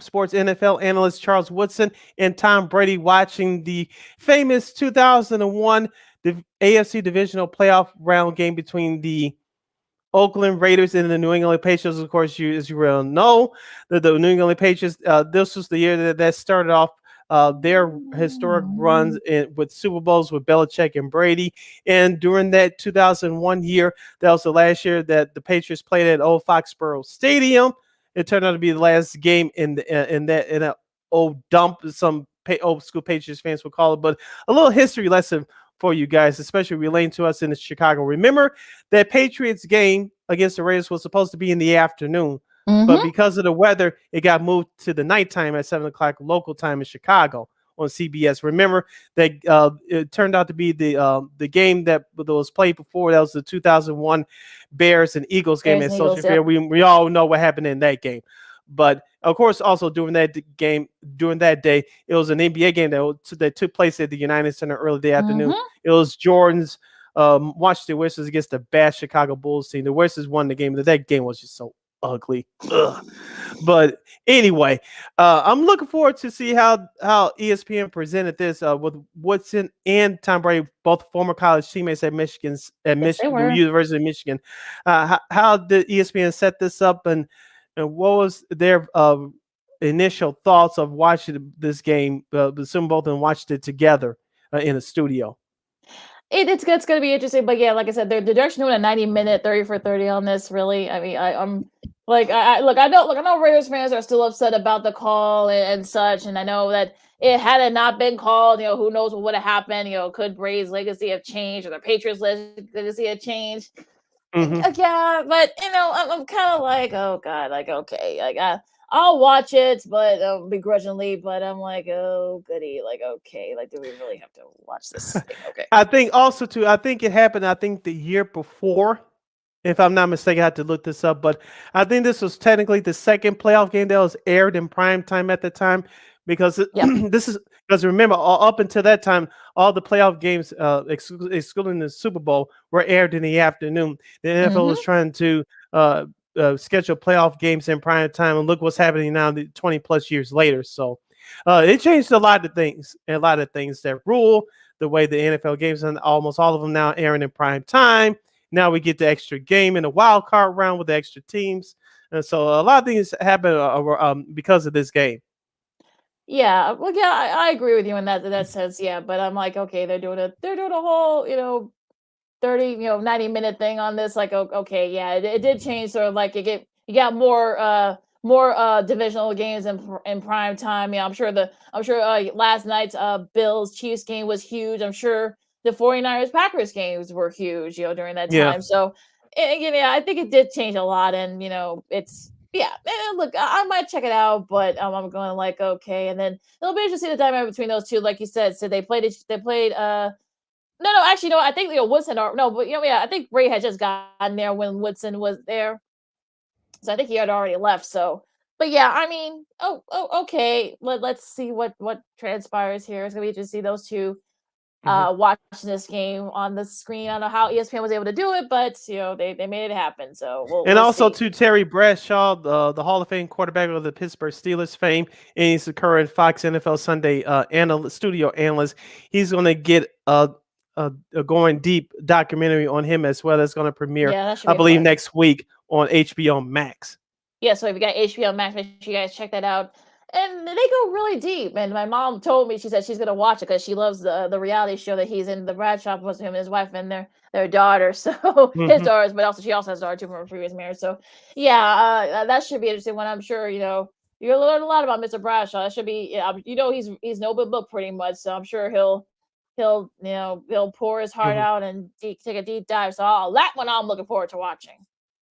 Sports NFL analyst Charles Woodson and Tom Brady watching the famous 2001 the AFC Divisional Playoff Round game between the Oakland Raiders and the New England Patriots. Of course, as you well know, the New England Patriots, this was the year that started off their historic runs with Super Bowls with Belichick and Brady. And during that 2001 year, that was the last year that the Patriots played at Old Foxborough Stadium. It turned out to be the last game in that old dump, some old school Patriots fans would call it. But a little history lesson for you guys, especially relating to us in Chicago. Remember that Patriots game against the Raiders was supposed to be in the afternoon, but because of the weather, it got moved to the nighttime at 7 o'clock local time in Chicago on CBS. Remember that it turned out to be the game that was played before. That was the 2001 Bears and Eagles game at Soldier Field. We all know what happened in that game. But of course, also during that day, it was an NBA game that took place at the United Center early the afternoon. It was Jordan's Washington Wizards against the bad Chicago Bulls team. The Wizards won the game. That game was just so ugly. Ugh. But anyway, I'm looking forward to see how ESPN presented this with Woodson and Tom Brady, both former college teammates at Yes, they The were. University of Michigan. How did ESPN set this up, and what was their initial thoughts of watching this game, assume both and watched it together in a studio? It's gonna be interesting, but yeah, like I said, they're actually doing a 90-minute 30 for 30 on this. Really, I mean, I'm like, I know Raiders fans are still upset about the call and such, and I know that it had it not been called, who knows what would have happened. Could Brady's legacy have changed or the Patriots' legacy have changed? Hmm. Yeah, but I'm kind of like, oh god, like okay, like I'll watch it, but begrudgingly. But I'm like, oh goody, like okay, like do we really have to watch this thing? Okay. I think also too. I think it happened. I think the year before, if I'm not mistaken, I had to look this up, but I think this was technically the second playoff game that was aired in prime time at the time, because Yep. this is because remember, up until that time, all the playoff games, excluding the Super Bowl, were aired in the afternoon. The NFL was Mm-hmm. trying to schedule playoff games in prime time, and look what's happening now, 20 plus years later. So it changed a lot of things, that rule the way the NFL games, and almost all of them now airing in prime time. Now we get the extra game in the wild card round with the extra teams, and so a lot of things happen because of this game. Yeah. Well, yeah, I agree with you in that sense. Yeah, but I'm like, okay, they're doing a whole 30 90-minute thing on this, like okay, yeah, it did change, sort of like you got more divisional games in prime time. Yeah, I'm sure last night's Bills Chiefs game was huge. I'm sure the 49ers Packers games were huge, during that Yeah. time. So yeah, I think it did change a lot, and it's yeah, and look, I might check it out, but I'm going like okay, and then it'll be interesting to see the dynamic between those two, like you said. So they played no, actually, no. I think Woodson or no, but yeah, I think Ray had just gotten there when Woodson was there, so I think he had already left. So, but yeah, I mean, okay. Let's see what transpires here. It's gonna be interesting to see those two Mhm. watching this game on the screen. I don't know how ESPN was able to do it, but they made it happen. So And we'll also see. to Terry Bradshaw, the Hall of Fame quarterback of the Pittsburgh Steelers fame, and he's the current Fox NFL Sunday studio analyst. He's going to get a going deep documentary on him as well. That's going to premiere, Yeah, that should I be believe, fun. next week on HBO Max. Yeah, so if you got HBO Max, make sure you guys check that out. And they go really deep. And my mom told me, she said she's gonna watch it because she loves the reality show that he's in. The Bradshaw was him and his wife and their daughter. So his Hmm. daughters, but also she also has a daughter too from her previous marriage. So yeah, that should be interesting. One I'm sure you're gonna learn a lot about Mr. Bradshaw. That should be yeah. He's no open book pretty much. So I'm sure he'll pour his heart Hmm. out and take a deep dive. So that one I'm looking forward to watching.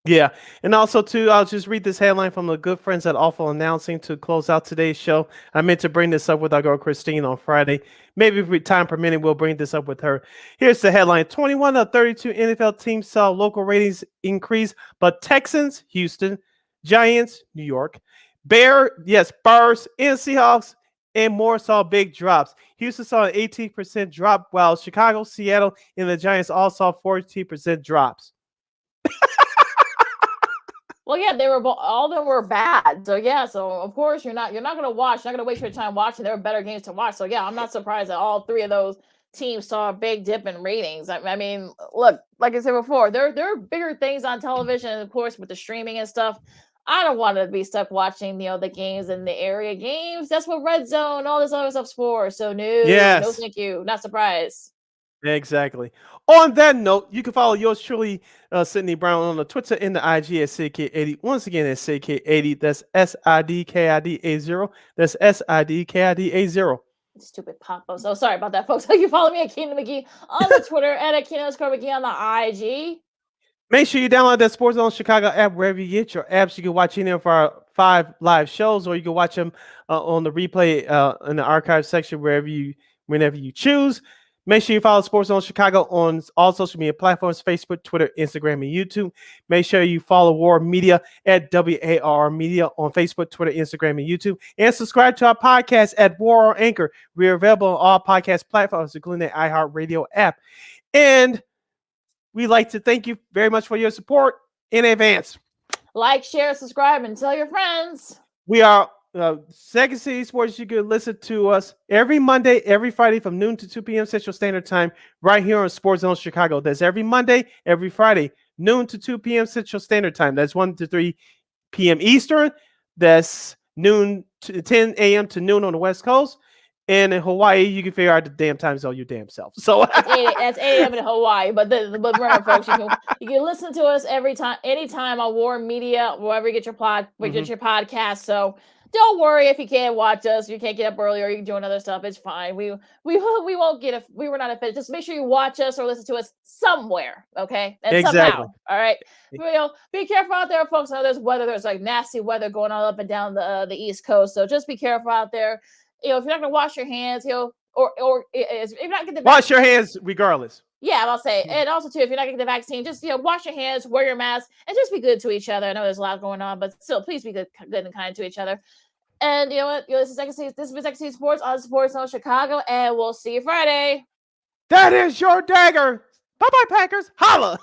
Yeah, and also too, I'll just read this headline from the good friends at Awful Announcing to close out today's show. I meant to bring this up with our girl Christine on Friday. Maybe if time permitting, we'll bring this up with her. Here's the headline: 21 of 32 NFL teams saw local ratings increase, but Texans, Houston, Giants, New York, Bears, and Seahawks, and more saw big drops. Houston saw an 18% drop, while Chicago, Seattle, and the Giants all saw 14% drops. Well, yeah, they were all of them were bad. So yeah, so of course you're not gonna watch, you're not gonna waste your time watching. There were better games to watch. So yeah, I'm not surprised that all three of those teams saw a big dip in ratings. I mean, look, like I said before, there are bigger things on television, and of course with the streaming and stuff. I don't want to be stuck watching, the games in the area games. That's what Red Zone, all this other stuff's for. So no, Yes. thank you. Not surprised. Exactly. On that note, you can follow yours truly, Sydney Brown, on the Twitter and the IG at SidKid80. Once again, at SidKid80. That's SIDKID80. That's SIDKID80. Stupid pop-ups. So sorry about that, folks. You follow me at Keenan McGee on the Twitter and at Keenan_McGee on the IG. Make sure you download that Sports Zone Chicago app wherever you get your apps. You can watch any of our 5 live shows, or you can watch them on the replay in the archive section whenever you choose. Make sure you follow Sports Zone Chicago on all social media platforms: Facebook, Twitter, Instagram, and YouTube. Make sure you follow War Media at WAR Media on Facebook, Twitter, Instagram, and YouTube. And subscribe to our podcast at War or Anchor. We are available on all podcast platforms, including the iHeartRadio app. And we'd like to thank you very much for your support in advance. Like, share, subscribe, and tell your friends. We are Second City Sports. You can listen to us every Monday, every Friday from noon to 2 p.m. Central Standard Time right here on Sports Zone Chicago. That's every Monday, every Friday, noon to 2 p.m. Central Standard Time. That's 1 to 3 p.m. Eastern. That's noon to 10 a.m. to noon on the West Coast. And in Hawaii, you can figure out the damn time zone your damn self. So that's 8 a.m. in Hawaii. But remember, folks, you can listen to us anytime on Warren Media, wherever you get your podcast. So don't worry if you can't watch us, you can't get up early, or you can doing other stuff. It's fine. We won't get we were not offended. Just make sure you watch us or listen to us somewhere, okay? And somehow, all right. Be careful out there, folks. I know there's weather. There's like nasty weather going on up and down the East Coast. So just be careful out there. If you're not gonna wash your hands, or if you're not getting wash your hands regardless. Yeah, I'll say, and also too, if you're not getting the vaccine, just wash your hands, wear your mask, and just be good to each other. I know there's a lot going on, but still, please be good and kind to each other. And you know what? This is Second City Sports on Sports Zone Chicago, and we'll see you Friday. That is your dagger. Bye bye, Packers. Holla.